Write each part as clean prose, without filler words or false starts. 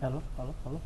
Hello hello hello.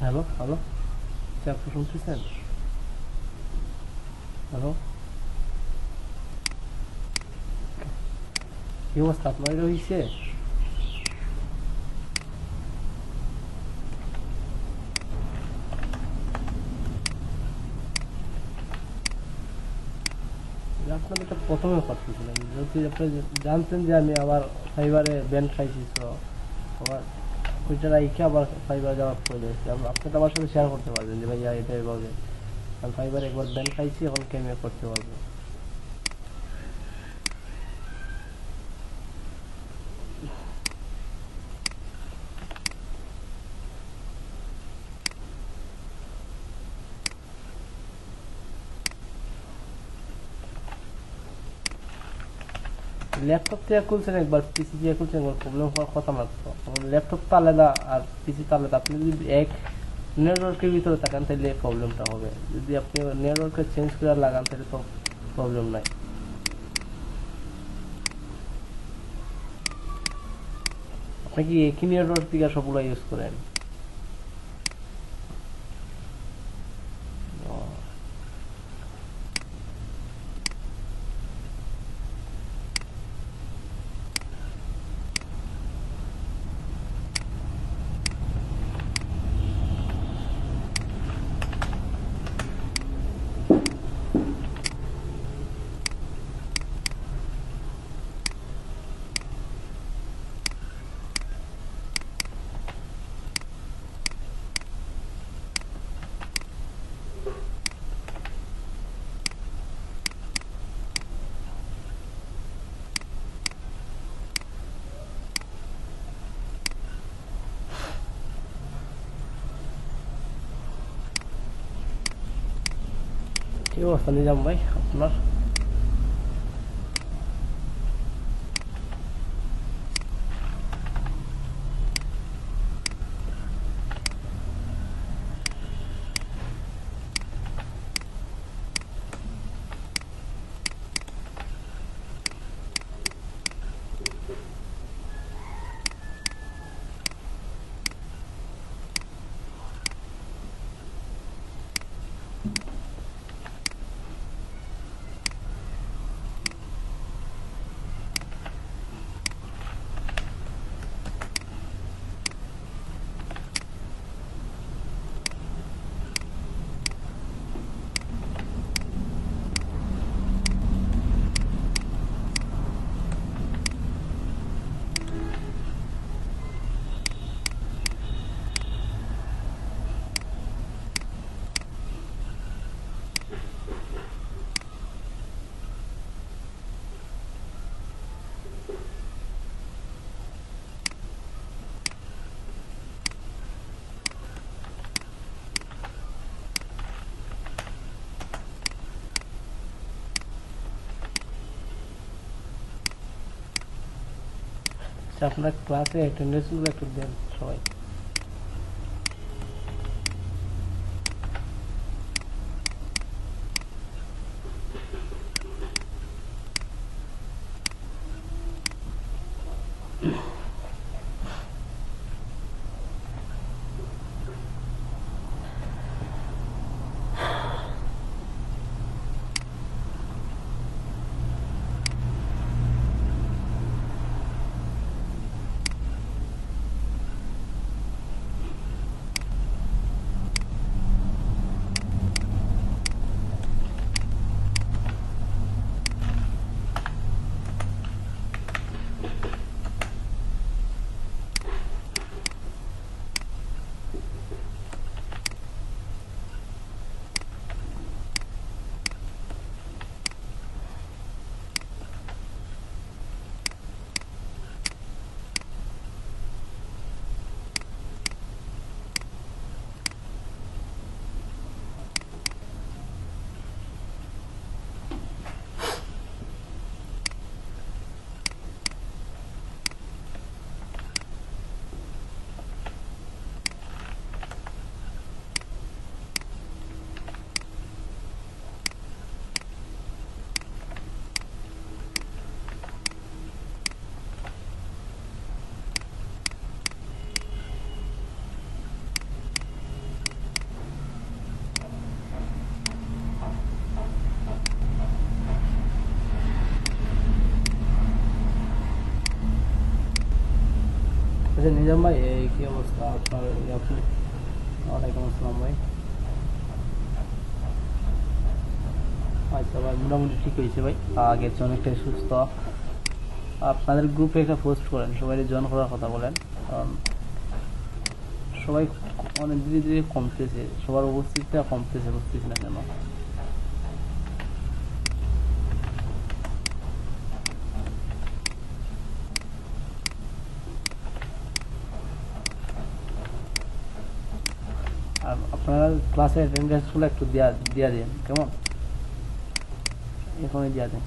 Hello hello. আপনি শুনতেছেন? Hello, কি অবস্থা আপনার? এটা হয়েছে আপনাদের তো প্রথমে পারতেছিলেন, যদি আপনি জানতেন যে আমি আবার ফাইবারে ব্যান্ড খাইছি, তো আবার ওইটা রাইখে আবার ফাইবার যাওয়ার প্রয়োজন হচ্ছে। আপনি তো আমার সাথে শেয়ার করতে পারবেন যে ভাইয়া এটা এভাবে আমি ফাইবারে একবার ব্যান্ড খাইছি, এখন কেমে করতে পারবো। ল্যাপটপ থেকে খুলছেন একবার, পিসি দিয়ে খুলছেন একবার, প্রবলেম হওয়ার কথা না তো। ল্যাপটপ তো আলাদা আর পিসি তো আলাদা। আপনি যদি এক নেটওয়ার্কের ভিতরে থাকেন তাহলে প্রবলেমটা হবে, যদি আপনি নেটওয়ার্কে চেঞ্জ করে লাগান তাহলে তো প্রবলেম নাই। আপনি কি একই নেটওয়ার্ক থেকে সবগুলো ইউজ করেন? কি অবস্থা নিজাম ভাই আপনার? আচ্ছা, আপনার ক্লাসে অ্যাটেন্ডেন্স গুলো একটু দেন সবাই। আচ্ছা নিজাম ভাই, এই কি অবস্থা আপনার? আপনি? ওয়ালাইকুম আসসালাম ভাই। আচ্ছা ভাই, মোটামুটি ঠিক হয়েছে ভাই, আগের চেয়ে অনেকটাই সুস্থ। আপনাদের গ্রুপে একটা পোস্ট করেন, সবাই জয়েন করার কথা বলেন, কারণ সবাই অনেক ধীরে ধীরে কমতেছে, সবার উপস্থিতিটা কমতেছে, বুঝতেছি না কেন। আর আপনারা ক্লাসে অ্যাটেন্ডেন্সগুলো একটু দিয়া দিন, কেমন? এখনই দিয়া দেন।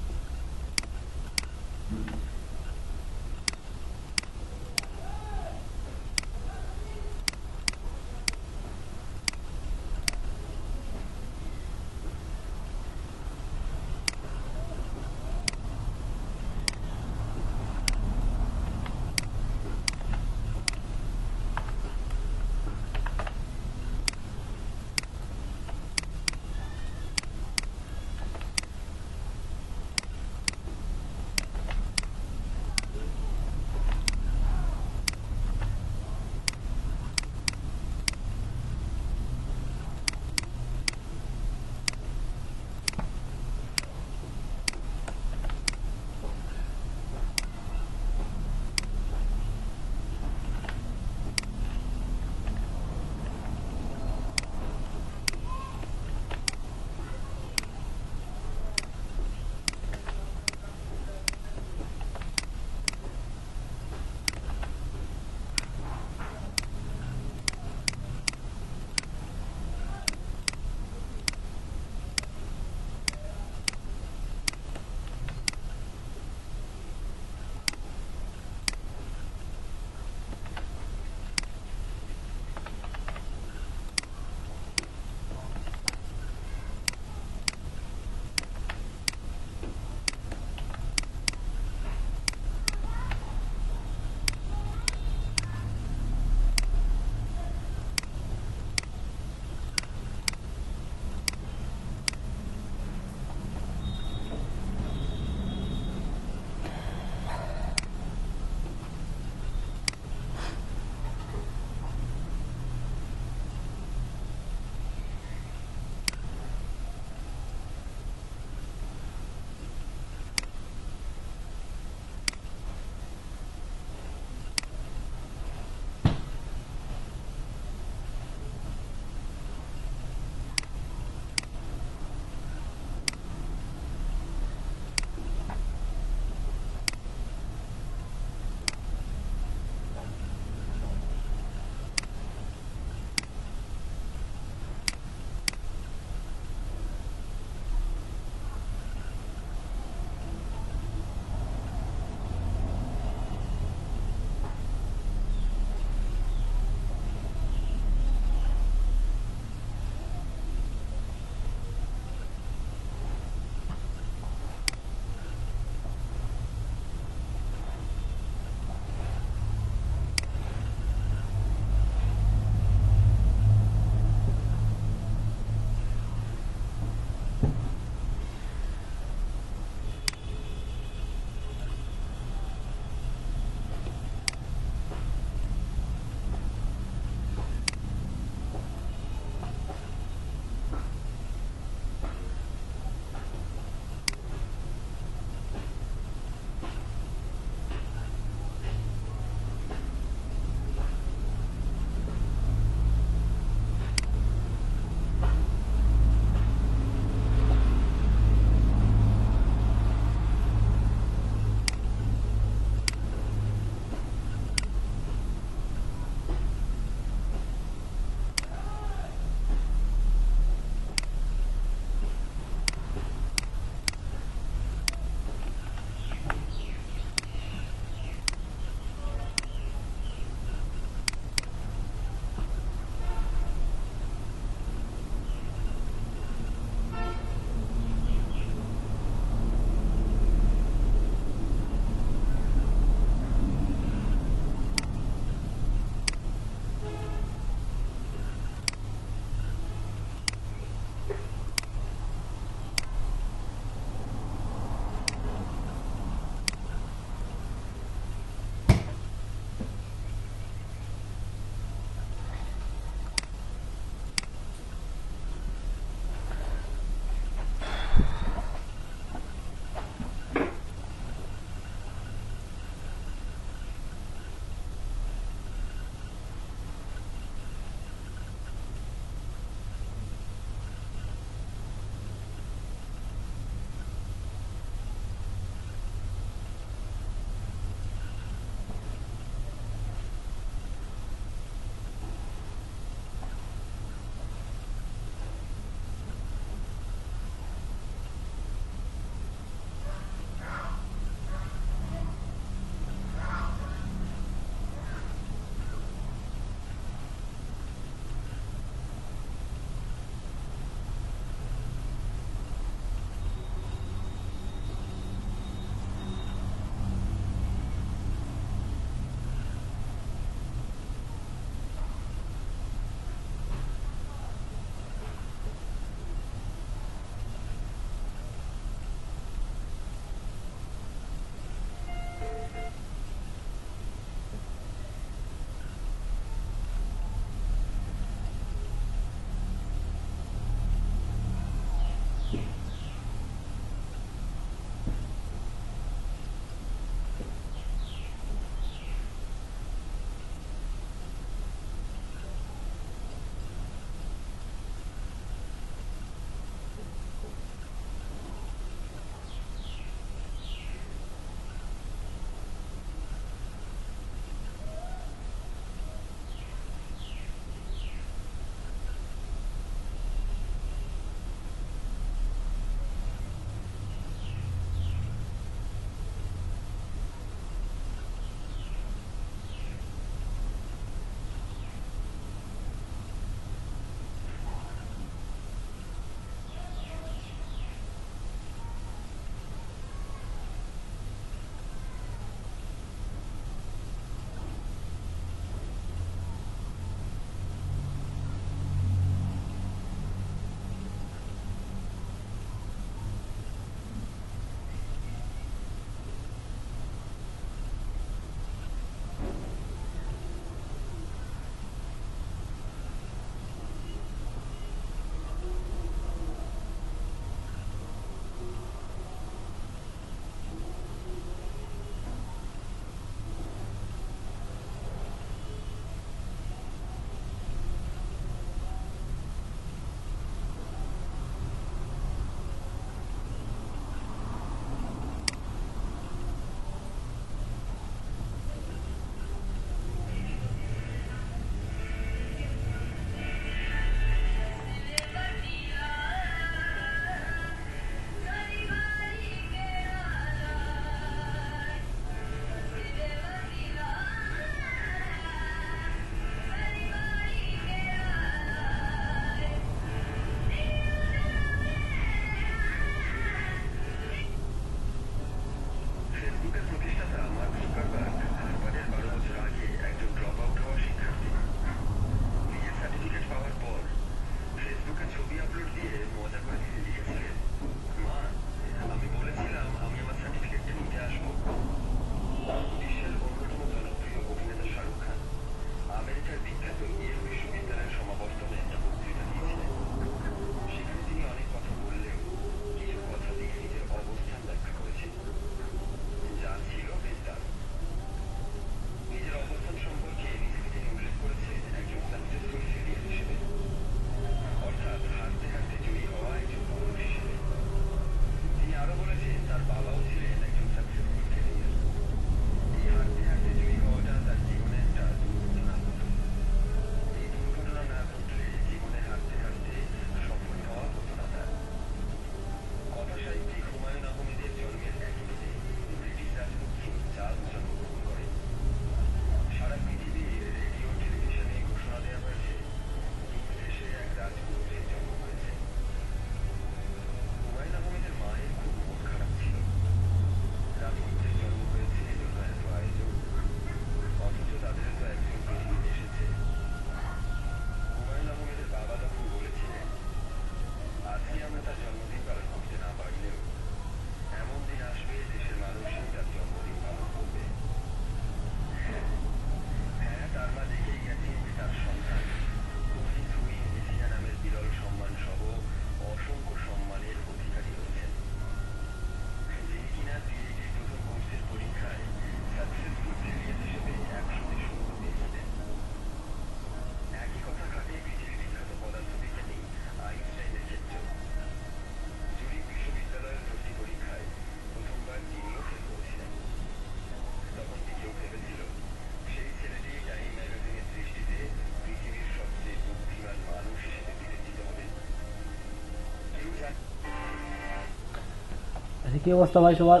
কি অবস্থা ভাই সবার?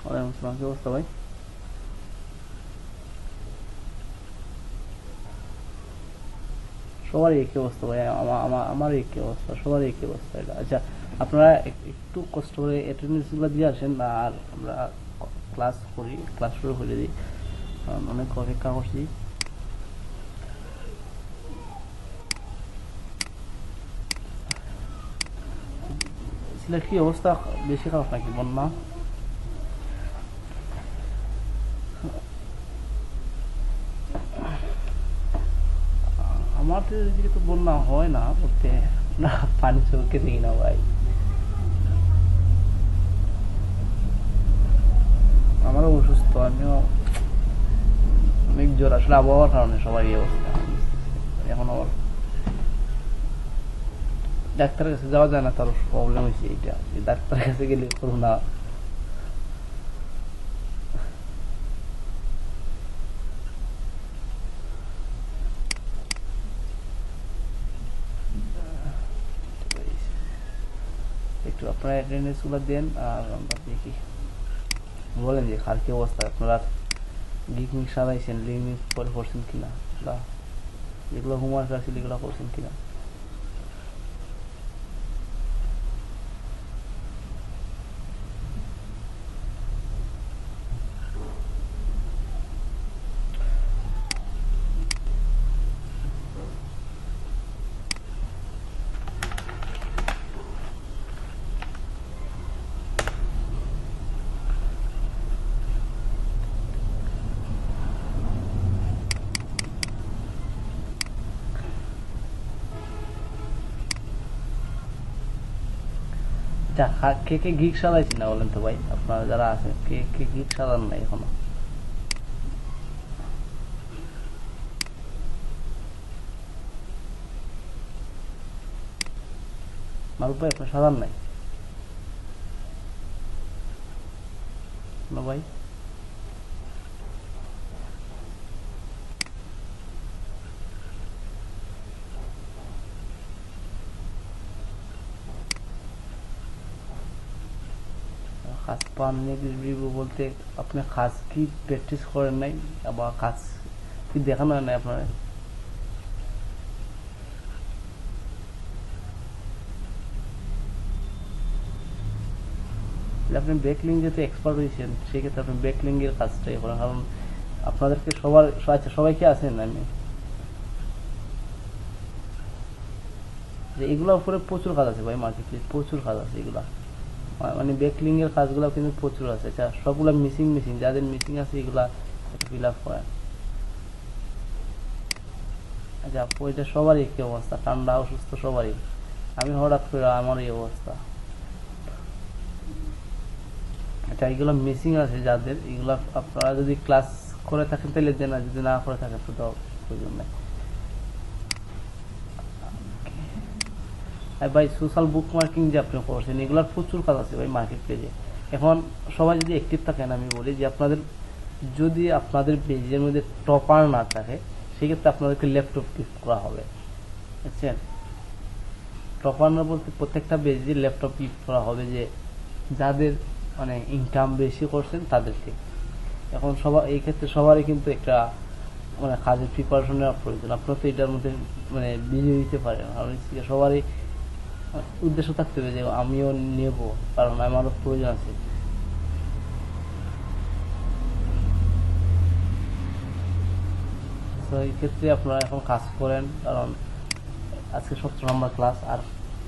ওয়ালাইকুম আসসালাম, কি অবস্থা ভাই? সবারই একই অবস্থা ভাই, আমার একই অবস্থা, সবারই একই অবস্থা এটা। আচ্ছা, আপনারা একটু কষ্ট করে অ্যাটেন্ডেন্স গুলো দিয়ে আসেন, আর আমরা ক্লাস শুরু করে দিই, কারণ অনেক অপেক্ষা করছি। সিলেট কি অবস্থা, বেশি খারাপ নাকি বন্যা? আমাদের এদিকে তো বন্যা হয় না বলতে, না পানি চোখে দেখি না ভাই। আমারও অসুস্থ, আমিও অনেক জ্বর, আসলে আবহাওয়ার কারণে সবার এই অবস্থা। এখন আবার ডাক্তারের কাছে যাওয়া যায় না, তার প্রবলেম হয়েছে এইটা, ডাক্তারের কাছে গেলে করোনা। একটু আপনারা অ্যাটেন্ডেন্স গুলো দেন, আর আমরা দেখি। বলেন যে কার কি অবস্থা, আপনারা গিক মিক সারাইছেন, লিমিক পরে করছেন কিনা, যেগুলো হোমওয়ার্ক আছে এগুলো করছেন কিনা। আচ্ছা, কে কে গিক সারাইছেন না বলেন তো ভাই, আপনারা যারা আছেন কে কে গিক সারান নাই এখনো? মারুফ ভাই, আপনার সারান নাই না ভাই? কাজ পাননি রিভিউ বলতে, আপনি কাজ কি প্র্যাকটিস করেন নাই, আবার কাজ কি দেখানো হয় নাই আপনার? আপনি ব্যাকলিং যেহেতু এক্সপার্ট হয়েছেন, সেক্ষেত্রে আপনি ব্যাকলিং এর কাজটাই করেন, কারণ আপনাদেরকে সবার, আচ্ছা সবাই কি আছেন? আমি যে এগুলোর উপরে প্রচুর কাজ আছে ভাই, মার্কেট প্লেস প্রচুর কাজ আছে এগুলা, মানে ব্যাকলিং এর কাজগুলো কিন্তু প্রচুর আছে। আচ্ছা, সবগুলা মিসিং যাদের মিসিং আছে এগুলা ফিল আপ করেন। আচ্ছা, ওইটা সবারই একই অবস্থা, ঠান্ডা অসুস্থ সবারই। আমি হঠাৎ করে আমার এই অবস্থা। আচ্ছা, এগুলো মিসিং আছে যাদের, এগুলো আপনারা যদি ক্লাস করে থাকেন তাহলে দেন, আর যদি না করে থাকেন তো প্রয়োজন নেই। আর ভাই, সোশ্যাল বুক মার্কিং যে আপনি করছেন, এগুলোর প্রচুর কাজ আছে ভাই মার্কেট প্লেসে। এখন সবাই যদি অ্যাক্টিভ থাকেন, আমি বলি যে আপনাদের যদি আপনাদের পেজের মধ্যে টপার না থাকে, সেক্ষেত্রে আপনাদেরকে ল্যাপটপ গিফট করা হবে, বুঝছেন? টপার না বলতে প্রত্যেকটা পেজে ল্যাপটপ গিফট করা হবে, যে যাদের মানে ইনকাম বেশি করছেন তাদেরকে। এখন সবার এই ক্ষেত্রে সবারই কিন্তু একটা মানে কাজের প্রিপারেশন নেওয়ার প্রয়োজন। আপনার তো এটার মধ্যে মানে বিজয়ী হইতে পারেন, কারণ সবারই উদ্দেশ্য থাকতে হবে যে আমিও নেব, কারণ আমারও প্রয়োজন আছে। তো এই ক্ষেত্রে আপনারা এখন কাজ করেন, কারণ আজকে 17 নম্বর ক্লাস, আর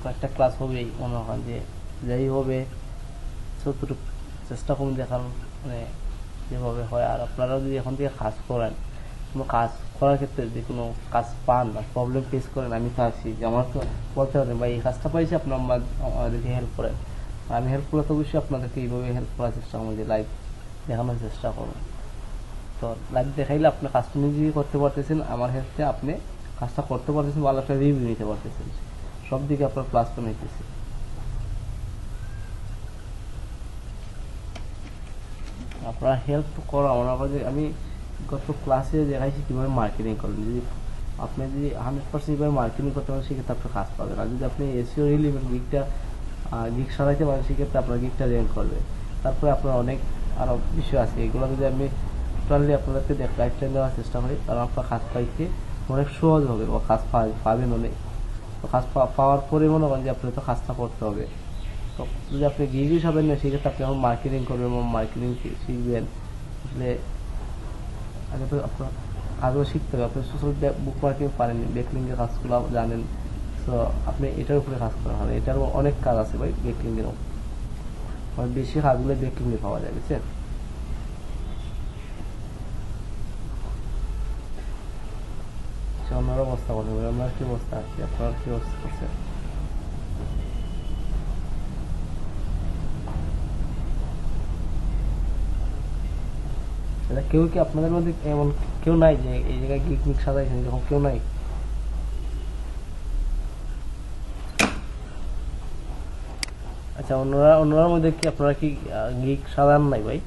কয়েকটা ক্লাস হবেই, মনে হয় যে যাই হবে যতটুকু চেষ্টা করুন দেখার, মানে যেভাবে হয়। আর আপনারা যদি এখন থেকে কাজ করেন, কোনো কাজ করার ক্ষেত্রে যদি কোনো কাজ পান বা প্রবলেম ফেস করেন, আমি তো আছি, যে আমার তো বলতে পারেন ভাই এই কাজটা পাইছি, আপনার আমাদেরকে হেল্প করেন। আমি হেল্প করলে তো অবশ্যই আপনাদেরকে এইভাবে হেল্প করার চেষ্টা করবো, যে লাইভ দেখানোর চেষ্টা করবো। তো লাইভ দেখাইলে আপনি কাজটা নিজেই করতে পারতেছেন, আমার হেল্পে আপনি কাজটা করতে পারতেছেন, ভালো একটা রিভিউ নিতে পারতেছেন, সব দিকে আপনার প্লাস পয়েন্ট হইতেছে। আপনারা হেল্প তো করো আমার কাছে। আমি গত ক্লাসে দেখাইছি কিভাবে মার্কেটিং করেন, যদি আপনি যদি 100% ভাবে মার্কেটিং করতে পারেন সেক্ষেত্রে আপনি কাজ পাবেন, আর যদি আপনি এসইও রিলেভেন্ট গিগ সারাইতে পারেন সেক্ষেত্রে আপনার গিগটা র্যাঙ্ক করবে। তারপরে আপনার অনেক আরও বিষয় আছে, এগুলো যদি আমি টোটালি আপনাদেরকে গাইডলাইন দেওয়ার চেষ্টা করি তাহলে আপনার কাজ পাইতে অনেক সহজ হবে, ও কাজ পাবেন অনেক। তো কাজ পাওয়ার পরে মনে করেন যে আপনি তো কাজটা করতে হবে। তো যদি আপনি গিগ হিসাবে নেন সেক্ষেত্রে আপনি এখন মার্কেটিং করবেন এবং মার্কেটিং শিখবেন। আসলে আগে তো আপনার কাজগুলো শিখতে হবে, আপনি সোশ্যাল বুক মার্কেটিং পারেন, ব্যাকলিংকের কাজগুলো জানেন, তো আপনি এটার উপরে কাজ করা হবে। এটারও অনেক কাজ আছে ভাই, ব্যাকলিংয়েরও বেশি কাজগুলো ব্যাকলিংয়ে পাওয়া যায়, বুঝছেন? অন্যার অবস্থা কথা বলে, আপনার কি অবস্থা আছে, আপনার কি অবস্থা করছে? কেউ কি আপনাদের মধ্যে এমন কেউ নাই যে এই জায়গায় গিগ মিগ সাজাইছেন, এরকম কেউ নাই? আচ্ছা, অন্যরার মধ্যে কি আপনারা কি গিগ সাজান নাই ভাই?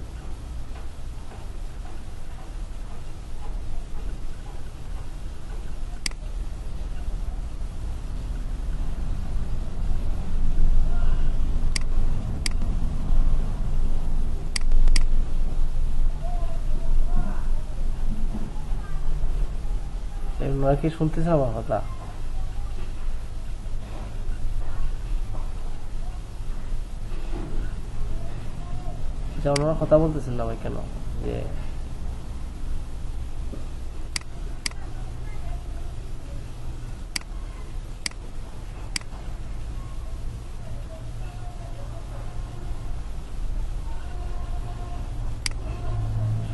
ওনারা কি শুনতেছেন আমার কথা? আচ্ছা, ওনারা কথা বলতেছেন না ভাই কেন? যে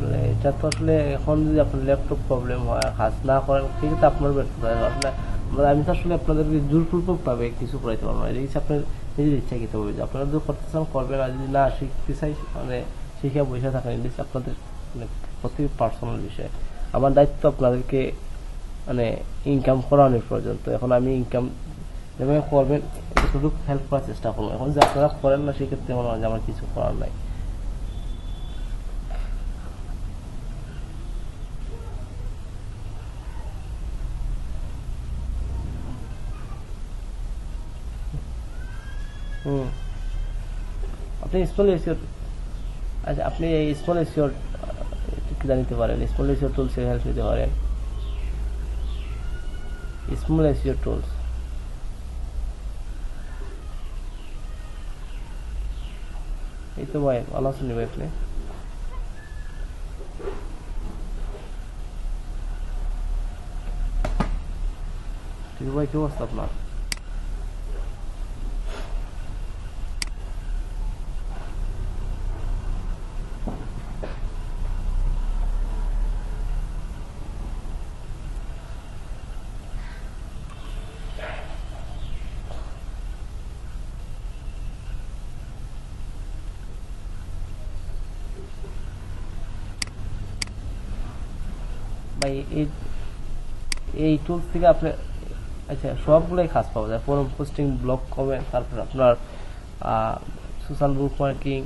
আসলে এটা তো আসলে এখন যদি আপনার ল্যাপটপ প্রবলেম হয়, কাজ না করেন, সেক্ষেত্রে আপনার ব্যর্থতা আসলে। আমি তো আসলে আপনাদেরকে জোরপূর্বক পাবে কিছু করাইতে পারবো না, এটা হচ্ছে আপনার নিজের ইচ্ছা খেতে হবে। যে আপনারা যদি করতে চান করবেন, আর যদি না শিখতে চাই মানে শিখে বসে থাকেন, এটা হচ্ছে আপনাদের মানে প্রতি পার্সোনাল বিষয়। আমার দায়িত্ব আপনাদেরকে মানে ইনকাম করানোর প্রয়োজন। তো এখন আমি ইনকাম যেভাবে করবেন এতটুকু হেল্প করার চেষ্টা করবো। এখন যে আপনারা করেন না সেক্ষেত্রে মনে হয় যে আমার কিছু করার নাই। হুম। আপনি স্মল এসিওর, আচ্ছা আপনি এই স্মল এসিওর কি জানিতে পারেন? স্মল এসিওর টুলস এর হেল্প নিতে পারেন। স্মল এসিওর টুলস, এই তো ভাই ভালো আছেন ভাই আপনি? ঠিক ভাই, কি অবস্থা আপনার? ভাই এই এই টুলস থেকে আপনি আচ্ছা সবগুলোই কাজ পাওয়া যায়, ফোরাম পোস্টিং, ব্লগ কমেন্ট, তারপর আপনার সোশ্যাল বুক মার্কিং,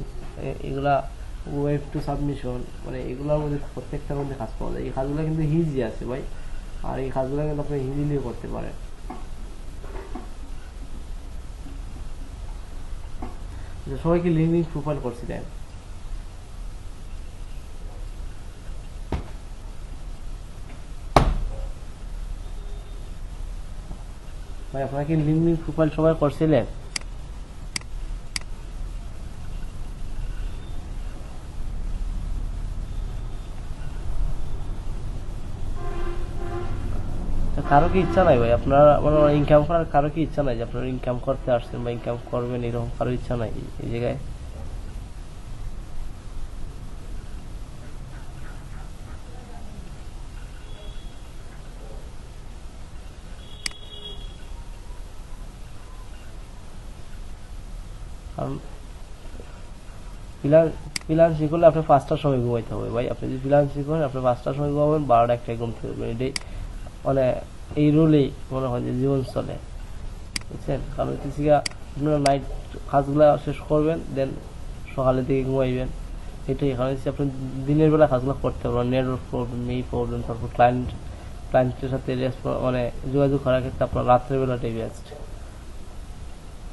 এগুলা ওয়েব টু সাবমিশন, মানে এগুলোর মধ্যে প্রত্যেকটার মধ্যে কাজ পাওয়া যায়। এই কাজগুলো কিন্তু ইজি আছে ভাই, আর এই কাজগুলো কিন্তু আপনি ইজিলিও করতে পারেন। সবাইকে লিঙ্কডিন প্রোফাইল করছিলেন ভাই? আপনারা কি লিঙ্কডিন প্রোফাইল সবাই করছিলেন? কারো কি ইচ্ছা নাই ভাই আপনার মানে ইনকাম করার? কারো কি ইচ্ছা নাই যে আপনারা ইনকাম করতে আসছেন বা ইনকাম করবেন, এরকম কারো ইচ্ছা নাই এই জায়গায়? কারণ ফ্রিল্যান্সিং করলে আপনি 5টার সময় ঘুমাইতে হবে ভাই। আপনি যদি ফ্রিল্যান্সিং করেন আপনি 5টার সময় ঘুমাবেন, 12টা 1টায় ঘুমতে হবে। এটাই মানে এই রুলেই মনে হয় যে জীবন চলে, বুঝছেন? কারণ হচ্ছে গিয়া আপনারা নাইট কাজগুলা শেষ করবেন, দেন সকালের দিকে ঘুমাইবেন। এটাই এখানে হচ্ছে আপনি দিনের বেলা কাজগুলো করতে পারবেন। নেটওয়ার্ক প্রবলেম, এই প্রবলেম, তারপর ক্লায়েন্ট ক্লায়েন্টের সাথে মানে যোগাযোগ করার ক্ষেত্রে আপনার রাত্রেবেলাটাই বেস্ট।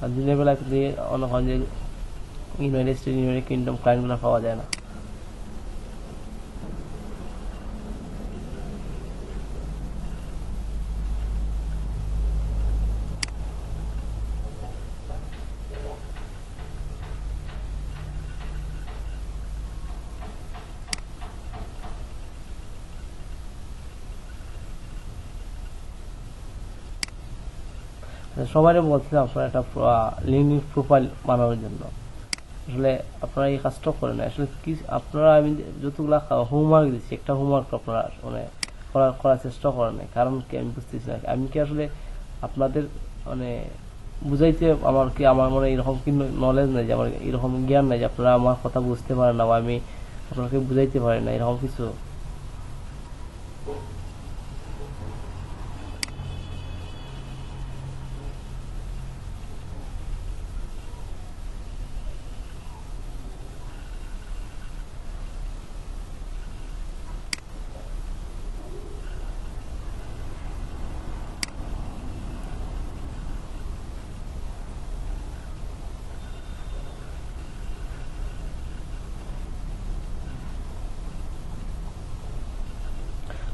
আর দিনের বেলা কিন্তু অনেক হয় যে ইউনাইটেড স্টেট, ইউনাইটেড কিংডম ক্লায়েন্টগুলো পাওয়া যায় না। সবাই বলছে আপনার একটা লিঙ্কডিন প্রোফাইল বানানোর জন্য, আসলে আপনারা এই কাজটা করেন না। আসলে কি আপনারা, আমি যতগুলা হোমওয়ার্ক দিচ্ছি, একটা হোমওয়ার্ক আপনারা মানে করার চেষ্টা করেন না। কারণ কি আমি বুঝতেছি না, আমি কি আসলে আপনাদের মানে বুঝাইতে আমার মনে এরকম কি নলেজ নেই, যে আমার এরকম জ্ঞান নাই যে আপনারা আমার কথা বুঝতে পারেন না, বা আমি আপনাকে বুঝাইতে পারি না, এরকম কিছু?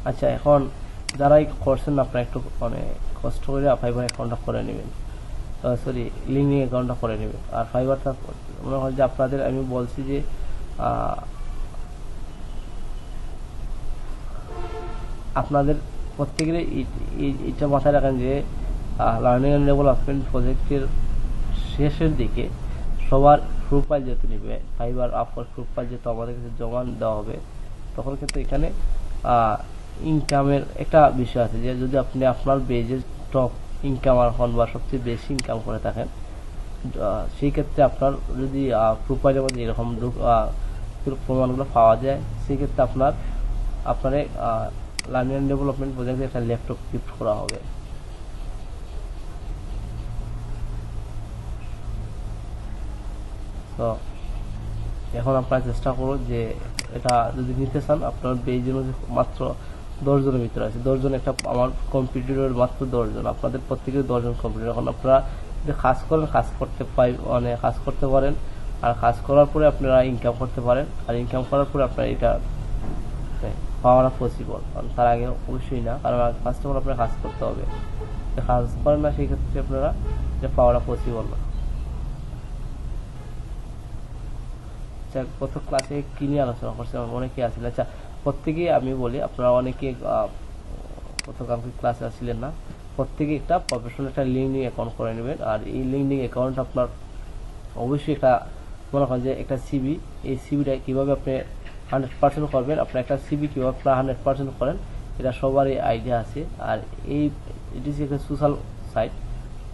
আচ্ছা, এখন যারাই করছেন আপনারা একটু মানে কষ্ট করে ফাইবার অ্যাকাউন্টটা করে নেবেন, সরি লিঙ্কডিন অ্যাকাউন্টটা করে নেবেন। আর ফাইবারটা মনে হয় যে আপনাদের, আমি বলছি যে আপনাদের প্রত্যেকের এটা মাথায় রাখেন যে লার্নিং অ্যান্ড ডেভেলপমেন্ট প্রজেক্টের শেষের দিকে সবার প্রোফাইল যেহেতু নেবে, ফাইবার আপওয়ার্ক প্রোফাইল যেহেতু আমাদের কাছে জমা দেওয়া হবে, তখন কিন্তু এখানে ইনকামের একটা বিষয় আছে, যে যদি আপনি আপনার বেজের টপ ইনকামার হন বা সবচেয়ে বেশি ইনকাম করে থাকেন, সেই ক্ষেত্রে আপনার যদি প্রোফাইলের মধ্যে এরকম প্রমাণগুলো পাওয়া যায়, সেই ক্ষেত্রে আপনার লার্নিং অ্যান্ড ডেভেলপমেন্ট প্রজেক্টে একটা ল্যাপটপ গিফট করা হবে। তো এখন আপনারা চেষ্টা করুন যে এটা যদি নিতে চান, আপনার বেজের মধ্যে মাত্র 10 জনের ভিতরে আছে, 10 জন, একটা আমার কম্পিউটারের মাত্র 10 জন, আপনাদের প্রত্যেকের 10 জন কম্পিউটার। এখন আপনারা যদি কাজ করেন, কাজ করতে পারেন, আর কাজ করার পরে আপনারা ইনকাম করতে পারেন, আর ইনকাম করার পরে আপনারা এটা পাওয়াটা পসিবল। তার আগে অবশ্যই না, কারণ ফার্স্ট অফ অল আপনার কাজ করতে হবে, কাজ করেন না সেই ক্ষেত্রে আপনারা এটা পাওয়াটা পসিবল না। আচ্ছা, গত ক্লাসে কি নিয়ে আলোচনা করছে অনেকে আসলে, আচ্ছা প্রত্যেকেই আমি বলি, আপনারা অনেকে গতকালকে ক্লাসে আসছিলেন না, প্রত্যেকে একটা প্রফেশনাল একটা লিঙ্কডিন অ্যাকাউন্ট করে নেবেন। আর এই লিঙ্কডিন অ্যাকাউন্ট আপনার অবশ্যই একটা, মনে করেন যে একটা সিবি, এই সিবিটা কীভাবে আপনি 100% করবেন, আপনার একটা সিবি কীভাবে আপনার 100% করেন, এটা সবারই আইডিয়া আছে। আর এটি একটা সোশ্যাল সাইট,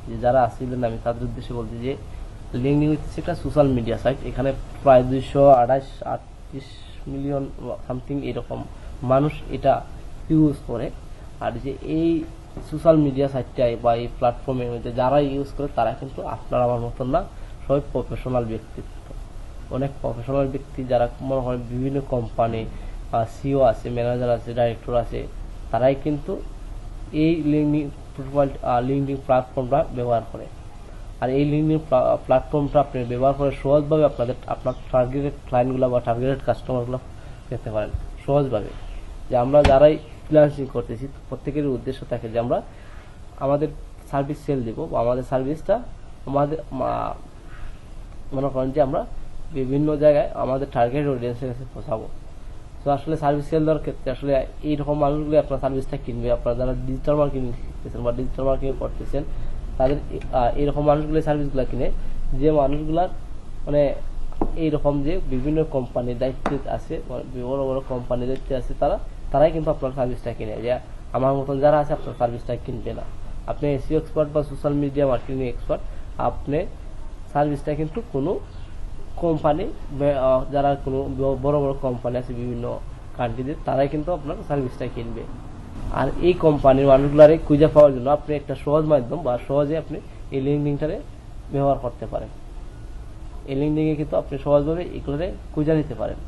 যে যারা আসছিলেন আমি তাদের উদ্দেশ্যে বলছি যে লিঙ্কডিন হচ্ছে একটা সোশ্যাল মিডিয়া সাইট। এখানে প্রায় 228-38 মিলিয়ন সামথিং এরকম মানুষ এটা ইউজ করে। আর যে এই সোশ্যাল মিডিয়া সাইটটায় বা এই প্ল্যাটফর্মের মধ্যে যারা ইউজ করে, তারা কিন্তু আপনার আমার মতন না, সবাই প্রফেশনাল ব্যক্তিত্ব, অনেক প্রফেশনাল ব্যক্তি, যারা মনে হয় বিভিন্ন কোম্পানি সিও আছে, ম্যানেজার আছে, ডাইরেক্টর আছে, তারাই কিন্তু এই লিঙ্কডিন প্ল্যাটফর্মটা ব্যবহার করে। আর এই লিঙ্কডিন প্ল্যাটফর্মটা আপনি ব্যবহার করে সহজভাবে আপনার টার্গেটেড ক্লায়েন্টগুলো বা টার্গেটেড কাস্টমারগুলো পেতে পারেন সহজভাবে। যে আমরা যারাই ফ্রিল্যান্সিং করতেছি, প্রত্যেকের উদ্দেশ্য থাকে যে আমরা আমাদের সার্ভিস সেল দেবো, বা আমাদের সার্ভিসটা আমাদের মনে করেন যে আমরা বিভিন্ন জায়গায় আমাদের টার্গেট অডিয়েন্সের কাছে পৌঁছাবো। তো আসলে সার্ভিস সেল দেওয়ার ক্ষেত্রে আসলে এইরকম মানুষগুলো আপনার সার্ভিসটা কিনবে, আপনারা যারা ডিজিটাল মার্কেটিং শিখতেছেন বা ডিজিটাল মার্কেটিং করতেছেন, তাদের এইরকম মানুষগুলো সার্ভিসগুলো কিনে, যে মানুষগুলার মানে এইরকম যে বিভিন্ন কোম্পানির দায়িত্বে আছে, বড় বড় কোম্পানির দায়িত্বে আছে, তারাই কিন্তু আপনার সার্ভিসটা কিনে। যে আমার মতন যারা আছে আপনার সার্ভিসটা কিনবে না। আপনি এসইও এক্সপার্ট বা সোশ্যাল মিডিয়া মার্কেটিং এক্সপার্ট, আপনি সার্ভিসটা কিন্তু কোনো কোম্পানি, যারা কোনো বড় বড় কোম্পানি আছে বিভিন্ন কান্ট্রিতে, তারাই কিন্তু আপনার সার্ভিসটা কিনবে। আর এই কোম্পানির মানুষগুলারে খুঁজে পাওয়ার জন্য আপনি একটা সহজ মাধ্যম, বা সহজে আপনি এই লিঙ্কডিনটারে ব্যবহার করতে পারেন। এই লিঙ্কডিনে কিন্তু আপনি সহজভাবে এগুলোরে খুঁজে নিতে পারেন।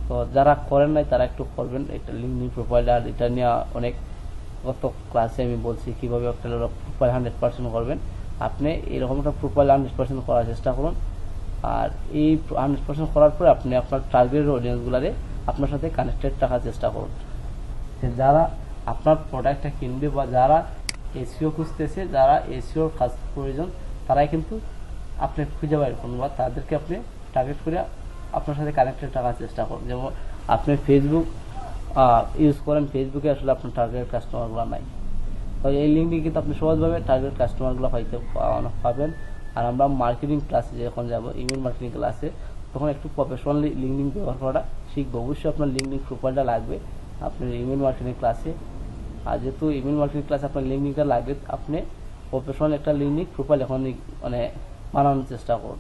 তো যারা করেন নাই তারা একটু করবেন এটা লিঙ্কডিন প্রোফাইল। আর এটা নিয়ে অনেক গত ক্লাসে আমি বলছি কীভাবে আপনারা প্রোফাইল 100% করবেন। আপনি এরকম একটা প্রোফাইল 100% করার চেষ্টা করুন। আর এই 100% করার পরে আপনি আপনার টার্গেট অডিয়েন্সগুলারে আপনার সাথে কানেক্টেড রাখার চেষ্টা করুন, যে যারা আপনার প্রোডাক্টটা কিনবে বা যারা এসইও খুঁজতেছে, যারা এসইওর কাজ প্রয়োজন, তারাই কিন্তু আপনি খুঁজে বের করুন বা তাদেরকে আপনি টার্গেট করে আপনার সাথে কানেক্টেড রাখার চেষ্টা করুন। যেমন আপনি ফেসবুক ইউজ করেন, ফেসবুকে আসলে আপনার টার্গেট কাস্টমারগুলো নাই, তো এই লিঙ্কটি কিন্তু আপনি সহজভাবে টার্গেট কাস্টমারগুলো পাবেন। আর আমরা মার্কেটিং ক্লাসে যখন যাব, ইমেল মার্কেটিং ক্লাসে, তখন একটু প্রফেশনালি লিঙ্কডিন ব্যবহার করাটা শিখবো। অবশ্যই আপনার লিঙ্কডিন প্রোফাইলটা লাগবে আপনার ইমেল মার্কেটিং ক্লাসে। আর যেহেতু ইমেল মার্কেটিং ক্লাসে আপনার লিঙ্কডিনটা লাগবে, আপনি প্রফেশনাল একটা লিঙ্কডিন প্রোফাইল এখন মানে বানানোর চেষ্টা করুন।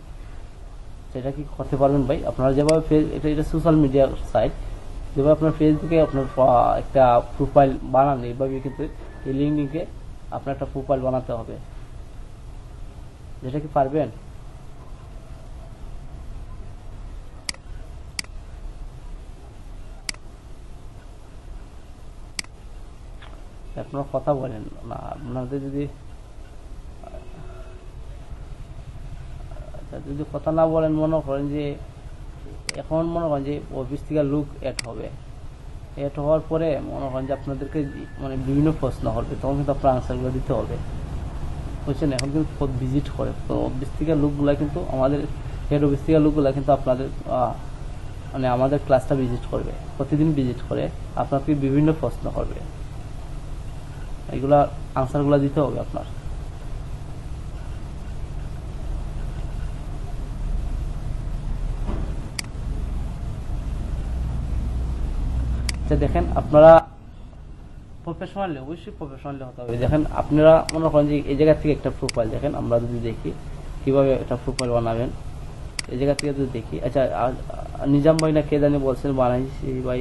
সেটা কি করতে পারবেন ভাই? আপনারা যেভাবে এটা সোশ্যাল মিডিয়া সাইট, যেভাবে আপনার ফেসবুকে আপনার একটা প্রোফাইল বানান, এইভাবে কিন্তু এই লিঙ্কডিনকে আপনার একটা প্রোফাইল বানাতে হবে। যেটা কি পারবেন? আপনারা কথা বলেন না, আপনাদের যদি কথা না বলেন, মনে করেন যে এখন মনে করেন যে অফিস থেকে লুক অ্যাড হবে, অ্যাড হওয়ার পরে মনে করেন যে আপনাদেরকে মানে বিভিন্ন প্রশ্ন হবে, তখন কিন্তু আপনার আনসারগুলো দিতে হবে, বুঝছেন? এখন কিন্তু ভিজিট করে, তো অফিস থেকে লোকগুলা কিন্তু আমাদের হেড অফিস থেকে লোকগুলা কিন্তু আপনাদের মানে আমাদের ক্লাসটা ভিজিট করবে, প্রতিদিন ভিজিট করে আপনাকে বিভিন্ন প্রশ্ন করবে, এইগুলা আনসারগুলো দিতে হবে আপনার। দেখেন আপনারা প্রফেশনালি, অবশ্যই প্রফেশনালি হতে হবে। দেখেন আপনারা মনে করেন যে এই জায়গা থেকে একটা প্রোফাইল দেখেন, আমরা যদি দেখি কিভাবে একটা প্রোফাইল বানাবেন, এই জায়গা থেকে যদি দেখি, আচ্ছা নিজাম ভাই না কে জানি বলছেন বানাইছি ভাই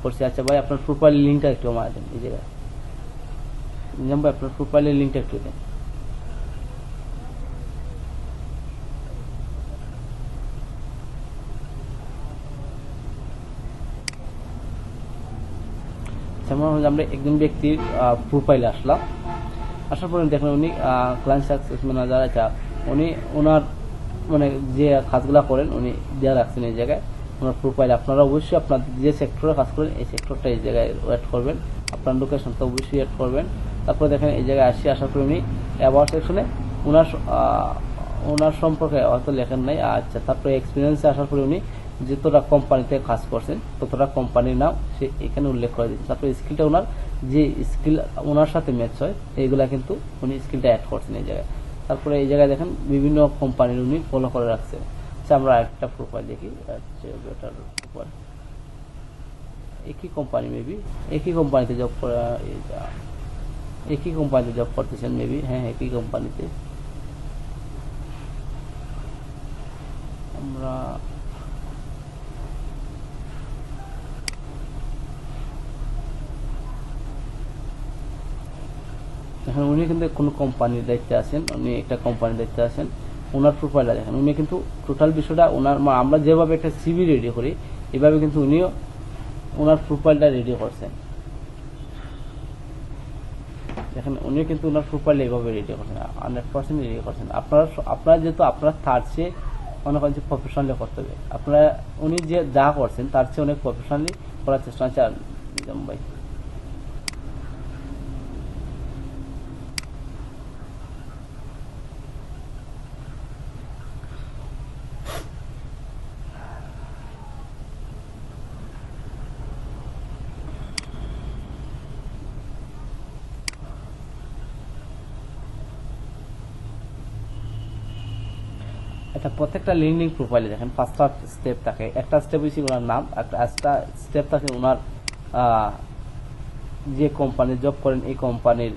করছি, আচ্ছা ভাই আপনার প্রোফাইল লিঙ্কটা একটু বানাই দেন। এই জায়গায় নিজাম ভাই আপনার প্রোফাইলের লিঙ্কটা একটু দেন। আমরা একজন ব্যক্তির প্রোফাইলে আসলাম, আসার পরে দেখলাম উনি ক্লায়েন্ট সাকসেস ম্যানেজার। আচ্ছা উনি ওনার মানে যে কাজগুলা করেন উনি দেওয়া রাখছেন এই জায়গায় ওনার প্রোফাইল। আপনারা অবশ্যই আপনার যে সেক্টরে কাজ করেন এই সেক্টরটা এই জায়গায় অ্যাড করবেন, আপনার লোকেশনটা অবশ্যই অ্যাড করবেন। তারপর দেখেন এই জায়গায় আসার পরে উনি অ্যাবাউট সেকশনে ওনার সম্পর্কে হয়তো লেখেন নাই। আচ্ছা তারপরে এক্সপিরিয়েন্সে আসার পরে উনি যতটা কোম্পানিতে কাজ করছেন ততটা কোম্পানির নাম সে এখানে উল্লেখ করে দিচ্ছেন। তারপরে স্কিলটা ওনার যে স্কিল ওনার সাথে ম্যাচ হয় এইগুলা কিন্তু উনি স্কিলটা অ্যাড করছেন এই জায়গায়। তারপরে এই জায়গায় দেখেন বিভিন্ন কোম্পানির উনি ফলো করে রাখছেন। আচ্ছা আমরা একটা প্রোফাইল দেখি, একই কোম্পানি, মেবি একই কোম্পানিতে জব করে, একই কোম্পানিতে জব করতেছেন মেবি, হ্যাঁ একই কোম্পানিতে। আমরা এখন উনি কিন্তু কোনো কোম্পানির দায়িত্বে আছেন, উনি একটা কোম্পানির দায়িত্বে আছেন। ওনার প্রোফাইলটা দেখেন, উনি কিন্তু টোটাল বিষয়টা ওনার আমরা যেভাবে একটা সিভি রেডি করি এভাবে কিন্তু উনিও ওনার প্রোফাইলটা রেডি করছেন। দেখেন উনিও কিন্তু ওনার প্রোফাইল এইভাবে রেডি করছেন, 100% রেডি করছেন। আপনারা যেহেতু আপনার তার চেয়ে মনে করেন যে প্রফেশনালি করতে হবে, আপনারা উনি যে যা করছেন তার চেয়ে অনেক প্রফেশনালি করার চেষ্টা হচ্ছে। নিজাম ভাই এটা প্রত্যেকটা লিঙ্কডিন প্রোফাইলে দেখেন 5টা স্টেপ থাকে। একটা স্টেপ হচ্ছে ওনার নাম, একটা স্টেপ থাকে ওনার যে কোম্পানি জব করেন এই কোম্পানির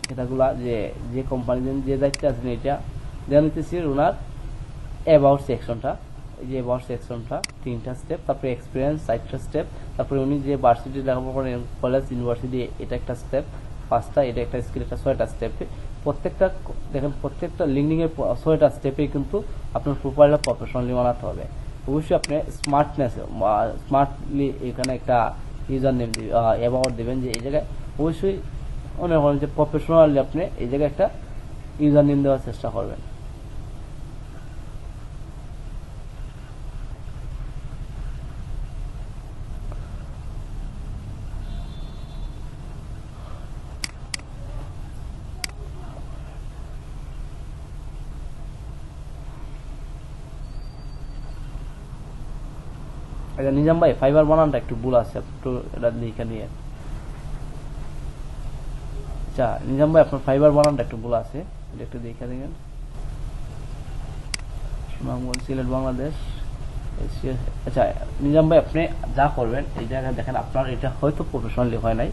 খেতাগুলা, যে কোম্পানি যে দায়িত্বে আছেন এটা দেওয়া নিতেছি। ওনার অ্যাবাউট সেকশনটা, এই যে অ্যাবাউট সেকশনটা 3টা স্টেপ, তারপরে এক্সপিরিয়েন্স 4টা স্টেপ, তারপরে উনি যে ভার্সিটি লেখাপড়া করেন কলেজ ইউনিভার্সিটি এটা একটা স্টেপ 5টা, এটা একটা স্কিল একটা 6টা স্টেপ। প্রত্যেকটা দেখেন প্রত্যেকটা লিঙ্কডিন এর 6টা স্টেপে কিন্তু আপনার প্রোফাইলটা প্রফেশনালি বানাতে হবে। অবশ্যই আপনি স্মার্টলি এখানে একটা ইউজার নেম দিবেন, অ্যাবাউট দেবেন, যে এই জায়গায় অবশ্যই মনে করেন যে প্রফেশনালি আপনি এই জায়গায় একটা ইউজার নেম দেওয়ার চেষ্টা করবেন। আচ্ছা নিজাম ভাই, ফাইবার বানানটা একটু ভুল আছে, একটু এটা লিখে নিয়ে। আচ্ছা নিজাম ভাই, আপনার ফাইবার বানানটা একটু ভুল আছে, এটা একটু দেখে দেখেন। সুনামগঞ্জ, সিলেট, বাংলাদেশ। আচ্ছা নিজাম ভাই, আপনি যা করবেন এই জায়গায় দেখেন, আপনার এটা হয়তো প্রফেশনালি হয় নাই,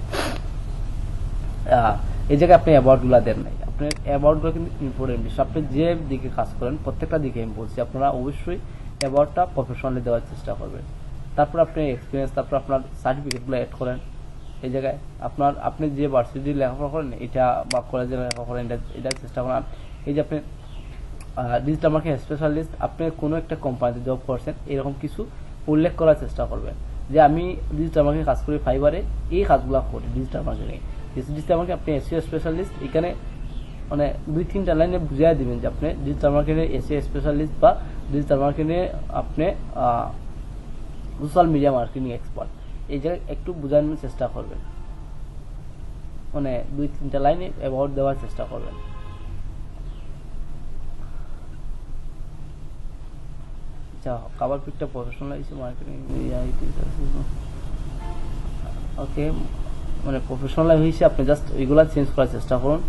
এই জায়গায় আপনি অ্যাওয়ার্ডগুলো দেন নাই। আপনার অ্যাওয়ার্ডগুলো কিন্তু ইম্পর্টেন্ট বিষয়। আপনি যে দিকে কাজ করেন প্রত্যেকটা দিকে আমি বলছি, আপনারা অবশ্যই অ্যাওয়ার্ডটা প্রফেশনালি দেওয়ার চেষ্টা করবেন। তারপর আপনি এক্সপিরিয়েন্স, তারপর আপনার সার্টিফিকেটগুলো অ্যাড করেন এই জায়গায়। আপনি যে ভার্সিটি লেখাপড়া করেন এটা, বা কলেজে লেখাপড়া করেন, এটা চেষ্টা করেন। এই যে আপনি ডিজিটাল মার্কেটিং স্পেশালিস্ট, আপনি কোনো একটা কোম্পানিতে জব করছেন, এরকম কিছু উল্লেখ করার চেষ্টা করবেন, যে আমি ডিজিটাল মার্কেটিং কাজ করি, ফাইবারে এই কাজগুলো করি ডিজিটাল মার্কেটিং। ডিজিটাল মার্কেটিং আপনি এসইও স্পেশালিস্ট, এখানে মানে 2-3টা লাইনে বুঝিয়ে দিবেন যে আপনি ডিজিটাল মার্কেটিং এসইও স্পেশালিস্ট, বা ডিজিটাল মার্কেটিং আপনি সোশ্যাল মিডিয়া মার্কেটিং এক্সপার্ট। এই জায়গায় একটু বোঝানোর চেষ্টা করবেন, মানে 2-3টা লাইনে অ্যাবাউট দেওয়ার চেষ্টা করবেন। আচ্ছা কাভার পিকটা প্রফেশনালাইজ মার্কেটিং, ওকে, মানে প্রফেশনাল হয়েছে, আপনি জাস্ট ওইগুলা চেঞ্জ করার চেষ্টা করুন।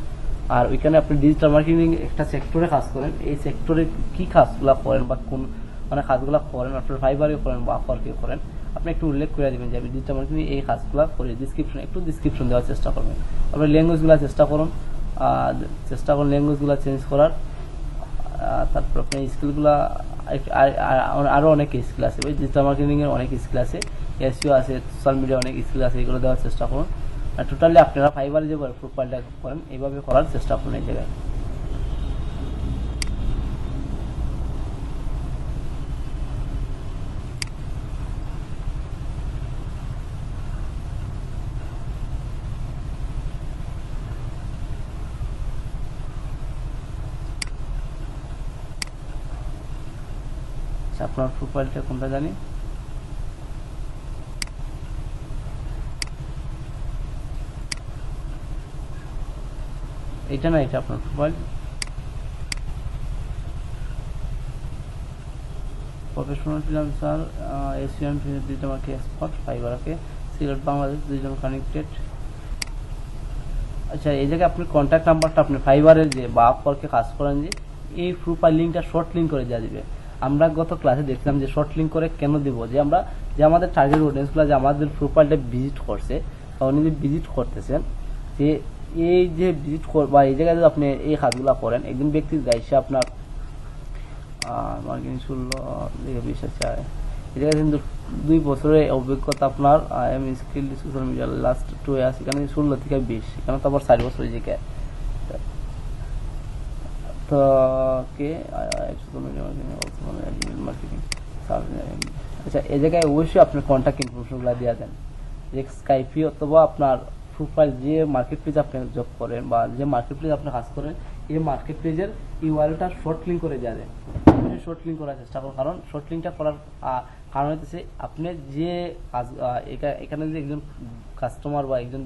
আর ওইখানে আপনি ডিজিটাল মার্কেটিং একটা সেক্টরে কাজ করেন, এই সেক্টরে কি কাজগুলো করেন, বা কোন মানে কাজগুলো করেন, আপনার ফাইবারে করেন বা আপওয়ার্কে করেন, আপনি একটু উল্লেখ করে দেবেন যে আমি ডিজিটাল মার্কেটিং এই কাজগুলো করি। ডিসক্রিপশন দেওয়ার চেষ্টা করবেন। আপনার ল্যাঙ্গুয়েজগুলো চেষ্টা করুন ল্যাঙ্গুয়েজগুলো চেঞ্জ করার। তারপর আপনার স্কিলগুলো, আরও অনেক স্কিল আছে ভাই, ডিজিটাল মার্কেটিং এর অনেক স্কিল আছে, এসইও আছে, সোশ্যাল মিডিয়া অনেক স্কিল আছে, এগুলো দেওয়ার চেষ্টা করুন। আর টোটালি আপনারা ফাইবারে যে প্রোফাইলটা করেন এইভাবে করার চেষ্টা করুন এই জায়গায়। আপনার প্রোফাইলটা কোনটা জানি, এটা না, এটা আপনার profile. Professional freelancer, Asian digital marketing expert, ফাইবারকে সিলেট, বাংলাদেশ, 2জন কানেক্টেড। আচ্ছা এই জায়গায় আপনি কন্ট্যাক্ট নাম্বারটা আপনি ফাইবারের যে বা আপওয়ার্কে কাজ করেন, যে এই প্রোফাইল লিঙ্কটা শর্ট লিঙ্ক করে দেওয়া দিবে। আমরা গত ক্লাসে দেখলাম যে শর্ট লিঙ্ক করে কেন দিব, যে আমরা যে আমাদের টার্গেট অডিয়েন্সগুলো যে আমাদের প্রোফাইলটা ভিজিট করছে, বা উনি যে ভিজিট করতেছেন, যে এই যে ভিজিট বা এই জায়গায় যদি আপনি এই কাজগুলো করেন, একজন ব্যক্তি গাইছে আপনার মার্কেটিং 16 চায়, এই জায়গায় কিন্তু 2 বছরের অভিজ্ঞতা আপনার, এম skill social media last 2 years, এখানে 16 থেকে 20, এখানে তো আবার 4 বছর হয়েছে। তো কে মার্কেটিং, আচ্ছা এই জায়গায় অবশ্যই আপনার কন্ট্যাক্ট ইনফরমেশনগুলো দেওয়া দেন, যে স্কাইপি অথবা আপনার প্রোফাইল যে মার্কেট প্লেস আপনি জব করেন, বা যে মার্কেট প্লেস আপনি কাজ করেন, এই মার্কেট প্লেসের ইউআরএলটা শর্ট লিঙ্ক করে দেওয়া দেন। শর্ট লিঙ্ক করার চেষ্টা করুন, কারণ শর্ট লিঙ্কটা করার কারণ হচ্ছে আপনি যে এখানে যে একজন কাস্টমার বা একজন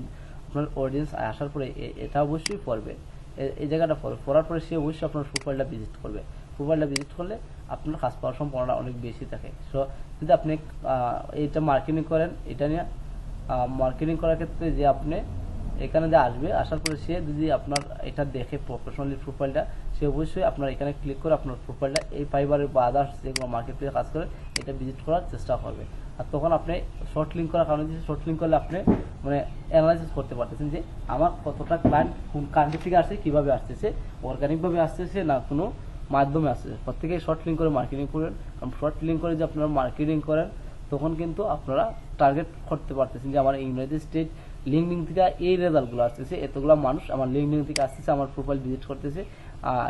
আপনার অডিয়েন্স আসার পরে এটা অবশ্যই পড়বে, এই জায়গাটা পড়ার পরে সে অবশ্যই আপনার প্রোফাইলটা ভিজিট করবে। প্রোফাইলটা ভিজিট করলে আপনার কাজ পাওয়ার সম্ভাবনা অনেক বেশি থাকে। সো যদি আপনি এটা মার্কেটিং করেন, এটা নিয়ে মার্কেটিং করার ক্ষেত্রে যে আপনি এখানে যে আসবে, আসার পরে সে যদি আপনার এটা দেখে প্রফেশনালি প্রোফাইলটা, সে অবশ্যই আপনার এখানে ক্লিক করে আপনার প্রোফাইলটা এই ফাইবারের বা আদার্স যেগুলো মার্কেট প্লেসে কাজ করে এটা ভিজিট করার চেষ্টা করবে। আর তখন আপনি শর্ট লিঙ্ক করার কারণে, শর্ট লিঙ্ক করলে আপনি মানে অ্যানালাইসিস করতে পারতেছেন যে আমার কতটা ক্লায়েন্ট কোন কান্ট্রি থেকে আসছে, কীভাবে আসতেছে, অর্গানিকভাবে আসতেছে না কোনো মাধ্যমে আসতেছে। প্রত্যেকেই শর্ট লিঙ্ক করে মার্কেটিং করেন, কারণ শর্ট লিঙ্ক করে যে আপনারা মার্কেটিং করেন তখন কিন্তু আপনারা টার্গেট করতে পারতেছেন যে আমার ইউনাইটেড স্টেট লিঙ্কডিন থেকে এই রেজাল্টগুলো আসতেছে, এতগুলো মানুষ আমার লিঙ্কডিন থেকে আসতেছে, আমার প্রোফাইল ভিজিট করতেছে,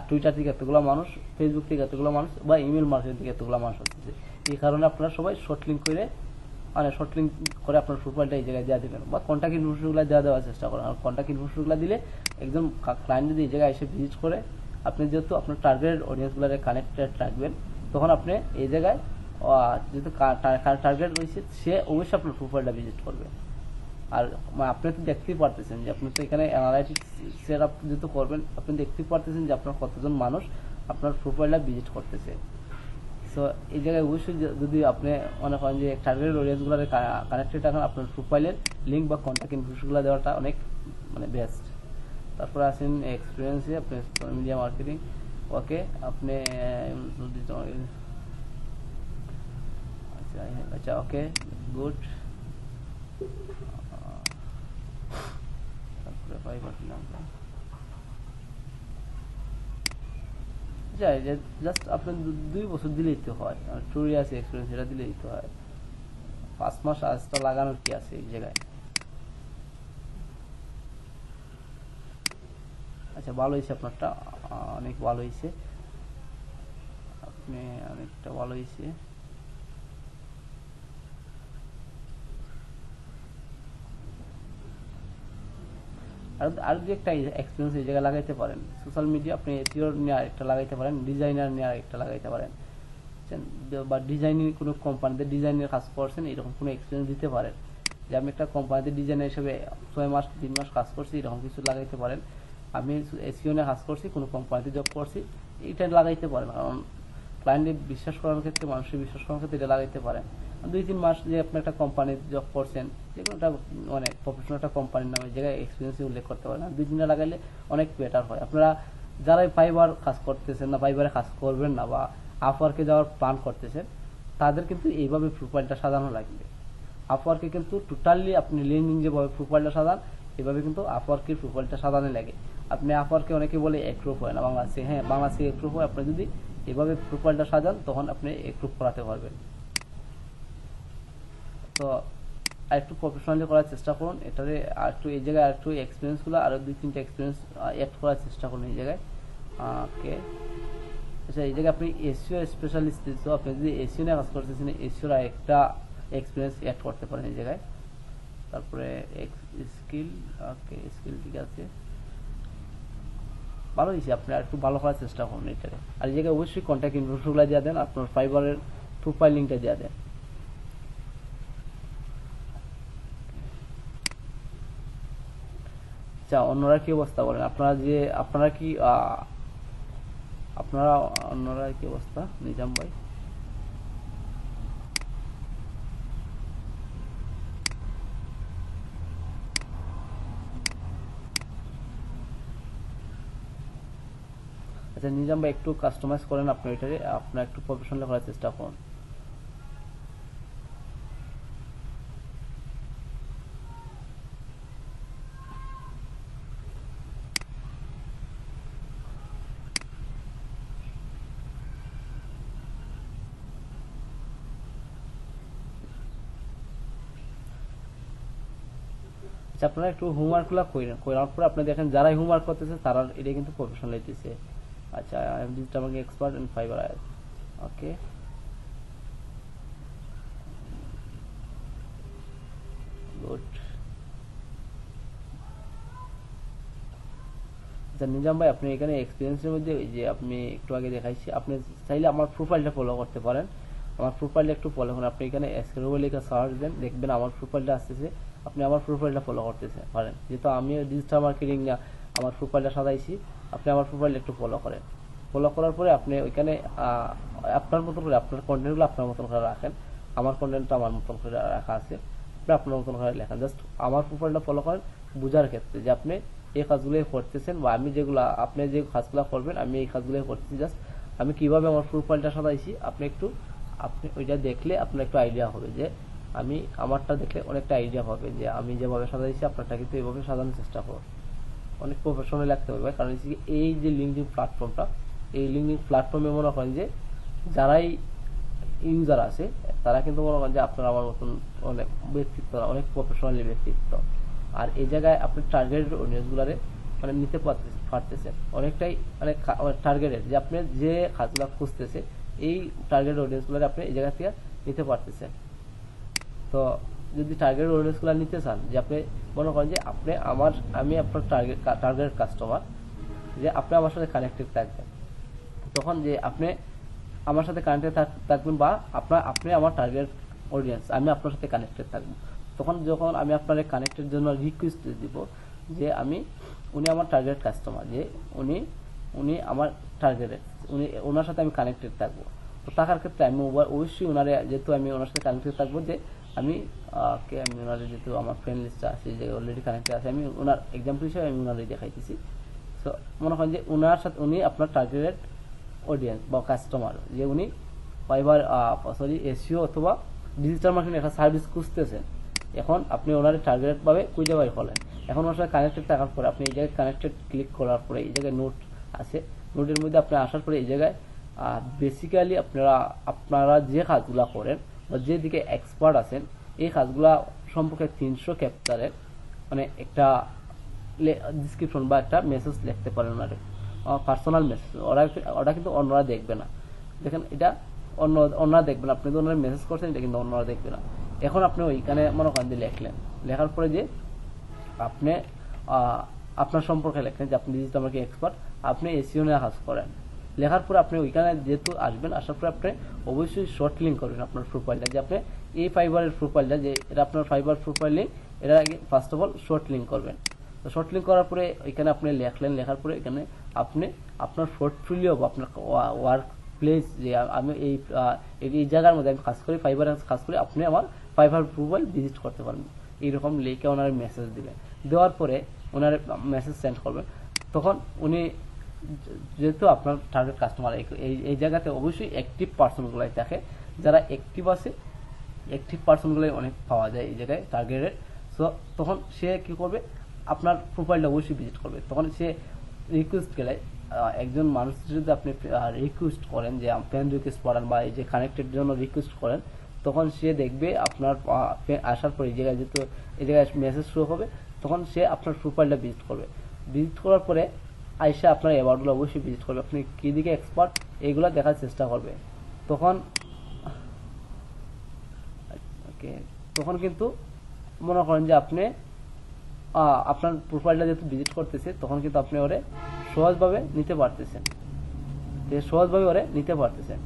টুইটার থেকে এতগুলো মানুষ, ফেসবুক থেকে এতগুলো মানুষ, বা ইমেল মার্কেটিং থেকে এতগুলো মানুষ আসতেছে। এই কারণে আপনারা সবাই শর্ট লিঙ্ক করে মানে শর্ট লিঙ্ক করে আপনার প্রোফাইলটা এই জায়গায় দেওয়া দেবেন বা কন্ট্যাক্ট ইনফরমেশনগুলো দেওয়ার চেষ্টা করেন। আর কন্ট্যাক্ট ইনফরমেশনগুলো দিলে একজন ক্লায়েন্ট যদি এই জায়গায় এসে ভিজিট করে, আপনি যেহেতু আপনার টার্গেট অডিয়েন্সগুলো কানেক্টেড রাখবেন, তখন আপনি এই জায়গায় যেহেতু টার্গেট রয়েছে সে অবশ্যই আপনার প্রোফাইলটা ভিজিট করবে। আর আপনি তো দেখতেই পারতেছেন যে আপনি তো এখানে অ্যানালাইটিক্স সেট আপ যেহেতু করবেন, আপনি দেখতেই পারতেছেন যে আপনার কতজন মানুষ আপনার প্রোফাইলটা ভিজিট করতেছে। সো এই জায়গায় অবশ্যই যদি আপনি মনে করেন যে টার্গেট অডিয়েন্সগুলো কানেক্টেড রাখেন, আপনার প্রোফাইলের লিঙ্ক বা কন্ট্যাক্ট ইনফরমেশনগুলো দেওয়াটা অনেক মানে বেস্ট। তারপরে আসেন এক্সপিরিয়েন্সে আপনি সোশ্যাল মিডিয়া মার্কেটিং। ওকে, আপনি আচ্ছা ওকে গুড। তারপরে যাই যে জাস্ট আপনার 2 বছর দিলেই তো হয়, আর 2 ইয়ার্স এক্সপিরিয়েন্স এটা দিলেই তো হয়। 5 মাস আজটা লাগানোর কি আছে এই জায়গায়। আচ্ছা ভালো হয়েছে আপনারটা, অনেক ভালো হয়েছে, আপনি অনেকটা ভালো হয়েছে। আর যে একটা এক্সপিরিয়েন্স এই জায়গায় লাগাইতে পারেন। সোশ্যাল মিডিয়া আপনি এসইও নিয়ে আরেকটা লাগাইতে পারেন, ডিজাইনার নিয়ে আরেকটা লাগাইতে পারেন, বা ডিজাইনিং কোনো কোম্পানিতে ডিজাইনের কাজ করছেন এরকম কোনো এক্সপিরিয়েন্স দিতে পারেন, যে আমি একটা কোম্পানিতে ডিজাইনার হিসেবে 6 মাস 3 মাস কাজ করছি, এরকম কিছু লাগাইতে পারেন। আমি এসইও নিয়ে কাজ করছি, কোনো কোম্পানিতে জব করছি, এটা লাগাইতে পারেন। কারণ ক্লায়েন্টের বিশ্বাস করার ক্ষেত্রে, মানুষের বিশ্বাস করার ক্ষেত্রে এটা লাগাইতে পারেন। 2-3 মাস যে আপনি একটা কোম্পানিতে জব করছেন, যেগুলো একটা মানে প্রফেশনাল একটা কোম্পানির নামে জায়গায় এক্সপিরিয়েন্স উল্লেখ করতে পারেন। 2-3 লাগাইলে অনেক বেটার হয়। আপনারা যারাই ফাইবার কাজ করতেছেন না, ফাইবারে কাজ করবেন না, বা আপওয়ার্কে যাওয়ার প্ল্যান করতেছেন, তাদের কিন্তু এইভাবে প্রোফাইলটা সাজানো লাগবে। আপওয়ার্কে কিন্তু টোটালি আপনি লিঙ্কডিন যেভাবে প্রোফাইলটা সাজান, এভাবে কিন্তু আপওয়ার্কের প্রোফাইলটা সাজানো লাগে। আপনি আপওয়ার্কে অনেকে বলে একরূপ হয় না বাংলাদেশে, হ্যাঁ বাংলাদেশে একরূপ হয়। আপনি যদি এভাবে প্রোফাইলটা সাজান তখন আপনি একরূপ করাতে পারবেন। তো আর একটু প্রফেশনালি করার চেষ্টা করুন এটারে, আর একটু এই জায়গায় আর একটু এক্সপিরিয়েন্সগুলো আরও 2-3টা এক্সপিরিয়েন্স অ্যাড করার চেষ্টা করুন এই জায়গায়। ওকে, আচ্ছা এই জায়গায় আপনি এসইও স্পেশালিস্ট, তো আপনি যদি এসইও নিয়ে কাজ করতেছেন, এসইওর একটা এক্সপিরিয়েন্স অ্যাড করতে পারেন এই জায়গায়। তারপরে স্কিল, ওকে স্কিল ঠিক আছে, ভালো হয়েছে। আপনি আর একটু ভালো করার চেষ্টা করুন এটারে। আর এই জায়গায় অবশ্যই কন্ট্যাক্ট ইনফরমেশনগুলো দিয়ে দেন, আপনার ফাইবারের প্রোফাইল লিঙ্কটা দিয়ে দেন। আচ্ছা অন্যরা কি অবস্থা বলেন, আপনারা অন্যরা কি অবস্থা? নিজাম ভাই আচ্ছা নিজাম ভাই একটু কাস্টমাইজ করেন আপনি এটারে, আপনার একটু প্রফেশনাল করার চেষ্টা করুন। আচ্ছা আপনারা একটু হোমওয়ার্কগুলো করার পরে আপনি দেখেন যারাই হোমওয়ার্ক করতেছে তারা এটা কিন্তু প্রফেশনাল হইতেছে। আচ্ছা I am digital marketing expert in fibre ads. Okay good. আচ্ছা নিজাম ভাই আপনি এখানে এক্সপিরিয়েন্সের মধ্যে যে আপনি একটু আগে দেখাইছি, আপনি চাইলে আমার প্রোফাইলটা ফলো করতে পারেন। আমার প্রোফাইলটা একটু ফলো করুন, আপনি এখানে এসক্রোল লিখে সার্চ দেন, দেখবেন আমার প্রোফাইলটা আসতেছে। আপনি আমার প্রোফাইলটা ফলো করতেছে পারেন, যেহেতু আমি ডিজিটাল মার্কেটিং না আমার প্রোফাইলটা সাজাইছি, আপনি আমার প্রোফাইলটা একটু ফলো করেন। ফলো করার পরে আপনি ওইখানে আপনার মতন করে আপনার কন্টেন্টগুলো আপনার মতন করে রাখেন, আমার কন্টেন্টটা আমার মতন করে রাখা আছে, আপনি আপনার মতন করে লেখেন। জাস্ট আমার প্রোফাইলটা ফলো করেন বোঝার ক্ষেত্রে যে আপনি এই কাজগুলোই করতেছেন, বা আমি যেগুলো আপনি যে কাজগুলো করবেন আমি এই কাজগুলোই করতেছি। জাস্ট আমি কিভাবে আমার প্রোফাইলটা সাজাইছি আপনি ওইটা দেখলে আপনার একটু আইডিয়া হবে, যে আমি আমারটা দেখলে অনেকটা আইডিয়া হবে যে আমি যেভাবে সাজাইছি আপনারটা কিন্তু এইভাবে সাজানোর চেষ্টা করুন। অনেক প্রফেশনাল লাগতে হবে, কারণ এই যে লিঙ্কডিন প্ল্যাটফর্মটা, এই লিঙ্কডিন প্ল্যাটফর্মে মনে করেন যে যারাই ইউজার আছে তারা কিন্তু মনে করেন যে আপনার আমার মতন অনেক ব্যক্তিত্ব, অনেক প্রফেশনালি ব্যক্তিত্ব। আর এই জায়গায় আপনি টার্গেটেড অডিয়েন্সগুলারে মানে নিতে পারতেছেন অনেকটাই, অনেক টার্গেটেড, যে আপনি যে কাজগুলো খুঁজতেছে এই টার্গেট অডিয়েন্সগুলো আপনি এই জায়গা থেকে নিতে পারতেছেন। তো যদি টার্গেট অডিয়েন্সগুলো নিতে চান, যে আপনি মনে করেন যে আমি আপনার টার্গেট কাস্টমার, যে আপনি আমার সাথে কানেক্টেড থাকবেন, তখন যে আপনি আমার সাথে কানেক্টেড থাকবেন বা আপনি আমার টার্গেট অডিয়েন্স, আমি আপনার সাথে কানেক্টেড থাকবো, তখন যখন আমি আপনার কানেক্টের জন্য রিকোয়েস্ট দিব যে উনি আমার টার্গেট কাস্টমার, যে উনি আমার টার্গেটের, ওনার সাথে আমি কানেক্টেড থাকবো। তো থাকার ক্ষেত্রে আমি অবশ্যই যেহেতু আমি ওনার সাথে কানেক্টেড থাকবো, যে আমি ওনার যেহেতু আমার ফ্রেন্ড লিস্টটা আছে, যে অলরেডি কানেক্টেড আছে, আমি ওনার এক্সাম্পল হিসেবে আমি ওনারই দেখাইতেছি। সো মনে করেন যে উনি আপনার টার্গেটেড অডিয়েন্স বা কাস্টমার, যে উনি ফাইবার এসইও অথবা ডিজিটাল মার্কেটিং একটা সার্ভিস খুঁজতেছেন। এখন আপনি ওনার টার্গেট ভাবে খুঁজে বাই হলেন। এখন ওনার সাথে কানেক্টেড থাকার পরে আপনি এই জায়গায় কানেক্টেড ক্লিক করার পরে এই জায়গায় নোট আছে, নোটের মধ্যে আপনি আসার পরে এই জায়গায় বেসিক্যালি আপনারা যে কাজগুলো করেন বা যেদিকে এক্সপার্ট আছেন, এই কাজগুলা সম্পর্কে 300 ক্যাপ্টারের মানে একটা ডিসক্রিপশন বা একটা মেসেজ লিখতে পারেন ওনারে, পার্সোনাল মেসেজ। ওরা কিন্তু অন্যরা দেখবে না। দেখেন, এটা অন্যরা দেখবে না, আপনি তো ওনারা মেসেজ করছেন, এটা কিন্তু অন্যরা দেখবে না। এখন আপনি ওইখানে মনে করেন যে লিখলেন, লেখার পরে যে আপনি আপনার সম্পর্কে লেখলেন যে আপনি ডিজিটাল মার্কেটিং এক্সপার্ট, আপনি এসইও নিয়ে কাজ করেন। লেখার পরে আপনি ওইখানে যেহেতু আসবেন, আসার পরে আপনি অবশ্যই শর্ট লিঙ্ক করবেন আপনার প্রোফাইলটা, যে আপনি এই ফাইবারের প্রোফাইলটা, যে এটা আপনার ফাইবার প্রোফাইল লিঙ্ক, এটা আগে first of all short link করবেন। তো শর্ট লিঙ্ক করার পরে এখানে আপনি লেখলেন, লেখার পরে এখানে আপনি আপনার পোর্টফোলিও বা আপনার ওয়ার্ক প্লেস, যে আমি এই জায়গার মধ্যে আমি কাজ করি, ফাইবারে কাজ করি, আপনি আমার ফাইবার প্রোফাইল ভিজিট করতে পারেন, এইরকম লিখে ওনার মেসেজ দিবেন। দেওয়ার পরে ওনার মেসেজ সেন্ড করবেন। তখন উনি যেহেতু আপনার টার্গেট কাস্টমার, এই জায়গাতে অবশ্যই অ্যাক্টিভ পার্সনগুলাই থাকে, যারা অ্যাক্টিভ আছে, অ্যাক্টিভ পার্সনগুলোই অনেক পাওয়া যায় এই জায়গায় টার্গেটের। সো তখন সে কি করবে, আপনার প্রোফাইলটা অবশ্যই ভিজিট করবে। তখন সে রিকোয়েস্ট গেলে, একজন মানুষ যদি আপনি রিকোয়েস্ট করেন, যে ফ্রেন্ড রিকোয়েস্ট করেন বা এই যে কানেক্টের জন্য রিকোয়েস্ট করেন, তখন সে দেখবে আপনার আসার পরে এই জায়গায় যেহেতু এই জায়গায় মেসেজ শো হবে, তখন সে আপনার প্রোফাইলটা ভিজিট করবে। ভিজিট করার পরে আইসা আপনার অ্যাওয়ার্ডগুলো অবশ্যই ভিজিট করবে, আপনি কী দিকে এক্সপার্ট এইগুলো দেখার চেষ্টা করবে। তখন কিন্তু মনে করেন যে আপনি আপনার প্রোফাইলটা যেহেতু ভিজিট করতেছে, তখন কিন্তু আপনি ওরে সহজভাবে নিতে পারতেছেন।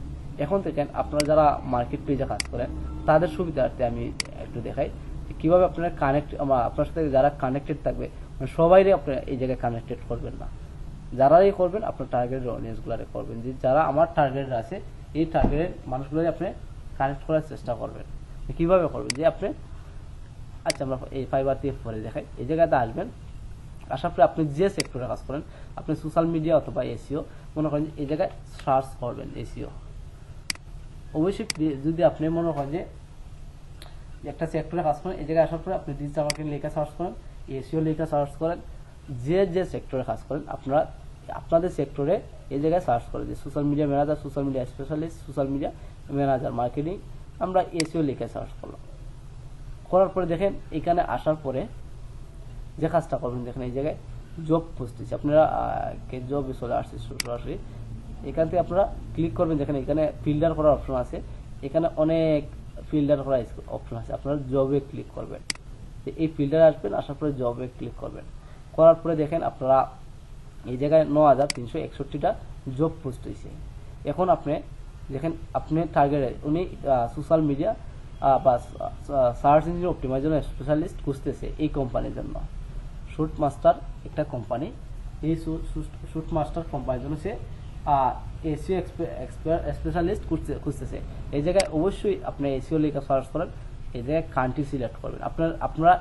এখন থেকে আপনারা যারা মার্কেট পেজে কাজ করেন, তাদের সুবিধার্থে আমি একটু দেখাই কিভাবে আপনারা আপনার সাথে যারা কানেক্টেড থাকবে, সবাইরে আপনি এই জায়গায় কানেক্টেড করবেন না, যারাই করবেন আপনার টার্গেট অডিয়েন্সগুলোরে করবেন, যে যারা আমার টার্গেট আছে, এই টার্গেটের মানুষগুলোকে আপনি কানেক্ট করার চেষ্টা করবেন। কিভাবে করবেন, যে আপনি আচ্ছা আমরা এই ফাইবার দিয়ে পরে দেখাই। এই জায়গাতে আসবেন, আসার পরে আপনি যে সেক্টরে কাজ করেন, আপনি সোশ্যাল মিডিয়া অথবা এসইও, মনে করেন এই জায়গায় সার্চ করবেন এসইও। অবশ্যই যদি আপনি মনে করেন যে একটা সেক্টরে কাজ করেন, এই জায়গায় আসার পরে আপনি ডিজিটাল মার্কেটিং লেখা সার্চ করেন, এসইও লেখা সার্চ করেন, যে সেক্টরে কাজ করেন আপনাদের সেক্টরে এই জায়গায় সার্চ করেন, যে social media manager, social media specialist, social media manager marketing, আমরা এসইও লেখা সার্চ করলাম। করার পরে দেখেন এখানে আসার পরে যে কাজটা করবেন, দেখেন এই জায়গায় জব খুঁজতেছি, আপনারা জবে চলে আসছে সরাসরি। এখান থেকে আপনারা ক্লিক করবেন, দেখেন এখানে ফিল্টার করার অপশন আছে, এখানে অনেক ফিল্টার করার অপশন আছে, আপনারা জবে ক্লিক করবেন। এই ফিল্টারে আসবেন, আসার পরে জবে ক্লিক করবেন। করার পরে দেখেন আপনারা এই জায়গায় 9361টা জব পোস্ট হয়েছে। এখন আপনি দেখেন আপনি টার্গেটে উনি সোশ্যাল মিডিয়া বা সার্চ ইঞ্জিন অপটিমাইজেশন স্পেশালিস্ট খুঁজতেছে এই কোম্পানির জন্য। শুট মাস্টার একটা কোম্পানি, এই শুট মাস্টার কোম্পানির জন্য সে এসইও স্পেশালিস্ট খুঁজতেছে। এই জায়গায় অবশ্যই আপনি এসইও লেখা সার্চ করেন, এই জায়গায় কান্ট্রি সিলেক্ট করবেন। আপনারা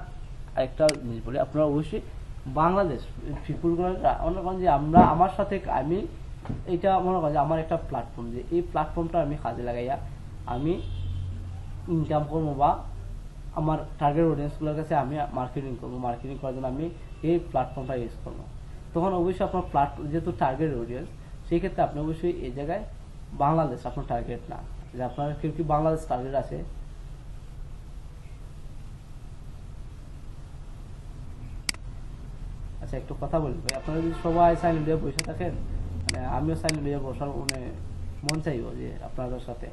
একটা জিনিস বলি, আপনারা অবশ্যই বাংলাদেশ পিপুলগুলো মনে করেন যে আমার সাথে আমি এটা মনে করেন যে আমার একটা প্ল্যাটফর্ম, যে এই প্ল্যাটফর্মটা আমি কাজে লাগাইয়া আমি ইনকাম করবো বা আমার টার্গেট অডিয়েন্সগুলোর কাছে আমি মার্কেটিং করবো, মার্কেটিং করার জন্য আমি এই প্ল্যাটফর্মটা ইউজ করবো। তখন অবশ্যই আপনার যেহেতু টার্গেট অডিয়েন্স, সেই ক্ষেত্রে আপনি অবশ্যই এই জায়গায় বাংলাদেশ আপনার টার্গেট না, যে আপনার কেউ কি বাংলাদেশ টার্গেট আছে। আচ্ছা একটু কথা বলি ভাই, আপনারা যদি সবাই সাইন দিয়ে বসে থাকেন, মানে আমিও সাইন দিয়ে বসার মানে মন চাইব যে আপনাদের সাথে।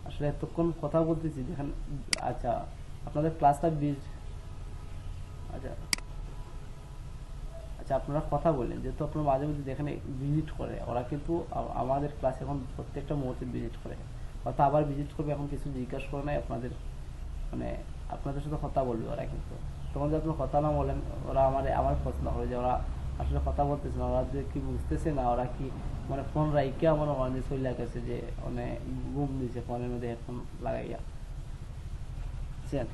আসলে এতক্ষণ কথা বলতেছি দেখেন। আচ্ছা আপনাদের ক্লাসটা আচ্ছা আচ্ছা আপনারা কথা বলেন, যেহেতু আপনারা মাঝে মধ্যে যেখানে ভিজিট করে ওরা কিন্তু আমাদের ক্লাস এখন প্রত্যেকটা মুহূর্তে ভিজিট করে, হয়তো আবার ভিজিট করবে, এখন কিছু জিজ্ঞাসা করে নাই আপনাদের, মানে আপনাদের সাথে কথা বলবে ওরা, কিন্তু তখন যদি আপনার কথা না বলেন ওরা আমার প্রশ্ন করে যে ওরা আসলে কথা বলতেছে না, ওরা যে কি বুঝতেছে না, ওরা কি মানে ফোন রাইকে আমার অনেক চলে গেছে যে অনেক ঘুম দিছে ফোনের মধ্যে হেডফোন লাগাইয়া, বুঝছেন?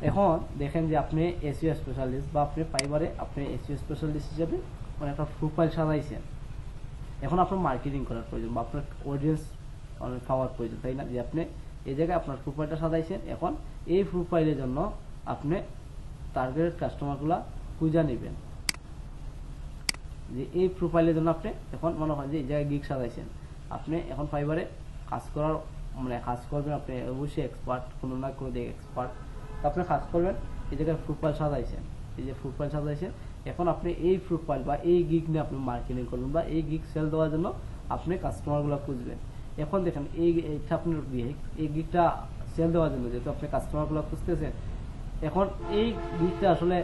এখন দেখেন যে আপনি এসইও স্পেশালিস্ট বা আপনি ফাইবারে আপনি এসইও স্পেশালিস্ট হিসেবে মানে একটা প্রোফাইল সাজাইছেন। এখন আপনার মার্কেটিং করার প্রয়োজন বা আপনার অডিয়েন্স পাওয়ার প্রয়োজন, তাই না? যে আপনি এই জায়গায় আপনার প্রোফাইলটা সাজাইছেন, এখন এই প্রোফাইলের জন্য আপনি টার্গেটেড কাস্টমারগুলা খুঁজে নেবেন। যে এই প্রোফাইলের জন্য আপনি এখন মনে হয় যে এই জায়গায় গিগ সাজাইছেন, আপনি এখন ফাইবারে কাজ করার মানে কাজ করবেন, আপনি অবশ্যই এক্সপার্ট, কোনো না কোনো দিকে এক্সপার্ট, আপনি কাজ করবেন। এই জায়গায় প্রোফাইল সাজাইছেন, এই যে প্রোফাইল সাজাইছেন, এখন আপনি এই প্রোফাইল বা এই গিগ নিয়ে আপনি মার্কেটিং করবেন বা এই গিগ সেল দেওয়ার জন্য আপনি কাস্টমারগুলো খুঁজবেন। এখন দেখেন এইটা আপনার এই গিগটা সেল দেওয়ার জন্য যেহেতু আপনি কাস্টমারগুলো খুঁজতেছেন, এখন এই গিগটা আসলে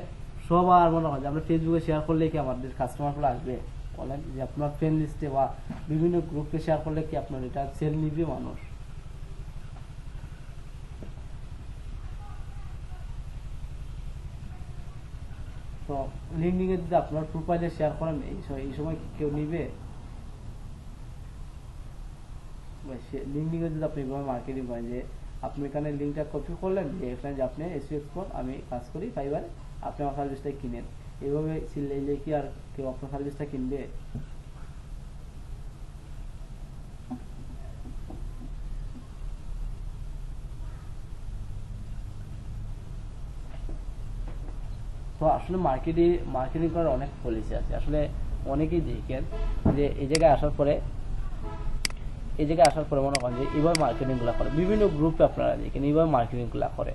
সবার মনে হয় যে আমরা ফেসবুকে শেয়ার করলে কি আমাদের কাস্টমারগুলো আসবে? বলেন যে আপনার ফ্রেন্ড লিস্টে বা বিভিন্ন গ্রুপে শেয়ার করলে কি আপনার এটা সেল নিবে মানুষ? তো লিঙ্কডিন এ যদি আপনার প্রোফাইলে শেয়ার করেন এই সময় কি কেউ নিবে? লিঙ্কডিন এ যদি আপনি এভাবে মার্কেটিং করেন যে আপনি এখানে লিঙ্কটা কপি করলেন যে এখানে যে আপনি এসইও এক্সপার্ট, আমি কাজ করি ফাইবারে, আপনি আমার সার্ভিসটা কিনেন, এইভাবে চিল্লাইলে কি আর কেউ আপনার সার্ভিসটা কিনবে? তো আসলে মার্কেটিং করার অনেক পলিসি আছে। আসলে অনেকেই দেখেন যে এই জায়গায় আসার পরে মনে করেন যে এইভাবে মার্কেটিংগুলো করে, বিভিন্ন গ্রুপে আপনারা দেখেন এইভাবে মার্কেটিংগুলো করে।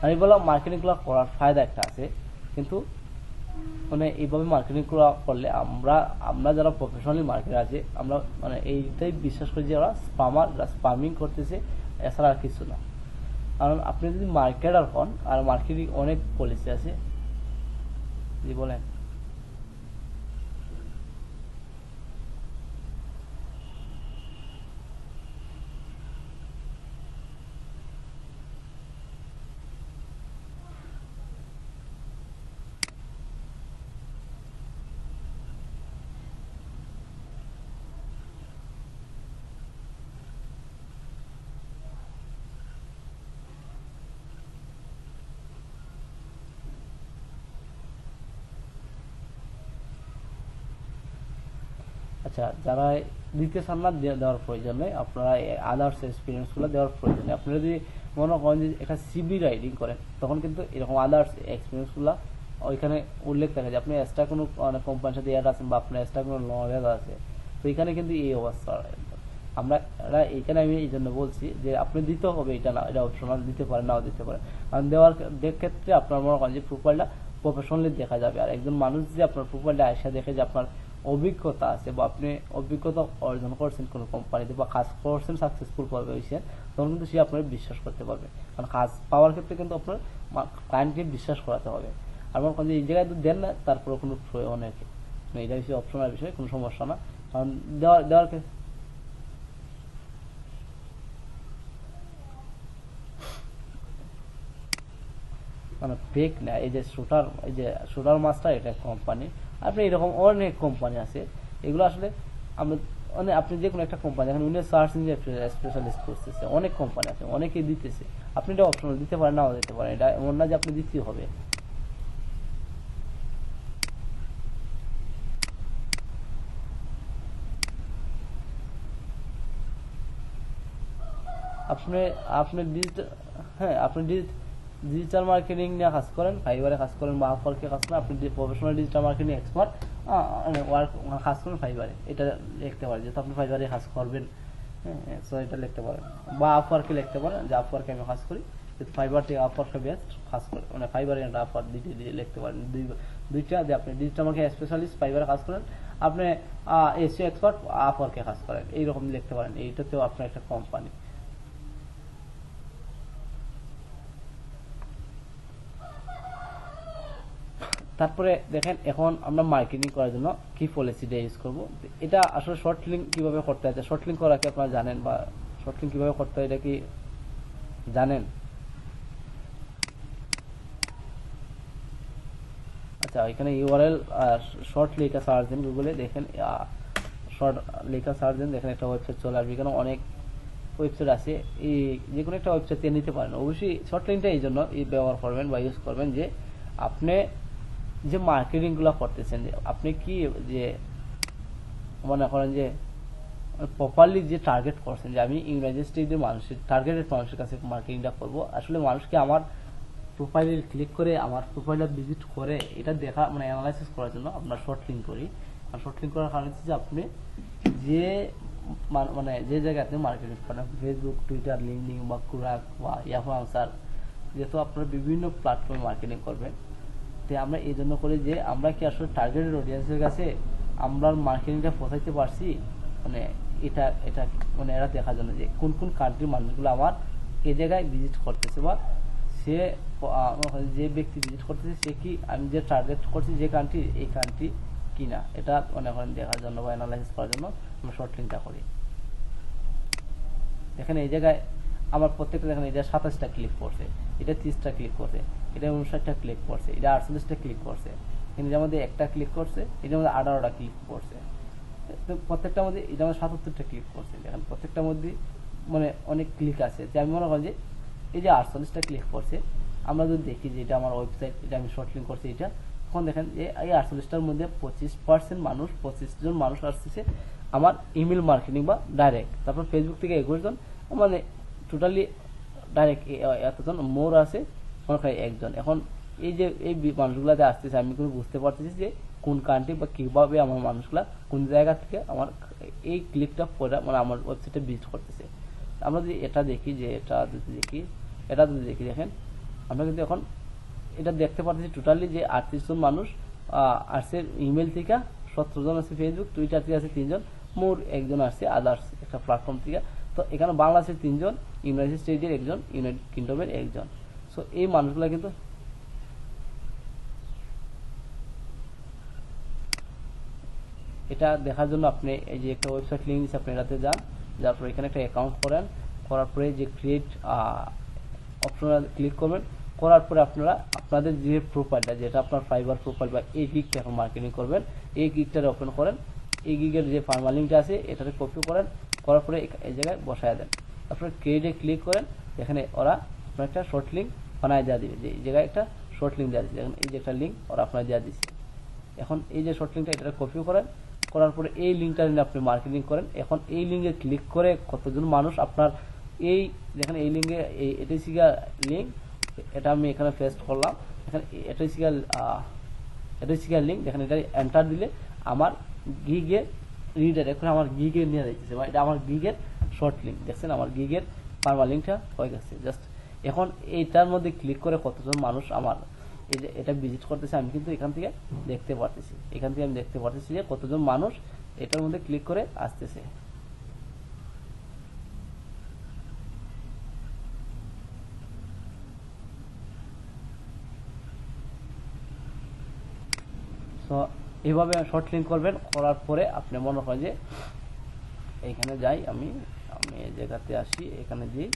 আমি বললাম মার্কেটিংগুলো করার ফায়দা একটা আছে, কিন্তু মানে এইভাবে মার্কেটিং করলে আমরা যারা প্রফেশনালি মার্কেটার আছে আমরা মানে এইটাই বিশ্বাস করি যে ওরা স্পামিং করতেছে, এছাড়া আর কিছু না। কারণ আপনি যদি মার্কেটার হন, আর মার্কেটিং অনেক পলিসি আছে। জি বলেন। আচ্ছা যারা দিতে চান না দেওয়ার প্রয়োজন নেই, আপনারা আদার্স এক্সপিরিয়েন্সগুলো দেওয়ার প্রয়োজন নেই। আপনারা যদি মনে করেন যে একটা সিবি রাইডিং করেন, তখন কিন্তু এরকম আদার্স এক্সপিরিয়েন্সগুলো ওইখানে উল্লেখ থাকে যে আপনি এক্সট্রা কোনো কোম্পানির সাথে অ্যাড আছেন বা আপনার এক্সট্রা কোনো নলেজ আছে, তো এখানে কিন্তু এই অবস্থা। আমরা এইখানে আমি এই জন্য বলছি যে আপনি দিতে হবে, এটা না, এটা অপশনাল, দিতে পারেন নাও দিতে পারেন। কারণ দেওয়ার ক্ষেত্রে আপনার মনে করেন যে প্রোফাইলটা প্রফেশনালি দেখা যাবে, আর একজন মানুষ যে আপনার প্রোফাইলটা আয়সা দেখে যে আপনার অভিজ্ঞতা আছে বা আপনি অভিজ্ঞতা অর্জন করছেন কোনো কোম্পানিতে বা কাজ করছেন, সাকসেসফুল ভাবে হয়েছেন, তখন কিন্তু সে আপনার বিশ্বাস করতে পারবে। কারণ কাজ পাওয়ার ক্ষেত্রে কিন্তু আপনার ক্লায়েন্টকে বিশ্বাস করাতে হবে। আর মনে করেন যে এই জায়গায় দেন না, তারপরে কোনো অনেক এটা হচ্ছে অপশনাল বিষয়, কোনো সমস্যা না। কারণ দেওয়ার মানে ফেক না, এই যে শুটার মাস্টার এটা কোম্পানি, আপনি এরকম অনেক কোম্পানি আছে, এগুলো আসলে আমরা মানে আপনি যে কোনো একটা কোম্পানি এখন উনি সার্চ ইঞ্জিন স্পেশালিস্ট করতেছে, অনেক কোম্পানি আছে, অনেকেই দিতেছে, আপনি এটা অপশনাল দিতে পারেন, নাও দিতে পারেন, এটা এমন না যে আপনি দিতেই হবে। আপনি আপনি ডিজিটাল, হ্যাঁ আপনি ডিজিটাল মার্কেটিং নিয়ে কাজ করেন, ফাইবারে কাজ করেন বা আপওয়ার্কে কাজ করেন, আপনি প্রফেশনাল ডিজিটাল মার্কেটিং এক্সপার্ট কাজ করেন ফাইবারে, এটা লিখতে পারেন যেহেতু আপনি ফাইবারে কাজ করবেন। হ্যাঁ, সো এটা লিখতে পারেন বা আপওয়ার্কে লিখতে পারেন যে আপওয়ার্কে আমি কাজ করি, ফাইবার থেকে আপওয়ার্কে বেস্ট কাজ করে, মানে ফাইবার এন্ড আপওয়ার্ক দিয়ে লিখতে পারেন দুইটা, যে আপনি ডিজিটাল মার্কেটিং স্পেশালিস্ট ফাইবারে কাজ করেন, আপনি এসইও এক্সপার্ট আপওয়ার্কে কাজ করেন, এইরকম লিখতে পারেন। এইটাতেও আপনার একটা কোম্পানি। তারপরে দেখেন এখন আমরা মার্কেটিং করার জন্য কি পলিসিটা ইউজ করব। এটা আসলে শর্ট লিঙ্ক কিভাবে করতে হয়, শর্ট লিঙ্ক করা কি আপনারা জানেন, বা শর্ট লিঙ্ক কিভাবে করতে হয় এটা কি জানেন? আচ্ছা, এখানে ইউআরএল শর্ট লেখা সার্চ দেন গুগলে, দেখেন শর্ট লেখা সার্চ দেন, দেখেন একটা ওয়েবসাইট চলে আসবে। এখানে অনেক ওয়েবসাইট আছে, এই যে কোনো একটা ওয়েবসাইট দিয়ে নিতে পারেন। অবশ্যই শর্ট লিঙ্কটা এই জন্য ব্যবহার করবেন বা ইউজ করবেন যে আপনি যে মার্কেটিংগুলো করতেছেন, যে আপনি কি যে মনে করেন যে প্রপারলি যে টার্গেট করছেন, যে আমি ইংরেজি স্টেজের মানুষের টার্গেটেড মানুষের কাছে মার্কেটিংটা করব, আসলে মানুষকে আমার প্রোফাইলে ক্লিক করে আমার প্রোফাইলটা ভিজিট করে এটা দেখা, মানে অ্যানালাইসিস করার জন্য আপনার শর্ট লিঙ্ক করি। আর শর্ট লিঙ্ক করার কারণ হচ্ছে যে আপনি যে মানে যে জায়গায় আপনি মার্কেটিং করেন, ফেসবুক, টুইটার, লিঙ্কডিন বা কুরাক বা ইয়াহু আনসার, যেহেতু আপনারা বিভিন্ন প্ল্যাটফর্মে মার্কেটিং করবেন, তো আমরা এই জন্য করি যে আমরা কি আসলে টার্গেটেড অডিয়েন্সের কাছে আমরা মার্কেটিংটা পৌঁছাইতে পারছি, মানে এটা এটা মানে এরা দেখার জন্য যে কোন কোন কান্ট্রির মানুষগুলো আমার এই জায়গায় ভিজিট করতেছে, বা সে যে ব্যক্তি ভিজিট করতেছে সে কি আমি যে টার্গেট করছি যে কান্ট্রি, এই কান্ট্রি কিনা, এটা মনে করেন দেখার জন্য বা অ্যানালাইসিস করার জন্য আমরা শর্ট লিঙ্কটা করি। এখানে এই জায়গায় আমার প্রত্যেকটা দেখেন এটা 27টা ক্লিক করছে, এটা 30টা ক্লিক করছে, এটা 59টা ক্লিক করছে, এটা 48টা ক্লিক করছে, এটার মধ্যে একটা ক্লিক করছে, এটার মধ্যে 18টা ক্লিক করছে, তো প্রত্যেকটার মধ্যে এটার মধ্যে 77টা ক্লিক করছে। দেখেন প্রত্যেকটার মধ্যে মানে অনেক ক্লিক আছে, যে আমি মনে করি যে এই যে 48টা ক্লিক করছে, আমরা যদি দেখি যে এটা আমার ওয়েবসাইট, এটা আমি শর্ট লিঙ্ক করছি, এটা এখন দেখেন যে এই 48টার মধ্যে 25% মানুষ, 25 জন মানুষ আসছে আমার ইমেল মার্কেটিং বা ডাইরেক্ট, তারপর ফেসবুক থেকে 21 জন, মানে টোটালি ডাইরেক্ট এতজন, মোর আছে মনে হয় একজন। এখন এই যে এই মানুষগুলাতে আসতেছে, আমি কিন্তু বুঝতে পারতেছি যে কোন কান্ট্রি বা কিভাবে আমার মানুষগুলা কোন জায়গা থেকে আমার এই ক্লিকটা পড়া, মানে আমার ওয়েবসাইটে ভিজিট করতেছে। আমরা যদি এটা দেখি, যে এটা যদি দেখি দেখেন আমরা কিন্তু এখন এটা দেখতে পাচ্ছি টোটালি যে 38 জন মানুষ আসছে ইমেল থেকে, 17 জন আছে ফেসবুক, টুইটার থেকে আছে 3 জন, মোর একজন আসছে আদার্স একটা প্ল্যাটফর্ম থেকে। তো এখানে বাংলাদেশের 3 জন, ইউনাইটেড স্টেটের একজন, ইউনাইটেড কিংডমের একজন। সো এই মানুষগুলা কিন্তু এটা দেখার জন্য আপনি এই যে একটা ওয়েবসাইট লিঙ্ক দিচ্ছে, আপনি এটাতে যান, যার পরে এখানে একটা অ্যাকাউন্ট করেন, করার পরে যে ক্রিয়েট অপশনে ক্লিক করবেন, করার পরে আপনারা আপনাদের যে প্রোফাইলটা, যেটা আপনার ফাইবার প্রোফাইল বা এই গিগটা এখন মার্কেটিং করবেন, এই গিগটারে ওপেন করেন, এই গিগের যে ফার্মার লিঙ্কটা আছে এটাতে কপি করেন, করার পরে এই জায়গায় বসায় দেন, তারপরে ক্রিয়েটে ক্লিক করেন, এখানে ওরা আপনার একটা শর্ট লিঙ্ক বানায় দেওয়া দিবে, যে এই জায়গায় একটা শর্ট লিঙ্ক দেওয়া দিচ্ছে, এখন এই যে একটা লিঙ্ক ওরা আপনার দেওয়া দিচ্ছে। এখন এই যে শর্ট লিঙ্কটা এটা কপি করেন, করার পরে এই লিঙ্কটা নিয়ে আপনি মার্কেটিং করেন। এখন এই লিঙ্কে ক্লিক করে কতজন মানুষ আপনার এই দেখেন এই লিঙ্কে, এটাই শিখা লিঙ্ক, এটা আমি এখানে পেস্ট করলাম, এখানে এটাই শিখা লিঙ্ক, দেখেন এটা এন্টার দিলে আমার গিগে রিডাইরেক্ট করে আমার গিগে নিয়ে যাইতেছে, বা এটা আমার গিগের শর্ট লিঙ্ক, দেখছেন আমার গিগের ফার্মার লিঙ্কটা হয়ে গেছে। জাস্ট এখন এইটার মধ্যে ক্লিক করে কতজন মানুষ আমার এই যে এটা ভিজিট করতেছে, আমি কিন্তু এখান থেকে দেখতে পারতেছি, আমি দেখতে পারতেছি যে কতজন মানুষ এটার মধ্যে ক্লিক করে আসতেছে। তো এইভাবে শর্ট লিঙ্ক করবেন, করার পরে আপনি মনে হয় যে এইখানে যাই, আমি এই জায়গাতে আসি, এখানে যাই,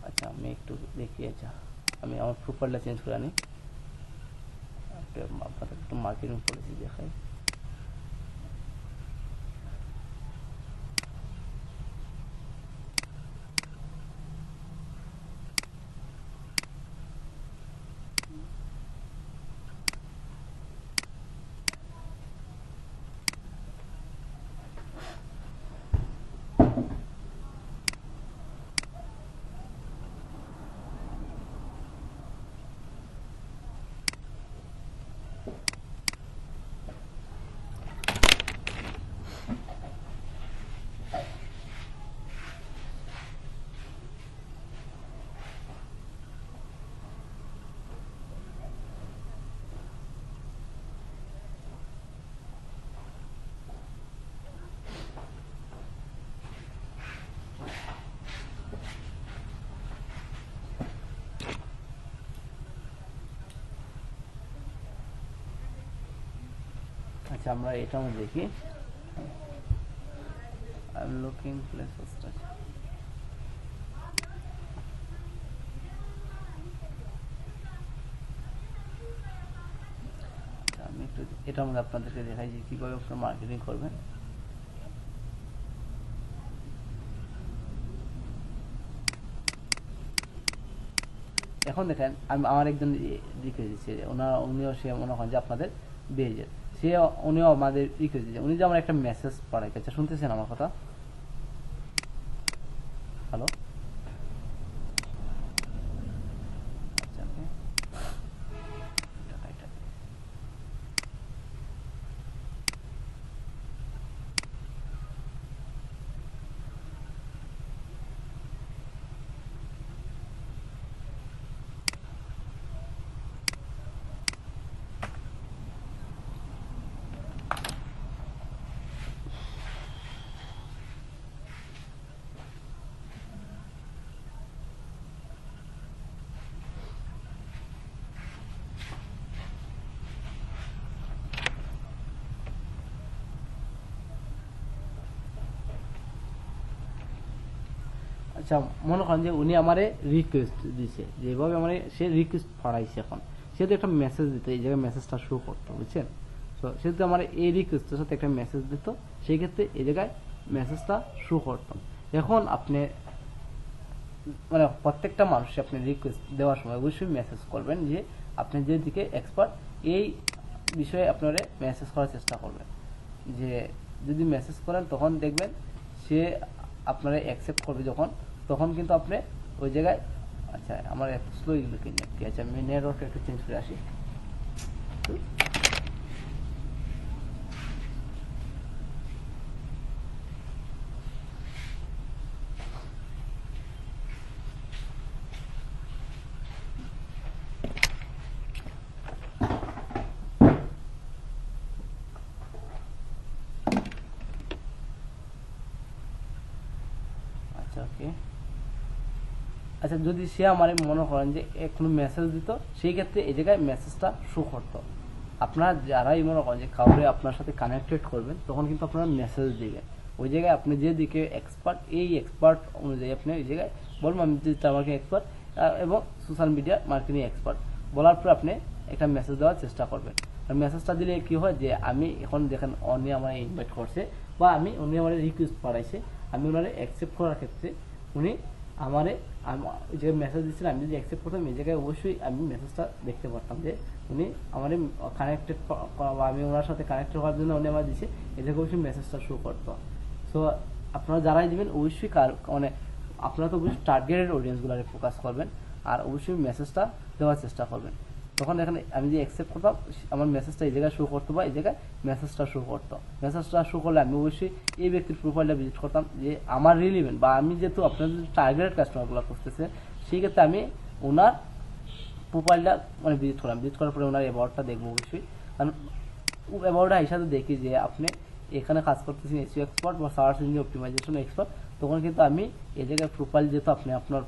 আচ্ছা আমি একটু দেখি, আচ্ছা আমি আমার প্রোফাইলটা চেঞ্জ করে আনি, আপনাদের একটু মার্কেটিং পলিসি দেখাই। আচ্ছা আমরা এটাও দেখি, I am looking place hostess. আমি একটু এটার মধ্যে আপনাদেরকে দেখাই যে কিভাবে আপনারা মার্কেটিং করবেন। এখন দেখেন আমি আমার একজন রিকোয়েস্ট দিচ্ছে, উনিও সে মনে হয় যে আপনাদের বেজের, উনিও আমাদের রিকোয়েস্ট দিচ্ছে, উনি যে আমার একটা মেসেজ পড়াই গেছে, শুনতেছেন আমার কথা? হ্যালো, আচ্ছা আচ্ছা মনে করেন যে উনি আমারে রিকোয়েস্ট দিছে, যেভাবে আমার সে রিকোয়েস্ট পড়াইছে, এখন সেহেতু একটা মেসেজ দিত, এই জায়গায় মেসেজটা শো করতো, বুঝছেন? তো সেহেতু আমার এই রিকোয়েস্টের সাথে একটা মেসেজ দিত, সেই ক্ষেত্রে এই জায়গায় মেসেজটা শো করতো। এখন আপনি মানে প্রত্যেকটা মানুষকে আপনি রিকোয়েস্ট দেওয়ার সময় অবশ্যই মেসেজ করবেন যে আপনি যেদিকে এক্সপার্ট এই বিষয়ে আপনারা মেসেজ করার চেষ্টা করবেন। যে যদি মেসেজ করেন তখন দেখবেন সে আপনারা অ্যাকসেপ্ট করবে যখন, তখন কিন্তু আপনি ওই জায়গায়, আচ্ছা আমার এত স্লো লুকিং নেটটি, আচ্ছা আমি নেটওয়ার্কটা একটু চেঞ্জ করে আসি। আচ্ছা ওকে, আচ্ছা যদি সে আমার মনে করেন যে কোনো মেসেজ দিত, সেই ক্ষেত্রে এই জায়গায় মেসেজটা শো করতো। আপনারা যারাই মনে করেন যে কাউরে আপনার সাথে কানেক্টেড করবেন, তখন কিন্তু আপনারা মেসেজ দিবেন ওই জায়গায় আপনি যেদিকে এক্সপার্ট, এই এক্সপার্ট অনুযায়ী আপনি ওই জায়গায় বলবেন আমি ডিজিটাল মার্কেটিং এক্সপার্ট এবং সোশ্যাল মিডিয়া মার্কেটিং এক্সপার্ট, বলার পর আপনি একটা মেসেজ দেওয়ার চেষ্টা করবেন। আর মেসেজটা দিলে কি হয় যে আমি এখন দেখেন উনি আমার ইনভাইট করছে বা উনি আমার রিকোয়েস্ট পাঠাইছে, আমি ওনারে অ্যাকসেপ্ট করার ক্ষেত্রে উনি আমারে যে মেসেজ দিচ্ছিল, আমি যদি অ্যাকসেপ্ট করতাম এই জায়গায় অবশ্যই আমি মেসেজটা দেখতে পারতাম যে উনি আমার কানেক্টেড বা আমি ওনার সাথে কানেক্টেড হওয়ার জন্য উনি আমার দিচ্ছে, এই জায়গায় অবশ্যই মেসেজটা শো করতো। সো আপনারা যারাই দেবেন অবশ্যই মানে আপনারা তো অবশ্যই টার্গেটেড অডিয়েন্সগুলো ফোকাস করবেন আর অবশ্যই মেসেজটা দেওয়ার চেষ্টা করবেন। তখন এখানে আমি যে অ্যাকসেপ্ট করতাম আমার মেসেজটা এই জায়গায় শো করতো বা এই জায়গায় মেসেজটা শো করতো। মেসেজটা শো করলে আমি অবশ্যই এই ব্যক্তির প্রোফাইলটা ভিজিট করতাম যে আমার রিলিভেন্ট বা আমি যেহেতু আপনাদের টার্গেটেড কাস্টমারগুলো করতেছে, সেই ক্ষেত্রে আমি ওনার প্রোফাইলটা মানে ভিজিট করলাম, ভিজিট করার পরে ওনার অ্যাবাউটটা দেখবো অবশ্যই। কারণ অ্যাবাউটটা হিসাবে দেখি যে আপনি এখানে কাজ করতেছেন এসইও এক্সপার্ট বা সার্চ ইঞ্জিন অপটিমাইজেশন এক্সপার্ট, তখন কিন্তু আমি এই জায়গায় প্রোফাইল যেহেতু আপনি আপনার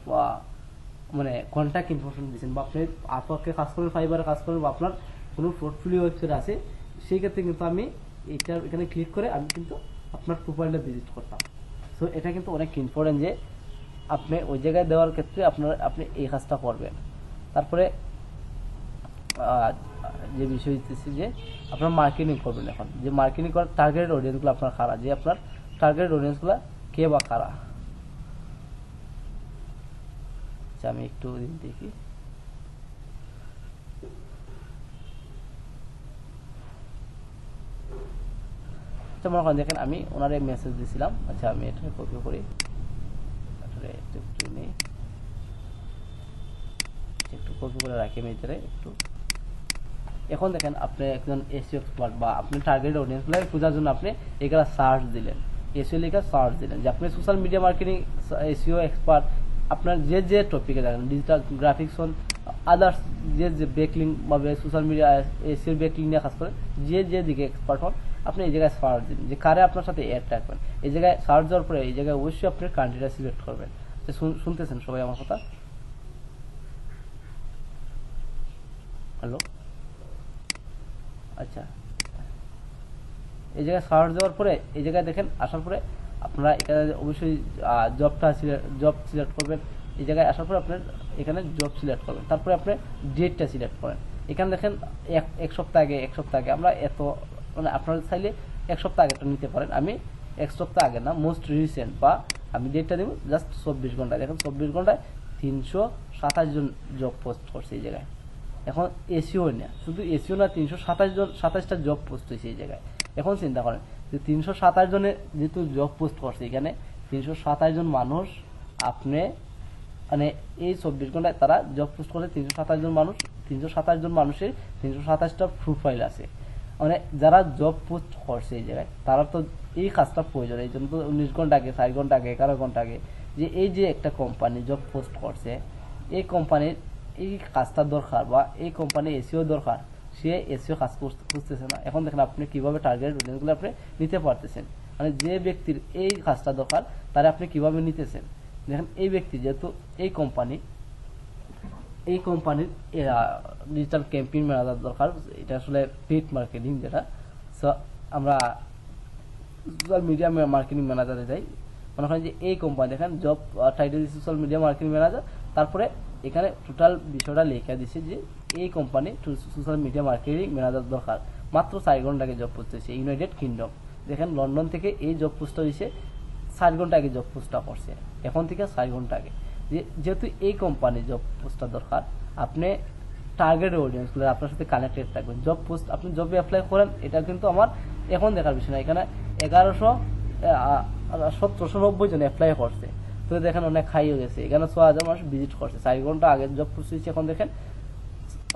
মানে কন্ট্যাক্ট ইনফরমেশন দিচ্ছেন বা আপনি আপওয়ার্কে কাজ করেন, ফাইবারে কাজ করেন বা আপনার কোনো পোর্টফোলিও ওয়েবসাইট আছে, সেই ক্ষেত্রে কিন্তু আমি এখানে ক্লিক করে আমি কিন্তু আপনার প্রোফাইলটা ভিজিট করতাম। সো এটা কিন্তু অনেক ইম্পর্টেন্ট যে আপনি ওই জায়গায় দেওয়ার ক্ষেত্রে আপনি এই কাজটা করবেন। তারপরে যে বিষয় হচ্ছে যে আপনার মার্কেটিং করবেন। এখন যে মার্কেটিং করার টার্গেটেড অডিয়েন্সগুলো আপনার কারা, যে আপনার টার্গেটেড অডিয়েন্সগুলো কে বা কারা। আচ্ছা আমি একটু দেখি, আচ্ছা মনে করেন দেখেন আমি ওনারে মেসেজ দিয়েছিলাম, আচ্ছা আমি এটা কপি করি, একটু কপি করে রাখি আমি এটারে একটু। এখন দেখেন আপনি একজন এসইও এক্সপার্ট বা আপনি টার্গেট অডিয়েন্সগুলো খোঁজার জন্য আপনি এগুলা সার্চ দিলেন, এসইও লেখা সার্চ দিলেন যে আপনি social media marketing SEO expert, আপনার যে টপিকে দেখেন ডিজিটাল গ্রাফিক্স হন আদার্স যে বেকলিং বা সোশ্যাল মিডিয়া এসইও বেকলিং নিয়ে কাজ করেন, যে দিকে এক্সপার্ট হন আপনি এই জায়গায় সার্চ দিন যে কারে আপনার সাথে অ্যাড রাখবেন। এই জায়গায় সার্চ দেওয়ার পরে এই জায়গায় অবশ্যই আপনি কান্ট্রিটা সিলেক্ট করবেন। শুনতেছেন সবাই আমার কথা? হ্যালো, আচ্ছা এই জায়গায় সার্চ দেওয়ার পরে এই জায়গায় দেখেন আসার পরে আপনারা এখানে অবশ্যই জব সিলেক্ট করবেন। এই জায়গায় আসার পরে আপনার এখানে জব সিলেক্ট করবেন, তারপরে আপনি ডেটটা সিলেক্ট করেন। এখানে দেখেন এক সপ্তাহ আগে আমরা এত, মানে আপনারা চাইলে এক সপ্তাহ আগেটা নিতে পারেন। আমি এক সপ্তাহ আগে না, মোস্ট রিসেন্ট, বা আমি ডেটটা দেবো জাস্ট 24 ঘন্টায়। দেখেন 24 ঘন্টায় 327 জন জব পোস্ট করছে এই জায়গায়। এখন এসিও না, শুধু এসিও না, 327টা জব পোস্ট হয়েছে এই জায়গায়। এখন চিন্তা করেন যে 327 জনের যেহেতু জব পোস্ট করছে এখানে, 327 জন মানুষ আপনি, মানে এই 24 ঘন্টায় তারা জব পোস্ট করছে 327 জন মানুষ। 327 জন মানুষের 327টা প্রোফাইল আছে, মানে যারা জব পোস্ট করছে এই জায়গায় তারা তো এই কাজটা প্রয়োজন। এই জন্য তো 19 ঘন্টা আগে, 4 ঘন্টা আগে, 11 ঘন্টা আগে, যে এই যে একটা কোম্পানি জব পোস্ট করছে, এই কোম্পানির এই কাজটা দরকার, বা এই কোম্পানি এসিও দরকার, সে এসিও কাজ খুঁজতেছে না। এখন দেখেন আপনি কিভাবে টার্গেট অডিয়েন্সগুলো আপনি নিতে পারতেছেন, মানে যে ব্যক্তির এই কাজটা দরকার তারা আপনি কিভাবে নিতেছেন। দেখেন এই ব্যক্তি যেহেতু এই কোম্পানির ডিজিটাল ক্যাম্পেইন ম্যানেজার দরকার, এটা আসলে পেইড মার্কেটিং যেটা। সো আমরা সোশ্যাল মিডিয়া মার্কেটিং ম্যানেজারে যাই। মনে করেন যে এই কোম্পানি দেখেন job title social media marketing manager, তারপরে এখানে টোটাল বিষয়টা লেখা দিচ্ছে যে এই company social media marketing manager দরকার, মাত্র 4 ঘন্টা আগে জব পোস্ট হয়েছে ইউনাইটেড কিংডম। দেখেন লন্ডন থেকে এই জব পোস্টটা হয়েছে 4 ঘন্টা আগে জব পোস্টটা করছে, এখন থেকে 4 ঘন্টা আগে। যেহেতু এই কোম্পানি জব পোস্টটা দরকার, আপনি টার্গেট অডিয়েন্সগুলো আপনার সাথে কানেক্টেড থাকবেন। জব পোস্ট আপনি জবে অ্যাপ্লাই করেন, এটা কিন্তু আমার এখন দেখার বিষয় না। এখানে 1790 জন অ্যাপ্লাই করছে, তো দেখেন অনেক হাই হয়ে গেছে। এখানে 6000 মানুষ ভিজিট করছে, 4 ঘন্টা আগে জব পোস্ট হয়েছে। এখন দেখেন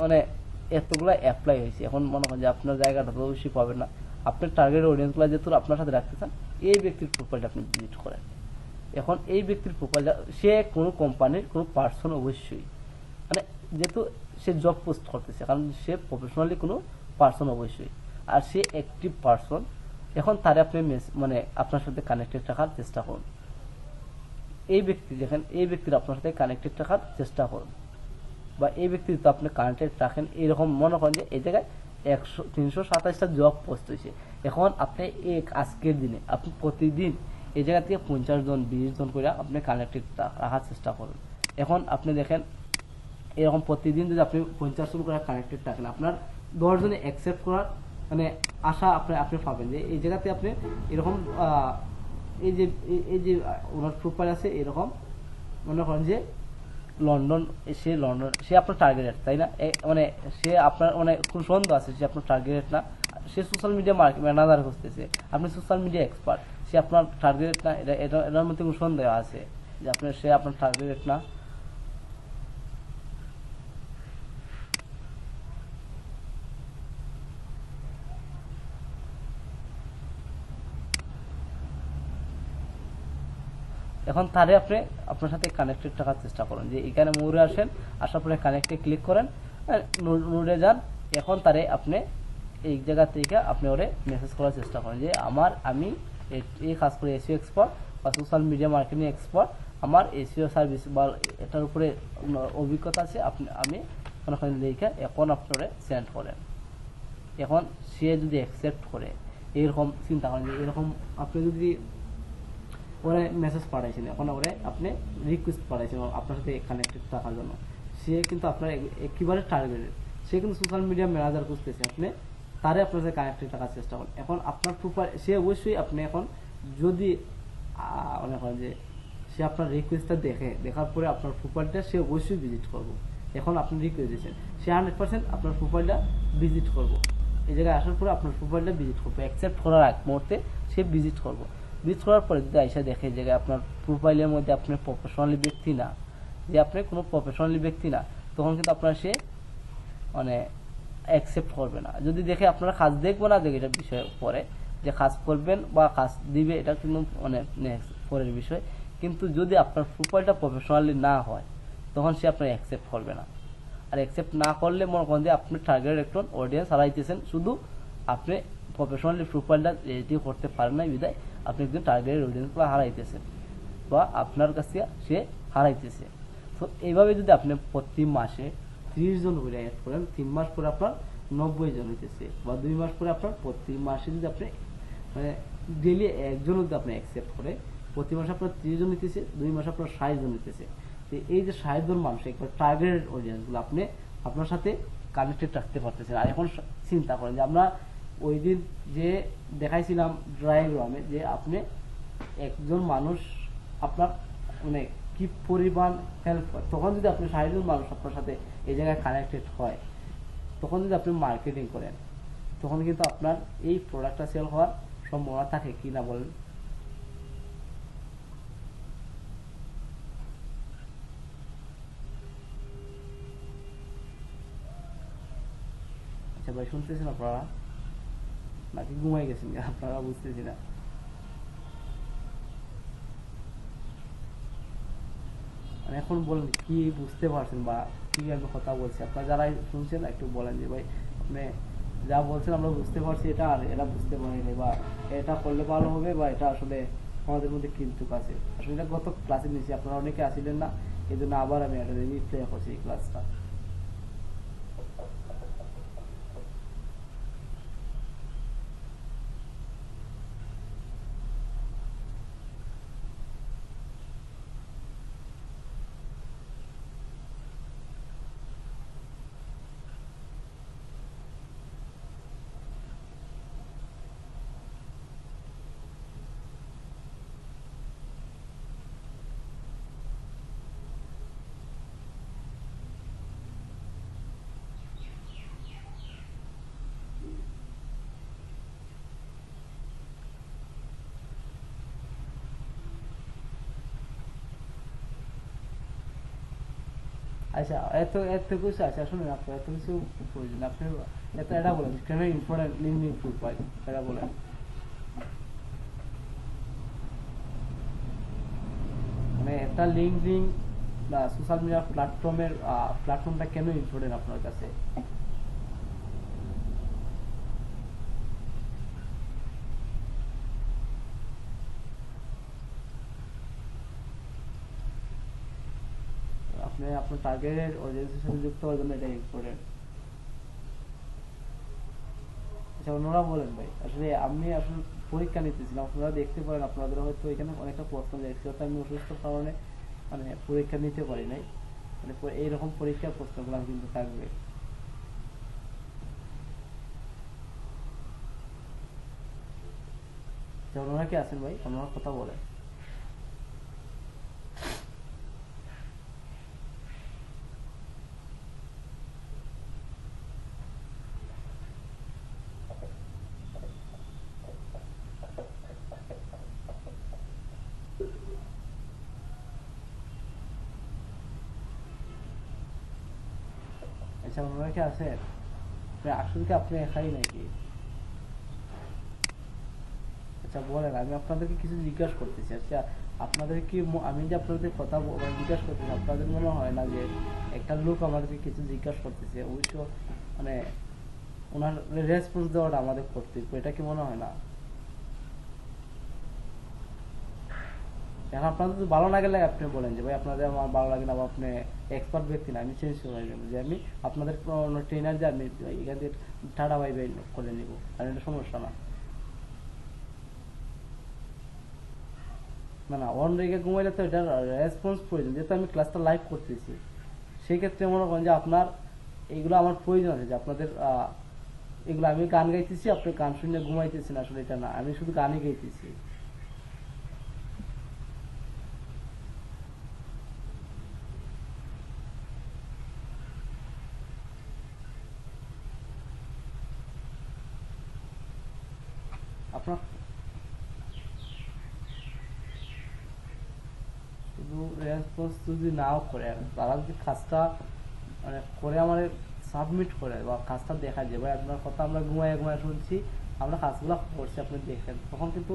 মানে এতগুলো অ্যাপ্লাই হয়েছে। এখন মনে হয় যে আপনার জায়গাটা তো অবশ্যই পাবেন না। আপনার টার্গেট অডিয়েন্সগুলো যেহেতু আপনার সাথে রাখতে চান, এই ব্যক্তির প্রোফাইলটা আপনি ভিজিট করেন। এখন এই ব্যক্তির প্রোফাইলটা, সে কোনো কোম্পানির কোনো পার্সন অবশ্যই, মানে যেহেতু সে জব পোস্ট করতেছে, কারণ সে প্রফেশনালি কোনো পার্সন অবশ্যই, আর সে অ্যাক্টিভ পার্সন। এখন তারে আপনি মানে আপনার সাথে কানেক্টেড রাখার চেষ্টা করুন। এই ব্যক্তি দেখেন, এই ব্যক্তির আপনার সাথে কানেক্টেড রাখার চেষ্টা করুন, বা এই ব্যক্তির তো আপনি কানেক্টেড রাখেন। এইরকম মনে করেন যে এই জায়গায় 327টা জব পোস্ট হয়েছে। এখন আপনি আজকের দিনে আপনি প্রতিদিন এই জায়গা থেকে 50 জন 20 জন করে আপনি কানেক্টেড রাখার চেষ্টা করুন। এখন আপনি দেখেন এরকম প্রতিদিন যদি আপনি 50 জন করে কানেক্টেড রাখেন, আপনার 10 জনে অ্যাকসেপ্ট করার মানে আশা আপনি পাবেন। যে এই জায়গাতে আপনি এরকম এই যে ওনার প্রোফাইল আছে এরকম, মনে করেন যে লন্ডন, সে আপনার টার্গেট, তাই না? মানে সে আপনার মানে কোন সন্দেহ আছে সে আপনার টার্গেট না, সে সোশ্যাল মিডিয়া ম্যানেজার খুঁজতেছে, আপনি সোশ্যাল মিডিয়া এক্সপার্ট, সে আপনার টার্গেট না, এটার মধ্যে কোনো সন্দেহ আছে যে সে আপনার টার্গেট না। এখন তারে আপনি আপনার সাথে কানেক্টেড রাখার চেষ্টা করুন। যে এখানে মোড়ে আসেন, আসার পরে কানেক্টে ক্লিক করেন, নোডে যান। এখন তারে আপনি এই জায়গা থেকে আপনি ওরে মেসেজ করার চেষ্টা করেন যে আমি এই কাজ করে এসিও এক্সপার্ট বা সোশ্যাল মিডিয়া মার্কেটিং এক্সপার্ট, আমার এসিও সার্ভিস বা এটার উপরে অভিজ্ঞতা আছে, আমি মনে করেন লিখে এখন আপনারা সেন্ড করেন। এখন সে যদি অ্যাকসেপ্ট করে, এরকম চিন্তা করেন যে এরকম আপনি যদি ওরে মেসেজ পাঠাইছেন, এখন ওরে আপনি রিকোয়েস্ট পাঠাইছেন আপনার সাথে কানেক্টেড থাকার জন্য, সে কিন্তু আপনার একেবারে টার্গেটেড, সে কিন্তু সোশ্যাল মিডিয়া ম্যানেজার খুঁজতেছে, আপনি তারে আপনার সাথে কানেক্টেড থাকার চেষ্টা করেন। এখন আপনার প্রোফাইল সে অবশ্যই আপনি এখন যদি মনে করেন যে সে আপনার রিকোয়েস্টটা দেখার পরে আপনার প্রোফাইলটা সে অবশ্যই ভিজিট করবো। এখন আপনি রিকোয়েস্ট দিয়েছেন, সে 100% আপনার প্রোফাইলটা ভিজিট করবো। এই জায়গায় আসার পরে আপনার প্রোফাইলটা ভিজিট করবো, অ্যাকসেপ্ট করার আগ মুহূর্তে সে ভিজিট করবো। ভিজিট করার পরে যদি আইসা দেখে যে আপনার প্রোফাইলের মধ্যে আপনি প্রফেশনালি ব্যক্তি না, যে আপনি কোনো প্রফেশনালি ব্যক্তি না, তখন কিন্তু আপনার সে মানে অ্যাকসেপ্ট করবে না। যদি দেখে আপনারা কাজ দেখবো না দেখে, এটা বিষয় পরে যে কাজ করবেন বা কাজ দিবে, এটা কিন্তু মানে পরের বিষয়। কিন্তু যদি আপনার প্রোফাইলটা প্রফেশনালি না হয়, তখন সে আপনার অ্যাকসেপ্ট করবে না। আর অ্যাকসেপ্ট না করলে মনে করেন যে আপনি টার্গেট একটা অডিয়েন্স হারাইতেছেন, শুধু আপনি প্রফেশনালি প্রোফাইলটা রেডি করতে পারেন না বিদায় আপনি একজন টার্গেটেড অডিয়েন্সগুলো হারাইতেছেন বা আপনার কাছে সে হারাইতেছে। তো এইভাবে যদি আপনি প্রতি মাসে 30 জন করে অ্যাড করেন, 3 মাস পরে আপনার 90 জন হইতেছে, বা 2 মাস পরে আপনার প্রতি মাসে যদি আপনি মানে ডেলি একজন যদি আপনি অ্যাকসেপ্ট করে, প্রতি মাসে আপনার 30 জন নিতেছে, 2 মাসে আপনার 60 জন নিতেছে। তো এই যে 60 জন মানুষ একবার টার্গেটেড অডিয়েন্সগুলো আপনি আপনার সাথে কানেক্টেড রাখতে পারতেছেন। আর এখন চিন্তা করেন যে আমরা ওই দিন যে দেখাইছিলাম ড্রাইগ্রামে যে আপনি একজন মানুষ আপনার মানে কি পরিমাণ হেল্প করে, তখন যদি আপনি 60 জন মানুষ আপনার সাথে এই জায়গায় কানেক্টেড হয়, তখন যদি আপনি মার্কেটিং করেন, তখন কিন্তু আপনার এই প্রোডাক্টটা সেল হওয়ার সম্ভাবনা থাকে কি না বলেন? আচ্ছা ভাই, শুনতেছেন আপনারা নাকি ঘুমাই গেছেন আপনারা? বুঝতেছি না। মানে এখন বলেন কি বুঝতে পারছেন বা কি আমি কথা বলছি? আপনারা যারা শুনছেন একটু বলেন যে ভাই আপনি যা বলছেন আমরা বুঝতে পারছি এটা, আর এরা বুঝতে পারেনি, বা এটা করলে ভালো হবে, বা এটা আসলে আমাদের মধ্যে কিন্তু আছে। আসলে এটা গত ক্লাসে নিয়েছি, আপনারা অনেকে আসিলেন না, এই জন্য আবার আমি এটা রিপ্লে করছি এই ক্লাসটা। আচ্ছা, এত এত কিছু আছে, শুনুন আপনার এত কিছু প্রয়োজন, আপনি এত এটা বলেন কেন ইম্পর্টেন্ট লিঙ্ক প্রুফ পাই, এটা বলেন। মানে একটা লিঙ্ক সোশ্যাল মিডিয়া প্ল্যাটফর্মটা কেন ইম্পর্টেন্ট আপনার কাছে? আপনি আপনার টার্গেটের অডিয়েন্সের সাথে যুক্ত হওয়ার জন্য এটা ইম্পর্টেন্ট। আচ্ছা, ওনারা বলেন ভাই, আসলে আমি আসলে পরীক্ষা নিতেছিলাম, আপনারা দেখতে পারেন, আপনাদের হয়তো এখানে অনেকটা প্রশ্ন দেখছি, হয়তো আমি অসুস্থ কারণে মানে পরীক্ষা নিতে পারি নাই, মানে এইরকম পরীক্ষার প্রশ্নগুলো কিন্তু থাকবে। আচ্ছা, ওনারা কি আছেন ভাই? ওনারা কথা বলেন। আচ্ছা, ওনারা কি আছেন? আসলে কি আপনি একাই নাকি? আচ্ছা বলেন, আমি আপনাদেরকে কিছু জিজ্ঞাসা করতেছি। আচ্ছা, আপনাদের কি আমি যে আপনাদের কথা জিজ্ঞাসা করতেছি, আপনাদের মনে হয় না যে একটা লোক আমাদেরকে কিছু জিজ্ঞাসা করতেছে, অবশ্য মানে ওনার রেসপন্স দেওয়াটা আমাদের কর্তব্য, এটা কি মনে হয় না? এখন আপনাদের যদি ভালো না গেলে আপনি বলেন যে ভাই আপনাদের আমার ভালো লাগে না, বা আপনি এক্সপার্ট ব্যক্তি না, আমি চেঞ্জ করে নেবো, যে আমি আপনাদের ট্রেনার যে আমি এখান থেকে টাটা বাই বাই করে নিব, আর এটা সমস্যা না। না না, অন রেখে ঘুমাইলে তো এটার রেসপন্স প্রয়োজন, যেহেতু আমি ক্লাসটা লাইভ করতেছি, সেই ক্ষেত্রে মনে করেন যে আপনার এইগুলো আমার প্রয়োজন আছে, যে আপনাদের এগুলো আমি গান গাইতেছি, আপনি গান শুনে ঘুমাইতেছেন, আসলে এটা না, আমি শুধু গানই গাইতেছি। আপনার শুধু রেসপন্স যদি নাও করে, তারা যদি কাজটা মানে করে আমাদের সাবমিট করে, বা কাজটা দেখা যায় ভাই আপনার কথা আমরা ঘুমায় ঘুমায় শুনছি, আমরা কাজগুলো করছি, আপনি দেখেন, তখন কিন্তু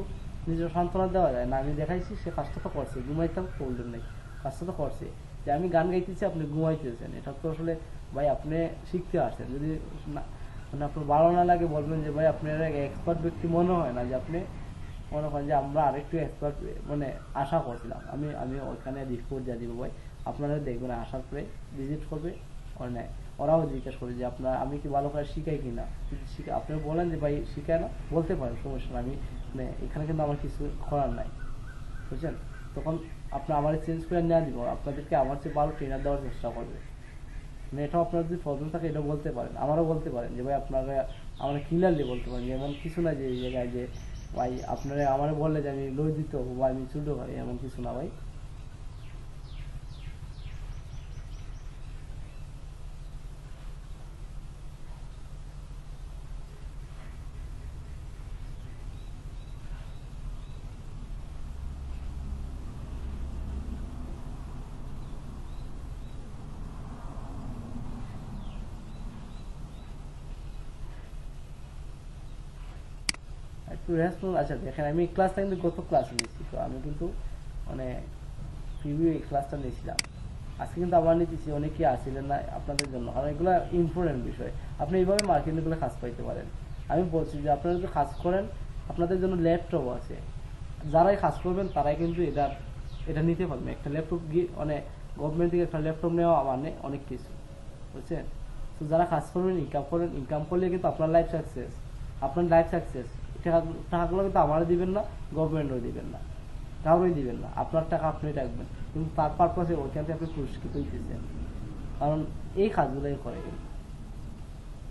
নিজের সান্ত্বনা দেওয়া যায় না, আমি দেখাইছি সে কাজটা তো করছে, ঘুমাইতে প্রবলেম নেই, কাজটা তো করছে। যে আমি গান গাইতেছি আপনি ঘুমাইতেছেন, এটা তো আসলে ভাই আপনি শিখতে আসছেন, যদি মানে আপনার ভালো না লাগে বলবেন যে ভাই আপনার এক্সপার্ট ব্যক্তি মনে হয় না, যে আপনি মনে করেন যে আমরা আরেকটু এক্সপার্ট মানে আশা করছিলাম, আমি আমি ওইখানে রিপোর্ট দিয়ে দিব ভাই, আপনারা দেখবেন আসার পরে ভিজিট করবে, মানে ওরাও জিজ্ঞেস করে যে আপনার আমি কি ভালো করে শিখাই কিনা, যদি শিখে আপনি বলেন যে ভাই শিখায় না, বলতে পারেন, সমস্যা না, আমি মানে এখানে কিন্তু আমার কিছু করার নাই, বুঝছেন? তখন আপনি আমার চেঞ্জ করে নেওয়া দিব, আপনাদেরকে আমার চেয়ে ভালো ট্রেনার দেওয়ার চেষ্টা করবে। মানে এটাও আপনার যদি প্রবলেম থাকে এটাও বলতে পারেন, আমারও বলতে পারেন যে ভাই আপনারা আমরা ক্লিয়ারলি বলতে পারেন যে এমন কিছু না যে এই জায়গায় যে ভাই আপনারা আমার বললে যে আমি লই দিতে হবো বা আমি চুটো ভাই, এমন কিছু না ভাই। একটু রেসপন্স, আচ্ছা দেখেন আমি এই ক্লাসটা কিন্তু গত ক্লাসে নিয়েছি, তো আমি কিন্তু মানে প্রিভিউ এই ক্লাসটা নিয়েছিলাম, আজকে কিন্তু আবার নিতেছি, অনেকেই আসছিলেন না আপনাদের জন্য, কারণ এগুলো ইম্পর্টেন্ট বিষয়। আপনি এইভাবে মার্কেটিংগুলো কাজ পাইতে পারেন। আমি বলছি যে আপনারা যদি কাজ করেন আপনাদের জন্য ল্যাপটপ আছে, যারাই কাজ করবেন তারাই কিন্তু এটা নিতে পারবেন। একটা ল্যাপটপ গিয়ে মানে গভর্নমেন্ট থেকে একটা ল্যাপটপ নেওয়া মানে অনেক কিছু, বুঝছেন? তো যারা কাজ করবেন ইনকাম করেন, ইনকাম করলে কিন্তু আপনার লাইফ সাকসেস, আপনার লাইফ সাকসেস। টাকাগুলো কিন্তু আমারও দিবেন না, গভর্নমেন্টও দিবেন না, কাউরই দিবেন না, আপনার টাকা আপনি রাখবেন, কিন্তু তার পারপাসে ওইখান থেকে আপনি পুরস্কৃত হইতেছেন। কারণ এই কাজগুলোই করে কিন্তু,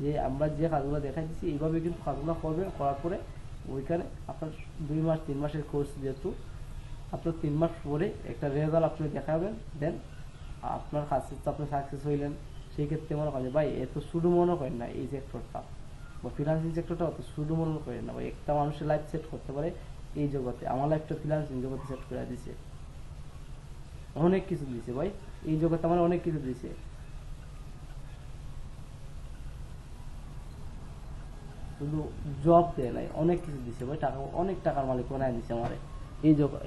যে আমরা যে কাজগুলো দেখাই দিচ্ছি এইভাবে কিন্তু কাজগুলো করবেন, করার পরে ওইখানে আপনার 2 মাস 3 মাসের কোর্স, যেহেতু আপনার 3 মাস পরে একটা রেজাল্ট আপনি দেখাবেন, দেন আপনার কাছে তো আপনি সাকসেস হইলেন। সেই ক্ষেত্রে মনে করেন ভাই এত শুধু মনে করেন না এই সেক্টরটা বা ফিনান্সিং সেক্টরটা অত শুধু মনে করেন না ভাই, একটা মানুষের লাইফ সেট করতে পারে এই জগতে। আমার লাইফটা ফিনান্সিং জগতে সেট করে দিছে, অনেক কিছু দিছে ভাই, এই জগতে আমার অনেক কিছু দিছে। শুধু জব দেয় নাই, অনেক কিছু দিছে ভাই, টাকা অনেক টাকার মালিক বানায় দিছে আমারে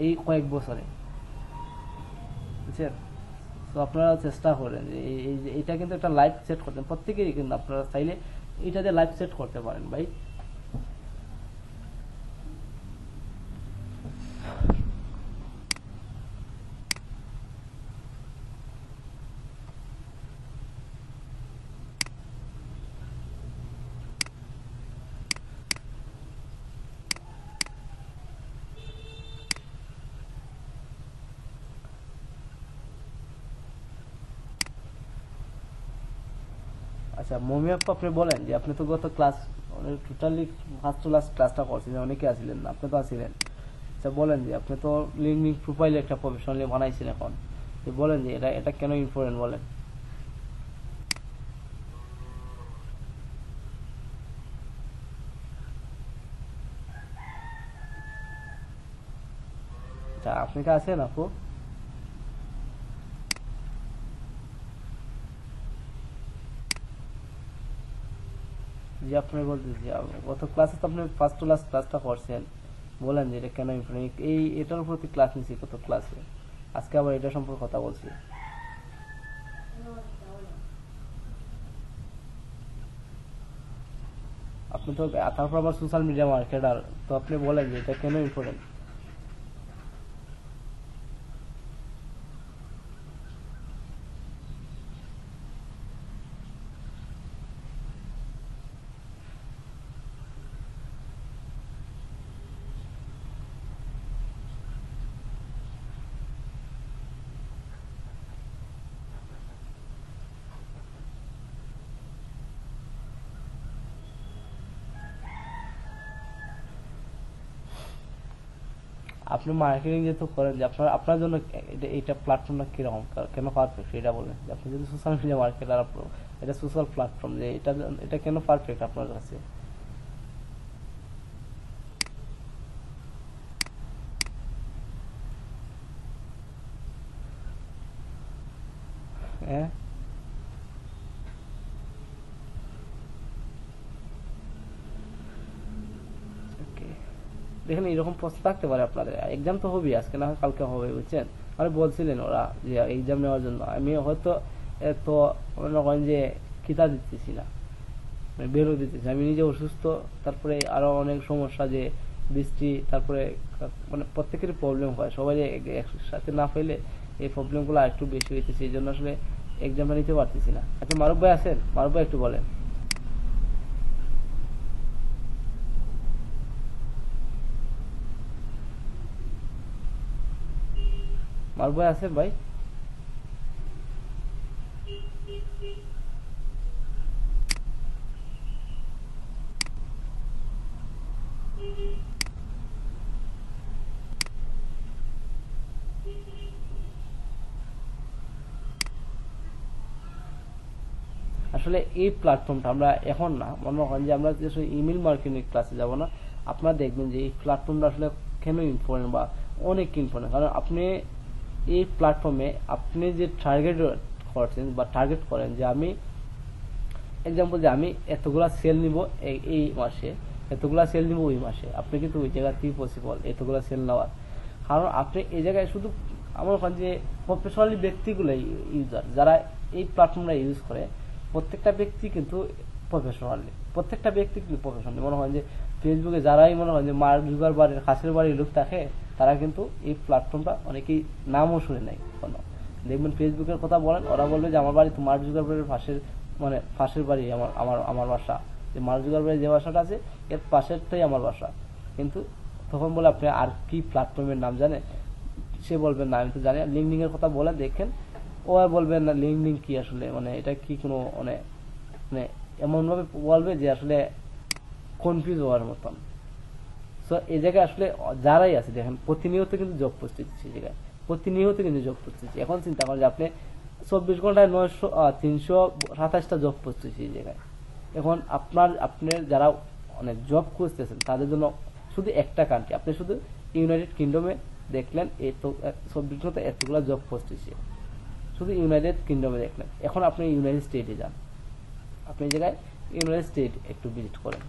এই কয়েক বছরে, বুঝছেন? তো আপনারা চেষ্টা করেন যে এইটা কিন্তু একটা লাইফ সেট করতেন প্রত্যেকেরই, কিন্তু আপনারা চাইলে এইটাতে লাইফ সেট করতে পারেন ভাই। আচ্ছা মমি আপু, আপনি বলেন যে আপনি তো গত class totally first to last ক্লাসটা করছিলেন, অনেকে আসছিলেন না, আপনি তো আসছিলেন। আচ্ছা বলেন যে আপনি তো লিঙ্কডিন প্রোফাইলে একটা প্রফেশনালি বানাইছেন এখন, তো বলেন যে এটা কেন ইম্পর্টেন্ট বলেন। আচ্ছা আপনি কি আছেন আপু? যে আপনি বলতেছি গত ক্লাসে তো আপনি ফার্স্ট টু লাস্ট ক্লাসটা করছেন, বলেন যে এটা কেন ইম্পর্টেন্ট, এটার প্রতি ক্লাস নিছি কত ক্লাসে, আজকে আবার এটা সম্পর্কে কথা বলছি। আপনি তো তারপর আবার সোশ্যাল মিডিয়া মার্কেটার, তো আপনি বলেন যে এটা কেন ইম্পর্টেন্ট। আপনি মার্কেটিং যেহেতু করেন, যে আপনার আপনার জন্য এইটা প্ল্যাটফর্মটা কিরকম, কেন পারফেক্ট এটা বলেন। যে আপনি যদি সোশ্যাল মিডিয়া মার্কেটার, এটা সোশ্যাল প্ল্যাটফর্ম, যে এটা কেন পারফেক্ট আপনার কাছে। হ্যাঁ ওকে, দেখেন এরকম প্রশ্ন থাকতে পারে আপনাদের, এক্সাম তো হবেই, আজকে না হয় কালকে হবে, বুঝছেন? আর বলছিলেন ওরা যে এক্সাম নেওয়ার জন্য, আমি হয়তো এত মনে করেন যে কিতাব দিতেছি না, মানে বেরো দিতেছি, আমি নিজে অসুস্থ, তারপরে আরো অনেক সমস্যা, যে বৃষ্টি, তারপরে মানে প্রত্যেকেরই প্রবলেম হয়, সবাই একসাথে না পেলে এই প্রবলেমগুলো একটু বেশি হইতেছে, এই জন্য আসলে এক্সামটা নিতে পারতেছি না। আচ্ছা মারুফ ভাই আছেন? মারুফ ভাই একটু বলেন। আমার ভাই আছে ভাই? আসলে এই প্ল্যাটফর্মটা আমরা এখন না, মনে করেন যে আমরা ইমেল মার্কেটিং ক্লাসে যাব না, আপনারা দেখবেন যে এই প্ল্যাটফর্মটা আসলে কেন ইম্পর্টেন্ট বা অনেক ইম্পর্টেন্ট। কারণ আপনি এই প্ল্যাটফর্মে আপনি যে টার্গেট করছেন বা টার্গেট করেন যে আমি এক্সাম্পল যে আমি এতগুলা সেল নিব এই মাসে, এতগুলা সেল নিব ওই মাসে, আপনি কিন্তু ওই জায়গা থেকে পসিবল এতগুলা সেল নেওয়ার। কারণ আপনি এই জায়গায় শুধু আমার ওখানে যে প্রফেশনালি ব্যক্তিগুলো ইউজার যারা এই প্ল্যাটফর্মটা ইউজ করে, প্রত্যেকটা ব্যক্তি কিন্তু প্রফেশনালি, প্রত্যেকটা ব্যক্তি কিন্তু প্রফেশনালি। মনে হয় যে ফেসবুকে যারাই মনে হয় যে মার্ক জুকারবার্গের কাছের বাড়ির লোক থাকে, তারা কিন্তু এই প্ল্যাটফর্মটা অনেকেই নামও শুনে নাই কোনো। দেখবেন ফেসবুকের কথা বলেন, ওরা বলবে যে আমার বাড়ি তো মার্ক জুকারবার্গের পাশের, মানে পাশের বাড়ি আমার আমার আমার বাসা, যে মার্ক জুকারবার্গের যে বাসাটা আছে এর পাশেরটাই আমার বাসা। কিন্তু তখন বলে আপনি আর কি প্ল্যাটফর্মের নাম জানে, সে বলবেন না আমি তো জানি। লিঙ্কডিং এর কথা বলে দেখেন, ও আর বলবেন না লিঙ্কডিং কি আসলে, মানে এটা কি কোনো মানে মানে এমন ভাবে বলবে যে আসলে কনফিউজ হওয়ার মতন। সো এই জায়গায় আসলে যারাই আছে দেখেন প্রতিনিয়ত কিন্তু জব পোস্ট দিচ্ছে, এই জায়গায় প্রতিনিয়ত কিন্তু জব পোস্ট দিচ্ছে। এখন চিন্তা করেন যে আপনি 24 ঘন্টায় 327টা জব পোস্ট দিচ্ছে এই জায়গায়। এখন আপনার যারা অনেক জব খুঁজতেছেন তাদের জন্য শুধু একটা কান্ট্রি, আপনি শুধু ইউনাইটেড কিংডমে দেখলেন এই তো 24 ঘন্টায় এতগুলো জব পোস্ট দিচ্ছে, শুধু ইউনাইটেড কিংডমে দেখলেন। এখন আপনি ইউনাইটেড স্টেটে যান, আপনি এই জায়গায় ইউনাইটেড স্টেট একটু ভিজিট করেন।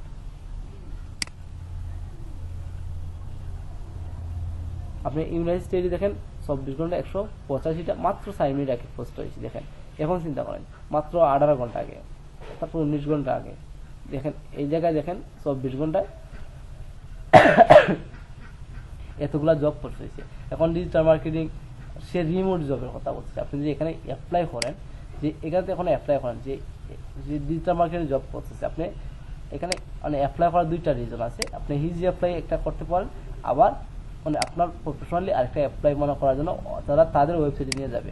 আপনি ইউনাইটেড স্টেটে দেখেন 24 ঘন্টা 185টা, মাত্র 4 মিনিট আগে পোস্ট হয়েছে দেখেন। এখন চিন্তা করেন মাত্র 18 ঘন্টা আগে, তারপর 19 ঘন্টা আগে দেখেন এই জায়গায় দেখেন 24 ঘন্টায় এতগুলা জব পোস্ট হয়েছে। এখন ডিজিটাল মার্কেটিং সে রিমোট জবের কথা বলছে, আপনি যদি এখানে অ্যাপ্লাই করেন, যে এখানে এখন অ্যাপ্লাই করেন যে ডিজিটাল মার্কেটিং জব করতেছে, আপনি এখানে মানে অ্যাপ্লাই করার দুইটা রিজন আছে। আপনি হিজি অ্যাপ্লাই একটা করতে পারেন, আবার মানে আপনার প্রফেশনালি আরেকটা অ্যাপ্লাই মনে করার জন্য তারা তাদের ওয়েবসাইটে নিয়ে যাবে।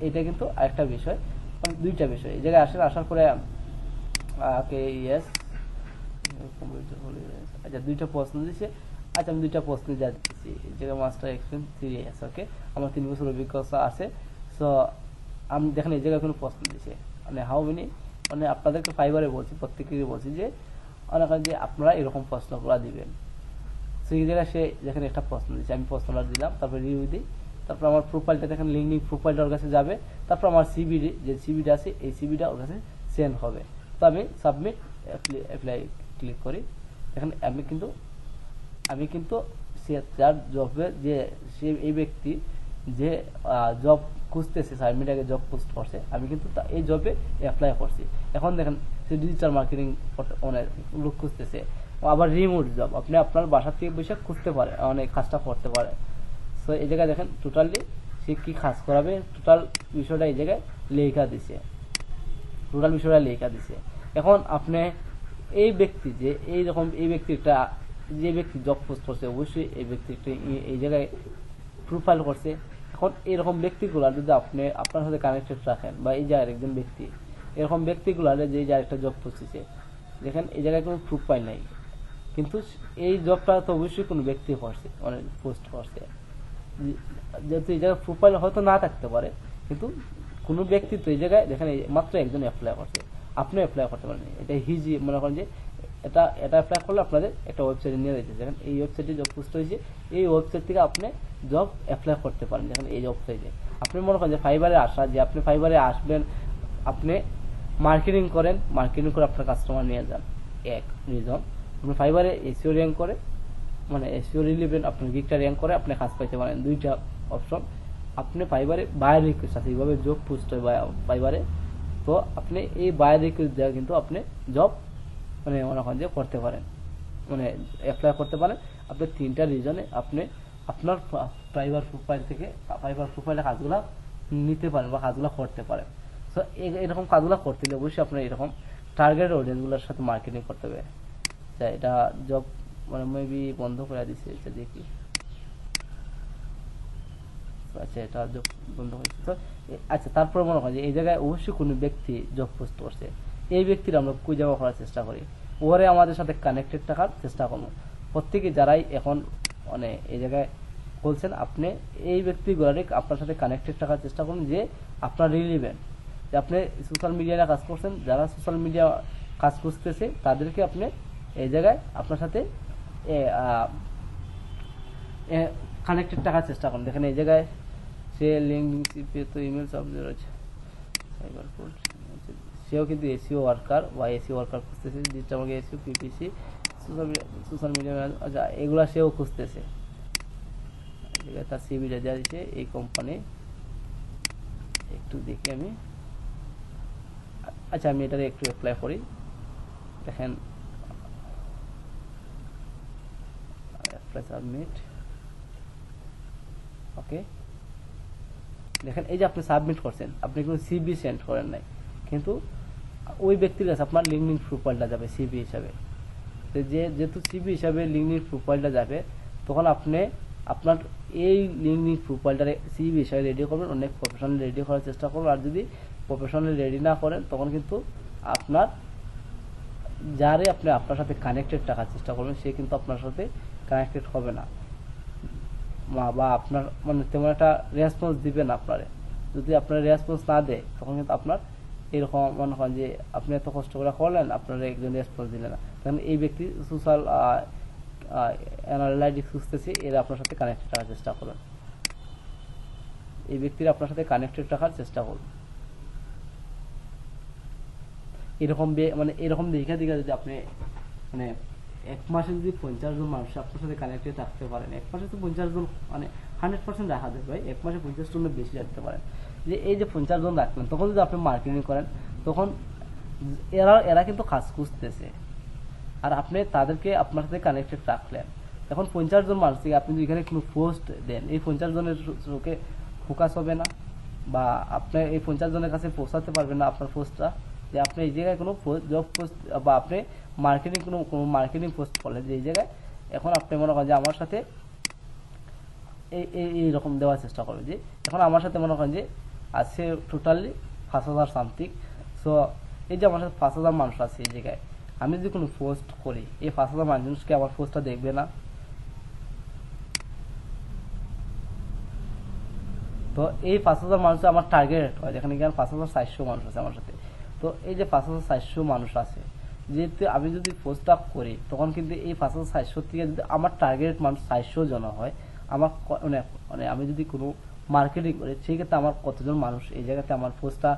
এটা কিন্তু আরেকটা বিষয়, মানে দুইটা বিষয়। এই জায়গায় আসার পরে ইয়েস আচ্ছা দুইটা প্রশ্ন দিচ্ছে। আচ্ছা আমি দুইটা প্রশ্ন যাচ্ছি, এই জায়গায় মাস্টার এক্সপিরিয়েন্স 3 ইয়ার্স, ওকে আমার 3 বছর অভিজ্ঞতা আছে। সো আমি দেখেন এই জায়গায় কোনো প্রশ্ন দিচ্ছে মানে হাউ মেনি, মানে আপনাদেরকে ফাইবারে বলছি, প্রত্যেকেরই বলছি যে অনেক যে আপনারা এরকম প্রশ্নগুলো দিবেন। সেই জায়গায় সে যেখানে একটা প্রশ্ন দিচ্ছে, আমি প্রশ্নটা দিলাম, তারপর রিভিউ দিই, তারপর আমার প্রোফাইলটা দেখেন লিঙ্কডিন প্রোফাইলটা ওর কাছে যাবে, তারপর আমার সিবিডি যে সিবিটা আছে এই সিবিটা ওর কাছে সেন্ড হবে। তো আমি সাবমিট অ্যাপ্লাই ক্লিক করি, দেখেন আমি কিন্তু সে যার জবে যে সে এই ব্যক্তি যে জব খুঁজতেছে 4 মিনিট আগে জব পোস্ট করছে, আমি কিন্তু এই জবে অ্যাপ্লাই করছি। এখন দেখেন সে ডিজিটাল মার্কেটিং অনেক লোক খুঁজতেছে, আবার রিমোট জব, আপনি আপনার বাসা থেকে বসে খুঁজতে পারে, অনেক কাজটা করতে পারে। সো এই জায়গায় দেখেন টোটালি সে কি কাজ করাবে, টোটাল বিষয়টা এই জায়গায় লেখা দিছে, টোটাল বিষয়টা লেখা দিছে। এখন আপনি এই ব্যক্তি যে এইরকম এই ব্যক্তিটা যে ব্যক্তি জব পোস্ট করছে, অবশ্যই এই ব্যক্তিটা এই জায়গায় প্রোফাইল করছে। এখন এরকম ব্যক্তিগুলা যদি আপনি আপনার সাথে কানেক্টেড রাখেন, বা এই যে আরেকজন ব্যক্তি এরকম ব্যক্তিগুলা যে আরেকটা জব করতেছে, দেখেন এই জায়গায় কোনো প্রোফাইল নাই, কিন্তু এই জবটা তো অবশ্যই কোনো ব্যক্তি করছে, মানে পোস্ট করছে। যেহেতু এই জায়গায় প্রোফাইল হয়তো না থাকতে পারে, কিন্তু কোনো ব্যক্তি তো এই জায়গায় দেখেন মাত্র একজন অ্যাপ্লাই করছে, আপনি অ্যাপ্লাই করতে পারেন। এটা হিজি মনে করেন যে এটা অ্যাপ্লাই করলে আপনাদের একটা ওয়েবসাইটে নিয়ে যেতে, দেখেন এই ওয়েবসাইটে জব পোস্ট হয়েছে, এই ওয়েবসাইট থেকে আপনি জব অ্যাপ্লাই করতে পারেন। দেখেন এই ওয়েবসাইটে আপনি মনে করেন যে ফাইবারে আসা, যে আপনি ফাইবারে আসবেন, আপনি মার্কেটিং করেন, মার্কেটিং করে আপনার কাস্টমার নিয়ে যান, এক রিজন। আপনি ফাইবারে এসিও র্যাঙ্ক করে, মানে এসিও রিলেভেন্ট আপনার গিগটা র্যাঙ্ক করে আপনি কাজ পাইতে পারেন, দুইটা অপশন। আপনি ফাইবারে বায়ার রিকোয়েস্ট আছে, এইভাবে জব পোস্ট হয় ফাইবারে, তো আপনি এই বায়ার রিকোয়েস্ট দেওয়া কিন্তু আপনি জব মানে মনে করেন যে করতে পারেন, মানে অ্যাপ্লাই করতে পারেন। আপনি 3টা রিজনে আপনি আপনার ফাইবার প্রোফাইল থেকে ফাইবার প্রোফাইলে কাজগুলো নিতে পারেন বা কাজগুলো করতে পারেন। সো এরকম কাজগুলো করতে হলে অবশ্যই আপনার এরকম টার্গেট অডিয়েন্সগুলোর সাথে মার্কেটিং করতে হবে। এটা জব মানে মেবি বন্ধ করে দিছে, এটা দেখি। আচ্ছা এটা জব বন্ধ হয়েছে। তো আচ্ছা তারপরে মনে হয় যে এই জায়গায় অবশ্যই কোনো ব্যক্তি জব পোস্ট করছে, এই ব্যক্তির আমরা খুঁজে বের করার চেষ্টা করি, ওরে আমাদের সাথে কানেক্টেড থাকার চেষ্টা করবো। প্রত্যেকে যারাই এখন মানে এই জায়গায় বলছেন, আপনি এই ব্যক্তিগুলোরে আপনার সাথে কানেক্টেড থাকার চেষ্টা করুন, যে আপনার রিলিভেন্ট, যে আপনি সোশ্যাল মিডিয়ায় কাজ করছেন, যারা সোশ্যাল মিডিয়া কাজ করতেছে তাদেরকে আপনি এই জায়গায় আপনার সাথে কানেক্টেড থাকার চেষ্টা করুন। দেখেন এই জায়গায় সে লিঙ্ক তো ইমেল সাবজেক্ট রয়েছে, সাইবার কোড, সেও কিন্তু এসিও ওয়ার্কার বা এসিও ওয়ার্কার খুঁজতেছে, যেটা আমাকে এসিও পিপিসি সোশ্যাল মিডিয়া, আচ্ছা এগুলা সেও খুঁজতেছে। তার সিভিটা দেওয়া দিচ্ছে এই কোম্পানি, একটু দেখি আমি। আচ্ছা আমি এটারে একটু অ্যাপ্লাই করি। দেখেন অ্যাপ্লাই সাবমিট, ওকে। দেখেন এই যে আপনি সাবমিট করছেন, আপনি কোনো সিভি সেন্ড করেন নাই, কিন্তু ওই ব্যক্তির কাছে আপনার লিঙ্কডিন প্রোফাইলটা যাবে সিভি হিসাবে। তো যেহেতু সিভি হিসাবে লিঙ্কডিন প্রোফাইলটা যাবে, তখন আপনি আপনার এই লিঙ্কডিন প্রোফাইলটা সিভি হিসাবে রেডি করবেন, অনেক প্রফেশনাল রেডি করার চেষ্টা করবেন। আর যদি প্রফেশনাল রেডি না করেন, তখন কিন্তু আপনার যারে আপনি আপনার সাথে কানেক্টেড রাখার চেষ্টা করবেন, সে কিন্তু আপনার সাথে কানেক্টেড হবে না, বা আপনার মানে তেমন একটা রেসপন্স দিবে না আপনারে। যদি আপনার রেসপন্স না দেয়, তখন কিন্তু আপনার এরকম মনে হয় যে আপনি এত কষ্ট করে করলেন, আপনার একজন রেসপন্স দিলেন না, কারণ এই ব্যক্তি সোশ্যাল অ্যানালাইটিক্স খুঁজতেছে, এরা আপনার সাথে কানেক্টেড রাখার চেষ্টা করুন, এই ব্যক্তিরা আপনার সাথে কানেক্টেড রাখার চেষ্টা করুন। এরকম মানে এরকম দেখা যদি আপনি মানে এক মাসে যদি 50 জন মানুষ আপনার সাথে কানেক্টেড রাখতে পারেন, এক মাসে তো 50 জন মানে 100% রাখা যাবে ভাই, এক মাসে 50 জনের বেশি রাখতে পারেন। যে এই যে 50 জন রাখলেন, তখন যদি আপনি মার্কেটিং করেন, তখন এরা কিন্তু কাজ খুঁজতেছে, আর আপনি তাদেরকে আপনার সাথে কানেক্টেড রাখলেন। এখন 50 জন মানুষ থেকে আপনি যদি এখানে কোনো পোস্ট দেন, এই 50 জনের চোখে ফোকাস হবে না, বা আপনি এই 50 জনের কাছে পৌঁছাতে পারবেন না আপনার পোস্টটা, যে আপনি এই জায়গায় কোনো জব পোস্ট বা আপনি মার্কেটিং কোনো মার্কেটিং পোস্ট করলেন, যে এই জায়গায় এখন আপনি মনে করেন যে আমার সাথে এইরকম দেওয়ার চেষ্টা করবে, যে এখন আমার সাথে মনে করেন যে আছে টোটালি 5000 সামথিং। সো এই যে আমার সাথে 5000 মানুষ আছে, এই জায়গায় আমি যদি কোনো পোস্ট করি, এই 5000 মানুষকে আমার পোস্টটা দেখবে না। তো এই 5000 মানুষ আমার টার্গেট হয়, যেখানে কি 5400 মানুষ আছে আমার সাথে। তো এই যে 5400 মানুষ আছে, যেহেতু আমি যদি পোস্টটা করি, তখন কিন্তু এই 5400 থেকে যদি আমার টার্গেট মানুষ 400 জন হয়, আমার মানে আমি যদি কোনো মার্কেটিং করি, সেই ক্ষেত্রে আমার কতজন মানুষ এই জায়গাতে আমার পোস্টটা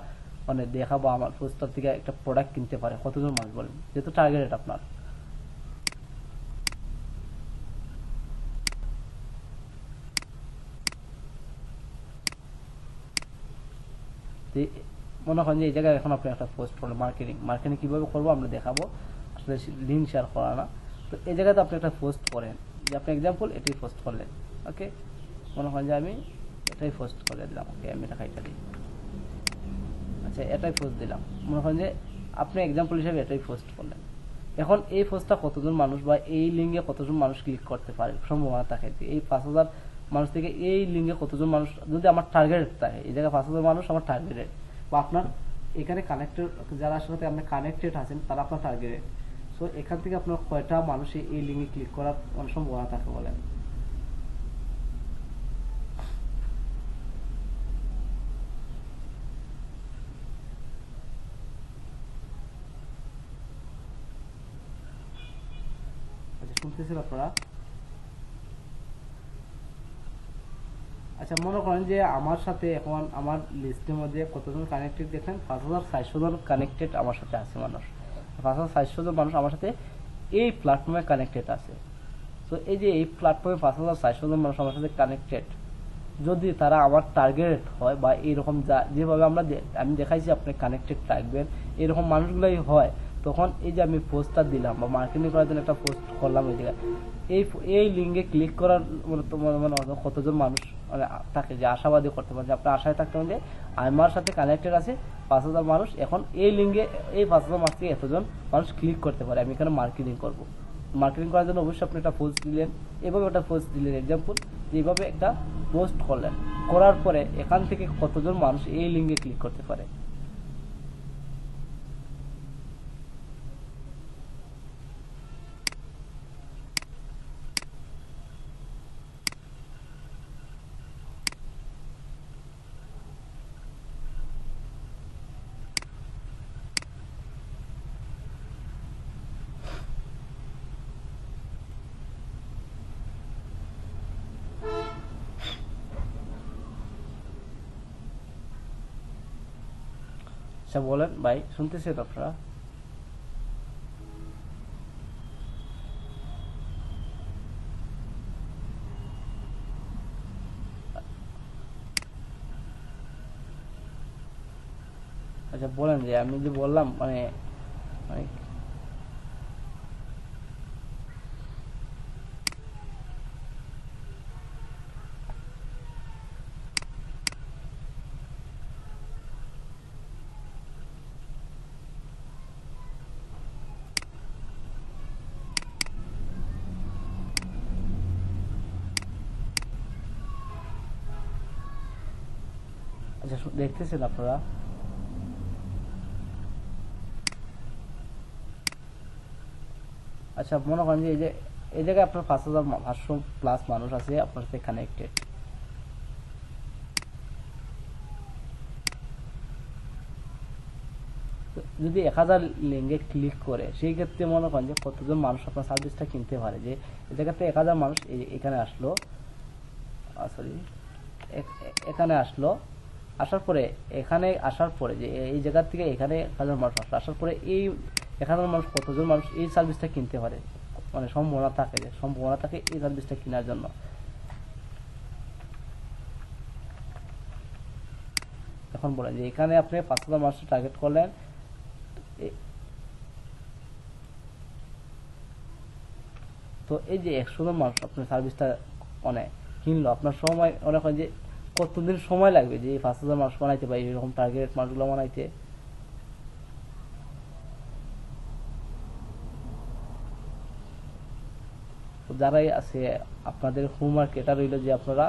মানে দেখা বা আমার পোস্টার থেকে একটা প্রোডাক্ট কিনতে পারে, কতজন মানুষ বলেন, যেহেতু টার্গেট আপনার। মনে করেন যে এই জায়গায় এখন আপনি একটা পোস্ট করলেন মার্কেটিং কিভাবে করবো আমরা দেখাবো, আসলে লিঙ্ক শেয়ার করা না। তো এই জায়গাতে আপনি একটা পোস্ট করেন, যে আপনি এক্সাম্পল এটাই পোস্ট করলেন, ওকে। মনে করেন যে আমি এটাই পোস্ট করে দিলাম, ওকে আমি এটা দিই, আচ্ছা এটাই পোস্ট দিলাম। মনে করেন যে আপনি এক্সাম্পল হিসেবে এটাই পোস্ট করলেন। এখন এই পোস্টটা কতজন মানুষ বা এই লিঙ্কে কতজন মানুষ ক্লিক করতে পারে সম্ভাবনা থাকে, এই 5000 মানুষ থেকে এই লিঙ্কে কতজন মানুষ, যদি আমার টার্গেট থাকে এই জায়গায় 5000 মানুষ আমার টার্গেটেড, বা আপনার এখানে কানেক্টেড যারা সাথে আপনি কানেক্টেড আছেন তারা আপনার টার্গেটেড। সো এখান থেকে আপনার কয়টা মানুষ এই লিঙ্কে ক্লিক করার অনেক সম্ভাবনা থাকে বলেন। শুনতেছেন আপনারা? আচ্ছা মনে করেন যে আমার সাথে এখন আমার লিস্টের মধ্যে কতজন কানেক্টেড দেখেন, 5400 জন কানেক্টেড আমার সাথে আছে মানুষ, 5400 জন মানুষ আমার সাথে এই প্ল্যাটফর্মে কানেক্টেড আছে। তো এই যে এই প্ল্যাটফর্মে 5400 জন মানুষ আমার সাথে কানেক্টেড, যদি তারা আমার টার্গেট হয় বা এইরকম যেভাবে আমি দেখাইছি আপনি কানেক্টেড থাকবেন, এরকম মানুষগুলোই হয়, তখন এই যে আমি পোস্টটা দিলাম বা মার্কেটিং করার জন্য একটা পোস্ট করলাম, ওই জায়গায় এই লিঙ্কে ক্লিক করার মানে কতজন মানুষ মানে থাকে, যে আশাবাদী করতে পারে, যে আপনার আশায় থাকতে হবে যে আমার সাথে কানেক্টেড আছে 5000 মানুষ, এখন এই লিঙ্কে এই 5000 মানুষ থেকে এতজন মানুষ ক্লিক করতে পারে, আমি এখানে মার্কেটিং করবো। মার্কেটিং করার জন্য অবশ্যই আপনি একটা পোস্ট দিলেন, এভাবে একটা পোস্ট দিলেন এক্সাম্পল, এইভাবে একটা পোস্ট করলেন, করার পরে এখান থেকে কতজন মানুষ এই লিঙ্কে ক্লিক করতে পারে? আচ্ছা বলেন ভাই, শুনতেছেন আপনারা? আচ্ছা বলেন যে আমি যে বললাম মানে মানে আচ্ছা দেখতেছেন আপনারা? আচ্ছা মনে করেন যে এই জায়গায় আপনার 5,500+ মানুষ আছে আপনার সাথে কানেক্টেড। যদি 1,000 লিঙ্কে ক্লিক করে সেই ক্ষেত্রে মনে করেন যে কতজন মানুষ আপনার সার্ভিসটা কিনতে পারে। যে এই জায়গাতে 1,000 মানুষ এখানে আসলো, সরি এখানে আসলো, আসার পরে এখানে আসার পরে যে এই জায়গা থেকে এখানে 1,000 মানুষ আসলো, আসার পরে এই 1,000 মানুষ কতজন মানুষ এই সার্ভিসটা কিনতে পারে, মানে সম্ভাবনা থাকে এই সার্ভিসটা কেনার জন্য। এখন বলেন যে এখানে আপনি 5,000 মানুষ টার্গেট করলেন, তো এই যে 100 জন মানুষ আপনার সার্ভিসটা মানে কিনলো, আপনার সময় অনেক হয় যে কতদিন সময় লাগবে যে এই 5,000 মানুষ বানাইতে বা এরকম টার্গেট মানুষগুলো বানাইতে? যারাই আছে আপনাদের হোমওয়ার্ক এটা রইল যে আপনারা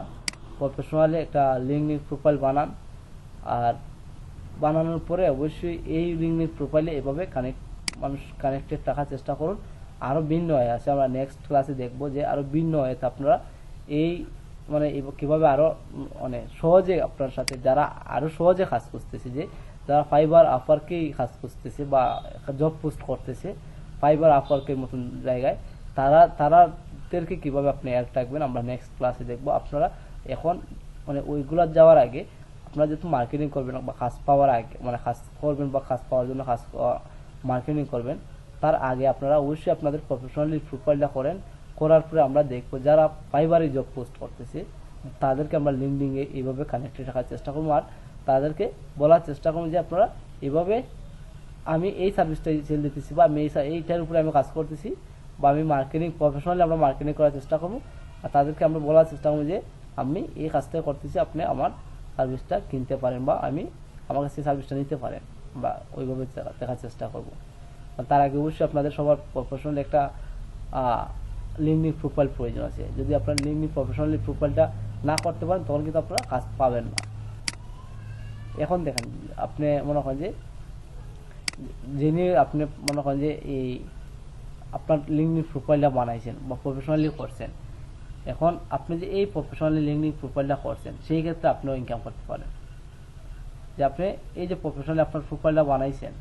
প্রফেশনালি একটা লিঙ্কডিন প্রোফাইল বানান, আর বানানোর পরে অবশ্যই এই লিঙ্কডিন প্রোফাইলে এভাবে মানুষ কানেক্টেড রাখার চেষ্টা করুন। আরও ভিন্ন হয়ে আছে, আমরা নেক্সট ক্লাসে দেখব যে আরও ভিন্ন হয়েছে আপনারা এই মানে কীভাবে আরও মানে সহজে আপনার সাথে যারা আরও সহজে কাজ করতেছে, যে যারা ফাইবার আপওয়ার্কেই কাজ করতেছে বা জব পোস্ট করতেছে ফাইবার আপওয়ার্কের মতন জায়গায়, তাদেরকে কীভাবে আপনি অ্যাড রাখবেন আমরা নেক্সট ক্লাসে দেখব। আপনারা এখন মানে ওইগুলো যাওয়ার আগে আপনারা যেহেতু মার্কেটিং করবেন বা কাজ পাওয়ার আগে মানে কাজ করবেন বা কাজ পাওয়ার জন্য মার্কেটিং করবেন, তার আগে আপনারা অবশ্যই আপনাদের প্রফেশনালি প্রোফাইলটা করার পরে আমরা দেখব যারা ফাইবারে জব পোস্ট করতেছে তাদেরকে আমরা লিঙ্কডিনে এইভাবে কানেক্টেড রাখার চেষ্টা করবো, আর তাদেরকে বলার চেষ্টা করবো যে আপনারা এভাবে আমি এই সার্ভিসটা সেল দিতেছি বা আমি এইটার উপরে আমি কাজ করতেছি বা আমি মার্কেটিং প্রফেশনালি আমরা মার্কেটিং করার চেষ্টা করবো, আর তাদেরকে আমরা বলার চেষ্টা করবো যে আমি এই কাজটা করতেছি, আপনি আমার সার্ভিসটা কিনতে পারেন বা আমার কাছে সার্ভিসটা নিতে পারেন, আমরা ওইভাবে দেখার চেষ্টা করব। তার আগে অবশ্যই আপনাদের সবার প্রফেশনাল একটা লিঙ্কডিন প্রোফাইল প্রয়োজন আছে। যদি আপনার লিঙ্কডিন প্রফেশনালি প্রোফাইলটা না করতে পারেন তখন কিন্তু আপনারা কাজ পাবেন না। এখন দেখেন আপনি মনে করেন যে যিনি আপনি মনে করেন যে এই আপনার লিঙ্কডিন প্রোফাইলটা বানাইছেন বা প্রফেশনালি করছেন, এখন আপনি যে এই প্রফেশনালি লিঙ্কডিন প্রোফাইলটা করছেন সেই ক্ষেত্রে আপনিও ইনকাম করতে পারেন। যে আপনি এই যে প্রফেশনালি আপনার প্রোফাইলটা বানাইছেন,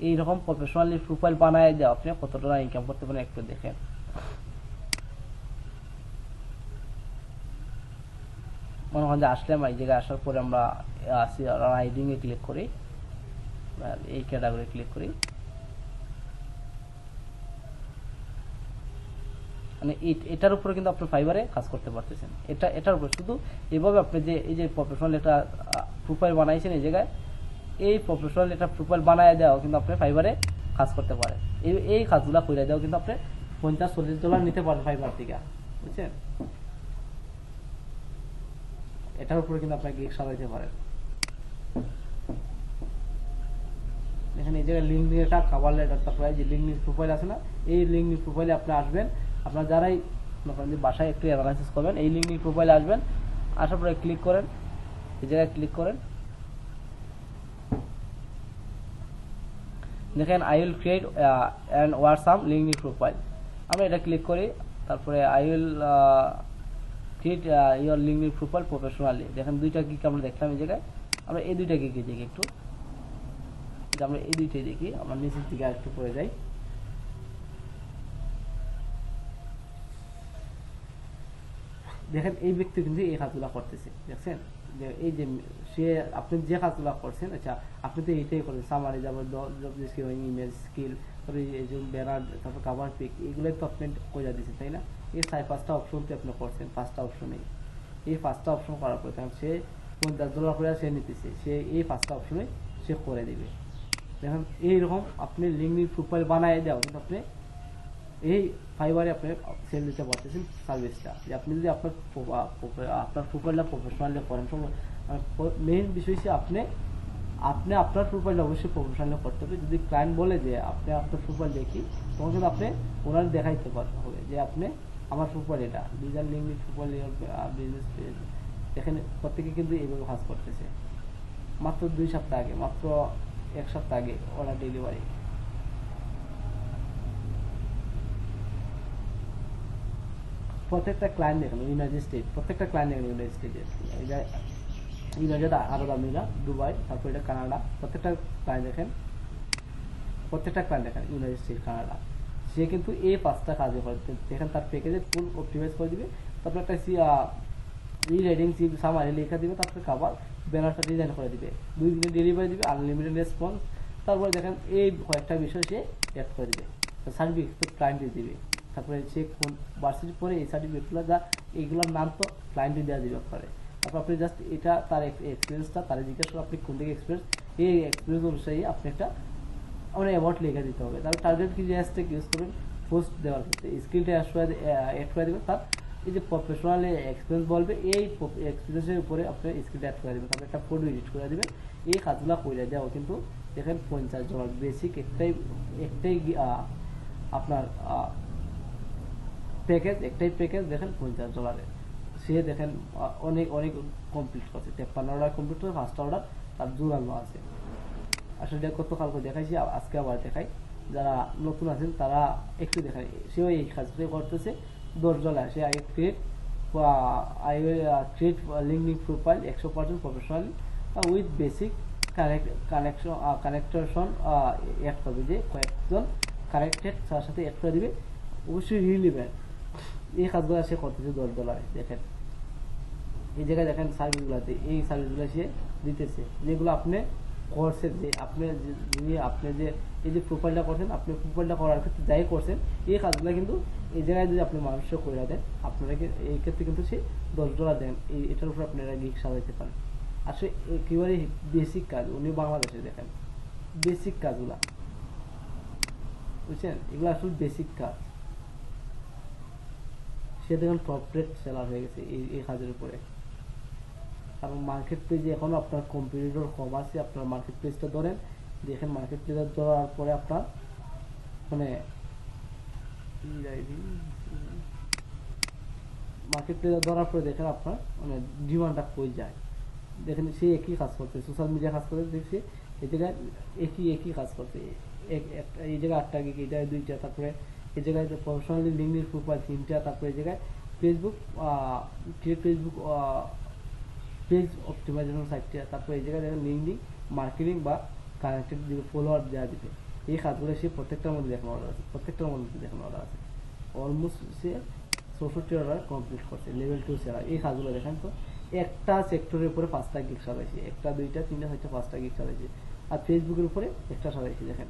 এইরকম প্রফেশনালি প্রোফাইল বানায় যে আপনি কত টাকা ইনকাম করতে পারেন একটু দেখেন। মনে করেন যে আসলাম এই জায়গায়, আসার পরে আমরা আসি রাইডিং এ ক্লিক করি, এই ক্যাটাগরি ক্লিক করি, মানে এটার উপরে কিন্তু আপনি ফাইবারে কাজ করতে পারতেছেন। এটার উপরে শুধু এইভাবে আপনি যে এই যে প্রফেশনাল একটা প্রোফাইল বানাইছেন এই জায়গায়, এই প্রফেশনাল একটা প্রোফাইল বানায় দেওয়া কিন্তু আপনি ফাইবারে কাজ করতে পারেন। এই কাজগুলো করে দেওয়া কিন্তু আপনি $50-40 নিতে পারেন ফাইবার থেকে, বুঝছেন? এটার উপরে কিন্তু আপনাকে গিগ সাজাইতে পারেন। এখানে এই জায়গায় লিঙ্কডিন একটা কভার লেটার, তারপরে যে লিঙ্কডিন প্রোফাইল আছে না, এই লিঙ্কডিন প্রোফাইলে আপনি আসবেন। আপনার যারাই মনে করেন যে বাসায় একটু অ্যানালাইসিস করবেন, এই লিঙ্কডিন প্রোফাইলে আসবেন, আসার পরে ক্লিক করেন, এই জায়গায় ক্লিক করেন, দেখেন I will create and war some LinkedIn profile, আমরা এটা ক্লিক করি, তারপরে I will create your LinkedIn profile professionally. দেখেন দুইটা গিক আমরা দেখলাম এই জায়গায়, আমরা এই দুইটা গিকে দেখি একটু, আমরা এই দুইটাই দেখি, আমরা নিচের দিকে একটু পড়ে যাই। দেখেন এই ব্যক্তি কিন্তু এই কাজগুলো করতেছে, দেখছেন যে এই যে সে আপনি যে কাজগুলো করছেন, আচ্ছা আপনি তো এইটাই করেন, সামারি যাবেন, জব ডিসক্রিপশন, ইমেজ, স্কিল, তারপরে এই যে ব্যানার, তারপর কাভার পিক, এগুলোই তো আপনি কইরা দিচ্ছেন, তাই না? এই 5টা অপশন তো আপনি করছেন, 5টা অপশনেই, এই 5টা অপশন করার পরে কারণ সে $50 করে সে নিতেছে, সে এই 5টা অপশনে সে করে দিবে। দেখেন এইরকম আপনি লিঙ্কডিন প্রোফাইল বানায় দেওয়া, কিন্তু আপনি এই ফাইবারে আপনি সেল দিতে পারতেছেন সার্ভিসটা, যে আপনি যদি আপনার প্রোফাইলটা প্রফেশনালি করেন। মেইন বিষয় হচ্ছে আপনি আপনার প্রোফাইলটা অবশ্যই প্রফেশনালি করতে হবে। যদি ক্লায়েন্ট বলে যে আপনি আপনার প্রোফাইল দেখি, তখন কিন্তু আপনি ওনার দেখাইতে পারতে হবে যে আপনি আমার প্রোফাইল এটা digital LinkedIn profile business page. এখানে প্রত্যেকে কিন্তু এইভাবে কাজ করতেছে। মাত্র 2 সপ্তাহ আগে, মাত্র 1 সপ্তাহ আগে অর্ডার ডেলিভারি। প্রত্যেকটা ক্লায়েন্ট দেখেন ইউনাইটেড স্টেট, প্রত্যেকটা ক্লায়েন্ট দেখেন ইউনাইটেড স্টেটের, এটা ইউনাইটেড আরব আমিরাত, দুবাই, তারপর এটা কানাডা, প্রত্যেকটা ক্লায়েন্ট দেখেন, প্রত্যেকটা ক্লায়েন্ট দেখেন ইউনাইটেড স্টেট, কানাডা। সে কিন্তু এই 5টা কাজে করে দেখেন, তার প্যাকেজে ফুল অপটিমাইজ করে দিবে, তারপর একটা রিরাইডিং সামারি লেখা দিবে, তারপরে কাভার ব্যানারটা ডিজাইন করে দিবে, 2 দিনে ডেলিভারি দিবে, আনলিমিটেড রেসপন্স। তারপরে দেখেন এই কয়েকটা বিষয় সে অ্যাড করে দিবে, সার্টিফিকেট তো ক্লায়েন্টে দিবে, তারপরে সে কোন ভার্সিটি পরে এই সার্টিফিকেটগুলো যা এইগুলোর নাম তো ক্লায়েন্টে দেওয়া দিবে করে। তারপর আপনি জাস্ট এটা তার এক্সপিরিয়েন্সটা তারা জিজ্ঞেস করে আপনি কোন থেকে এক্সপিরিয়েন্স, এই এক্সপিরিয়েন্স অনুযায়ী আপনি একটা মানে অ্যাওয়ার্ড লিখে দিতে হবে। তারপর টার্গেট কি হ্যাশট্যাগ ইউজ করবেন পোস্ট দেওয়ার ক্ষেত্রে, স্কিলটা অ্যাড করে দেবেন, তার এই যে প্রফেশনাল এক্সপিরিয়েন্স বলবে, এই এক্সপিরিয়েন্সের উপরে আপনি স্কিলটা অ্যাড করে দেবেন, তারপর একটা ফটো এডিট করে দেবেন। এই কাজগুলো করে দেওয়া কিন্তু দেখেন $50 বেসিক একটাই আপনার প্যাকেজ, একটাই প্যাকেজ দেখেন $50। সে দেখেন অনেক কমপ্লিট করছে, 53 অর্ডার কমপ্লিট করে, 5টা অর্ডার তার জোরালো আছে। আসলে এটা গতকালকে দেখাইছি, আজকে আবার দেখাই, যারা নতুন আছেন তারা একটু দেখায়। সেও এই কাজটাই করতেছে $10। সে I create LinkedIn profile 100% professionally with basic connection add করবে, যে কয়েকজন কানেক্টেড তার সাথে অ্যাড করে দিবে, অবশ্যই রিলিভেন্ট। এই কাজগুলো সে করতেছে $10। দেখেন এই জায়গায় দেখেন সার্ভিসগুলোতে, এই সার্ভিসগুলো সে দিতেছে, যেগুলো আপনি করছেন, যে আপনি যে এই যে প্রোফাইলটা করছেন, আপনি প্রোফাইলটা করার ক্ষেত্রে যাই করছেন, এই কাজগুলো কিন্তু এই জায়গায় যদি আপনি মানুষকে করে দেন, আপনারা এই ক্ষেত্রে কিন্তু সে $10 দেন, এটার উপর আপনারা গিগ সাজাইতে পারেন। আসলে একেবারে বেসিক কাজ, উনি বাংলাদেশে দেখেন বেসিক কাজগুলা, বুঝছেন, এগুলো আসলে বেসিক কাজ। সে দেখুন টপ রেট সেলার হয়ে গেছে এই কাজের উপরে। কারণ মার্কেট পেজে এখনো আপনার কম্পিটিটর কম আছে। আপনার মার্কেট পেজটা ধরেন, দেখেন মার্কেট পেজটা ধরার পরে আপনার মানে মার্কেট পেজটা ধরার পরে দেখেন আপনার মানে ডিমান্ডটা কই যায়। দেখেন সে একই কাজ করতে, সোশ্যাল মিডিয়া কাজ করতে, দেখছি এই জায়গায় একই কাজ করতে, এই জায়গায় 8টা গিগ, এই জায়গায় 2টা, তারপরে এই জায়গায় প্রফেশনালি লিঙ্কডিন প্রোফাইল 3টা, তারপরে এই জায়গায় ফেসবুক পেজ অপটিমাইজেশন 4টা, তারপরে এই জায়গায় দেখেন লিঙ্কডিন মার্কেটিং বা কানেক্টেড দিবে, ফলোয়ার দেওয়া দিবে। এই কাজগুলো সে প্রত্যেকটার মধ্যে দেখানো অর্ডার আছে, আছে। অলমোস্ট সে 64 অর্ডার কমপ্লিট করছে, লেভেল 2 সেরা। এই কাজগুলো দেখেন তো, একটা সেক্টরের উপরে 5টা গিগ সাজাইছে, 1টা 2টা 3টা 4টা 5টা গিগ সাজাইছে। আর ফেসবুকের উপরে একটা সাজাইছে, দেখেন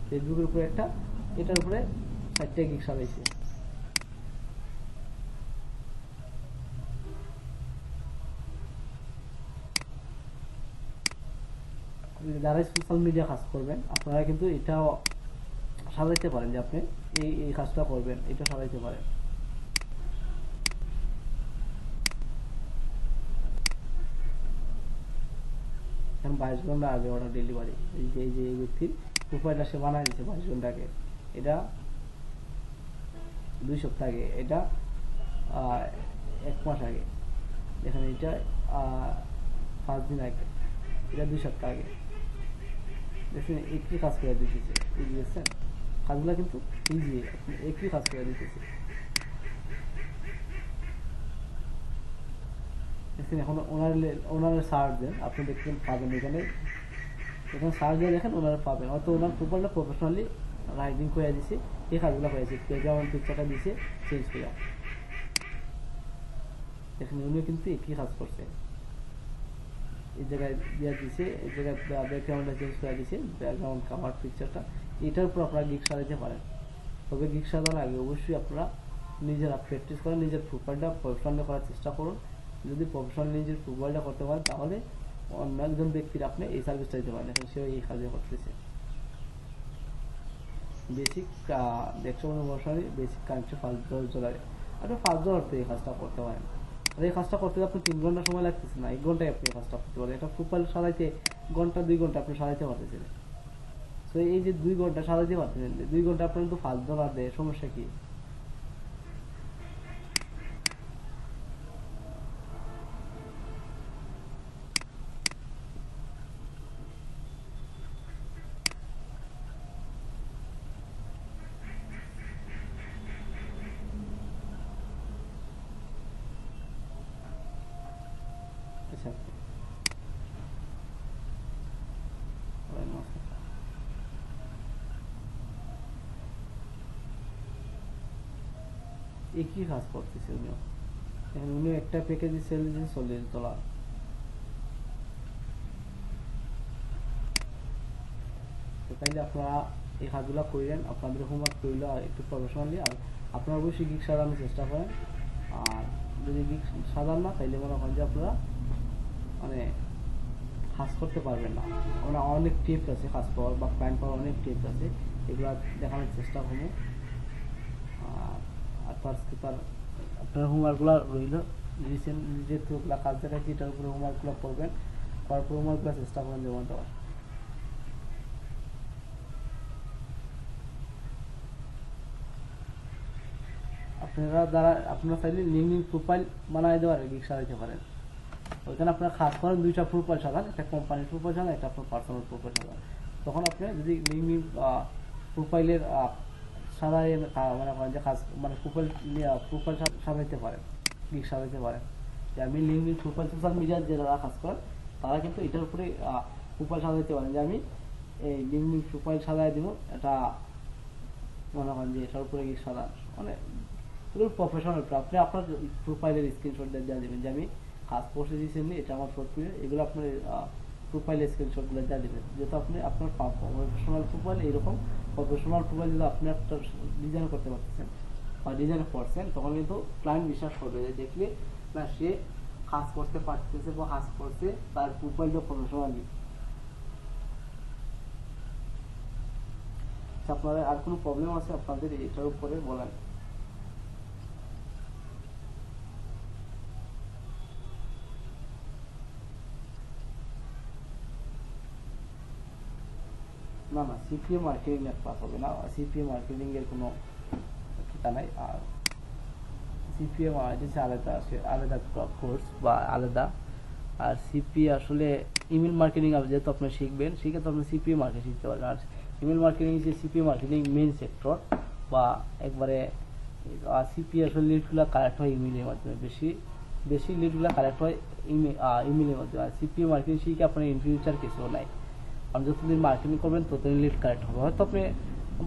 ফেসবুকের উপরে একটা, এটার উপরে 4টা গিগ সাজাইছে। যারা সোশ্যাল মিডিয়া কাজ করবেন আপনারা কিন্তু এটাও সাজাইতে পারেন, যে আপনি এই কাজটা করবেন, এটা সাজাইতে পারেন। এখন 22 ঘন্টা আগে অর্ডার ডেলিভারি, এই ব্যক্তির প্রোফাইলটা সে বানায় দিচ্ছে 22 ঘন্টা আগে। এটা 2 সপ্তাহ আগে, এটা 1 মাস আগে, দেখেন এটা 5 দিন আগে, এটা 2 সপ্তাহ আগে। দেখছেন একই কাজ করে দিতেছে, বুঝেছেন? কাজগুলো কিন্তু ইজি, একই কাজ করে দিতেছে। দেখছেন এখন ওনার সার্চ দেন, আপনি দেখবেন পাবেন এখানে সার্চ দিয়ে দেখেন ওনারা পাবেন, হয়তো ওনার প্রোফাইলটা প্রফেশনালি রাইটিং করে দিছে, এই কাজগুলো করেছে, ব্যাকগ্রাউন্ড পিকচারটা দিছে চেঞ্জ করে। দেখেন উনিও কিন্তু একই কাজ করছে, এই জায়গায় দিয়ে দিছে, এই জায়গায় ব্যাকগ্রাউন্ডটা চেঞ্জ করে দিছে, ব্যাকগ্রাউন্ড কাভার পিকচারটা, এটার উপর আপনারা গিগ সাজাতে পারেন। তবে গিগ সাজানোর আগে অবশ্যই আপনারা নিজেরা প্র্যাকটিস করেন, নিজের প্রোফাইলটা প্রফেশনালি করার চেষ্টা করুন। যদি প্রফেশনালি নিজের প্রোফাইলটা করতে পারেন তাহলে অন্য একজন ব্যক্তির আপনি এই সার্ভিসটা দিতে পারেন। এখন সে এই কাজে করতেছে, বেসিক দেখছো অনুসারে বেসিক কানেকশন $5 আপনি $5 এই কাজটা করতে পারেন। আর এই কাজটা করতে আপনি 3 ঘন্টা সময় লাগতেছে না, 1 ঘন্টায় আপনি এই কাজটা করতে পারেন। এটা প্রোফাইল সাজাইতে ঘন্টা 2 ঘন্টা আপনি সাজাইতে পারতেছেন। তো এই যে 2 ঘন্টা সাজাইতে পারতেছেন, 2 ঘন্টা আপনার কিন্তু $5 দেয়, সমস্যা কি? আচ্ছা একই কাজ করতেছে উনিও। এখন উনিও একটা প্যাকেজে সেল দিয়েছে $40। তো তাইলে আপনারা এই কাজগুলো করেন, আপনাদের হোমওয়ার্ক করলে একটু প্রফেশনালি, আর আপনারা অবশ্যই গিগ সাজানোর চেষ্টা করেন। আর যদি গিগ সাজান না তাইলে মনে করেন যে আপনারা মানে কাজ করতে পারবেন না। আমরা অনেক টিপস আছে কাজ পাওয়ার বা ক্লায়েন্ট পাওয়ার, অনেক টিপস আছে, এগুলো দেখানোর চেষ্টা করবো। আর তার আপনার হোমওয়ার্কগুলো রইল, রিসেন্ট যেহেতু কাজ দেখাচ্ছি এটার উপরে হোমওয়ার্কগুলো করবেন, করার পর হোমওয়ার্কগুলো চেষ্টা করেন জমা দেওয়ার। আপনারা চাইলে লিঙ্কডিন প্রোফাইল বানাই দেওয়ার গিগ সাজাইতে পারেন। ওইখানে আপনার খাস করেন 2টা প্রোফাইল সাজান, একটা কোম্পানির প্রোফাইল সাজান, একটা আপনার পার্সোনাল প্রোফাইল সাজান। তখন আপনি যদি লিঙ্কডিন প্রোফাইলের সাজাই মানে করেন যে কাজ মানে প্রোফাইল সাজাইতে পারেন, গিগ সাজাইতে পারেন যে আমি লিঙ্কডিন প্রোফাইল, সোশ্যাল মিডিয়ার যারা কাজ করেন তারা কিন্তু এটার উপরে প্রোফাইল সাজাইতে পারেন যে আমি এই লিঙ্কডিন প্রোফাইল সাজাই দিব, এটা মনে করেন যে এটার উপরে গিগ সাজান, মানে প্রফেশনাল। আপনি আপনার প্রোফাইলের স্ক্রিনশট দিয়ে দেবেন যে আমি কাজ করতে রিসেন্টলি, এটা আমার প্রোফাইল, এগুলো আপনার প্রোফাইলের স্ক্রিনশটগুলো দিয়ে দেবেন। যেহেতু আপনি আপনার প্রফেশনাল প্রোফাইল, এইরকম প্রফেশনাল প্রোফাইল যদি আপনি একটা ডিজাইন করতে পারতেছেন বা ডিজাইন করছেন, তখন কিন্তু ক্লায়েন্ট বিশ্বাস করবে যে দেখলে না সে কাজ করতে পারতেছে বা কাজ করছে, তার প্রোফাইলটা প্রফেশনালি। আপনাদের আর কোনো প্রবলেম আছে আপনাদের এটার উপরে বলেন। না না, সিপিএ মার্কেটিং এর ক্লাস হবে না, সিপিএ মার্কেটিং এর কোনো ঠিকা নাই। আর সিপিএ হচ্ছে আলাদা, আলাদা কোর্স বা আলাদা। আর সিপিএ আসলে ইমেল মার্কেটিং যেহেতু আপনি শিখবেন, শিখে তো আপনি সিপিএ মার্কেটিং শিখতে পারবেন। আর ইমেল মার্কেটিং হচ্ছে সিপিএ মার্কেটিং মেইন সেক্টর, বা একবারে সিপিএ আসলে লিডগুলো কালেক্ট হয় ইমেলের মাধ্যমে, বেশি লিডগুলো কালেক্ট হয় ইমেলের মাধ্যমে। আর সিপিএ মার্কেটিং শিখে আপনার ইন ফিউচার কিছু নাই, আপনি যতদিন মার্কেটিং করবেন ততদিন লিড কালেক্ট হবে। হয়তো আপনি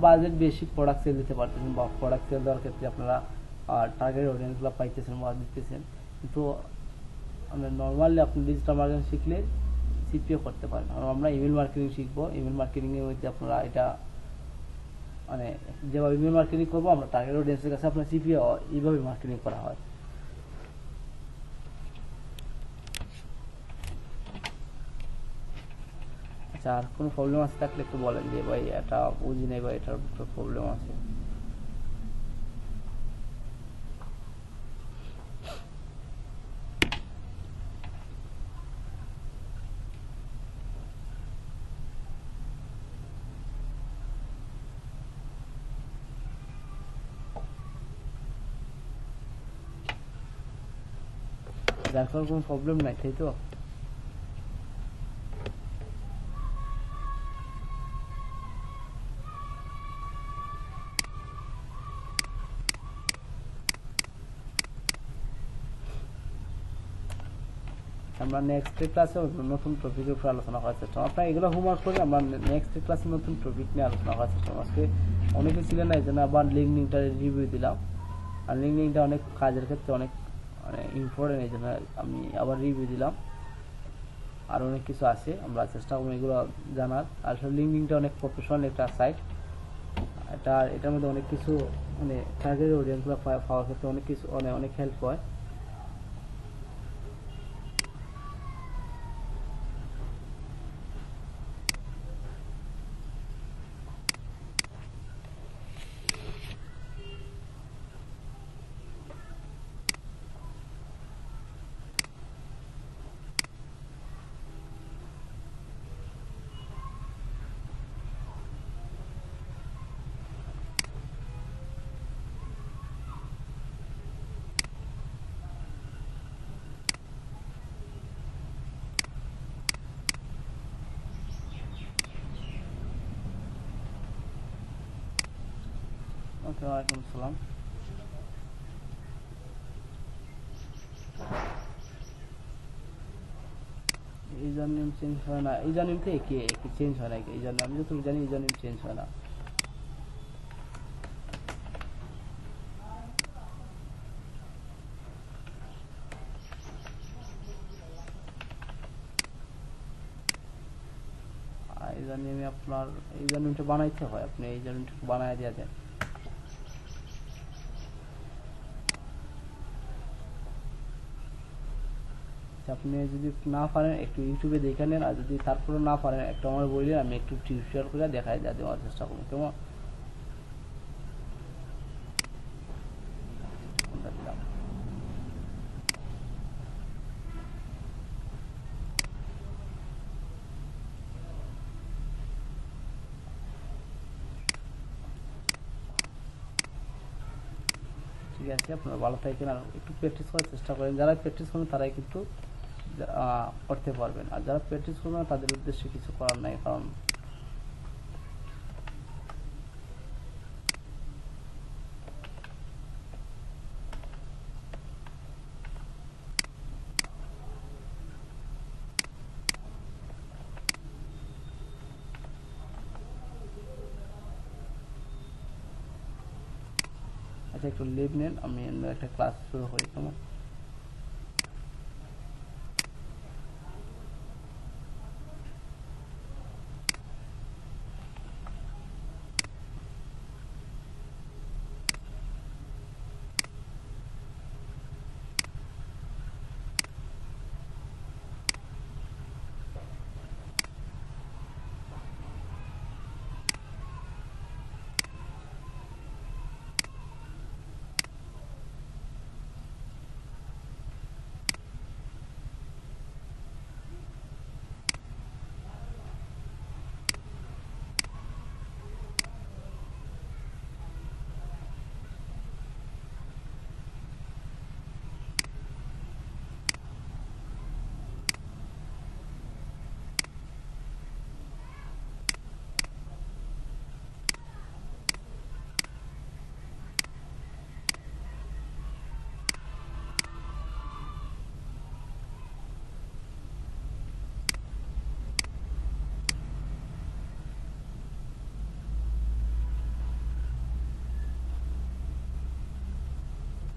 বাজেট বেশি প্রোডাক্ট সেল দিতে পারতেছেন, বা প্রোডাক্ট সেল দেওয়ার ক্ষেত্রে আপনারা টার্গেট অডিয়েন্সগুলো পাইতেছেন বা দিতেছেন, কিন্তু নর্মালি আপনি ডিজিটাল মার্কেটিং শিখলে সিপিএ করতে পারেন। আর আমরা ইমেল মার্কেটিং শিখবো, ইমেল মার্কেটিংয়ের মধ্যে আপনারা এটা মানে যেভাবে ইমেল মার্কেটিং করবো আমরা টার্গেট অডিয়েন্সের কাছে আপনার সিপিএ এইভাবে মার্কেটিং করা হয়। আচ্ছা, আর কোনো প্রবলেম আছে থাকলে একটু বলেন যে ভাই এটা বুঝি নেই বা এটার প্রবলেম আছে। যার কারণে কোনো প্রবলেম নাই, তাই তো? আমরা নেক্সট ক্লাসে নতুন টপিকের উপর আলোচনা করার চেষ্টা করব। আপনারা এগুলো হোমওয়ার্ক করে আমরা নেক্সট ক্লাসে নতুন টপিক নিয়ে আলোচনা করার চেষ্টা করব। আজকে অনেকে ছিলেন না, এই জন্য আবার লিঙ্কডিনটা রিভিউ দিলাম। আর লিঙ্কডিনটা অনেক কাজের ক্ষেত্রে অনেক মানে ইম্পর্টেন্ট, এই জন্য আমি আবার রিভিউ দিলাম। আর অনেক কিছু আছে, আমরা চেষ্টা করবো এগুলো জানার। আসলে লিঙ্কডিনটা অনেক প্রফেশনাল একটা সাইট, এটার মধ্যে অনেক কিছু মানে টার্গেট অডিয়েন্সগুলো পাওয়ার ক্ষেত্রে অনেক কিছু অনেক হেল্প হয়। ওকে, ওয়ালাইকুম আসসালাম। ইউজার নেম চেঞ্জ হয় না, ইউজার নেম তো একই চেঞ্জ হয় না, ইউজার নেম আমি যতটুকু জানি ইউজার নেম চেঞ্জ হয় না। ইউজার নেমে আপনার ইউজার নেমটা বানাইতে হয়, আপনি ইউজার নেমটা বানায় দিয়ে দেন। আপনি যদি না পারেন একটু ইউটিউবে দেখে নেন, আর যদি তারপরে না পারেন একটু আমার বললেন, আমি একটু টিউটোরিয়াল করে দেখাই দেওয়ার চেষ্টা করবো, কেমন? ঠিক আছে, আপনারা ভালো থাকেন আর একটু প্র্যাকটিস করার চেষ্টা করেন। যারা প্র্যাকটিস করেন তারাই কিন্তু করতে পারবেন, আর যারা প্র্যাকটিস করবেন না তাদের উদ্দেশ্যে কিছু করার নাই। কারণ আচ্ছা, একটু লিভ নেন, আমি একটা ক্লাস শুরু করি, কেমন?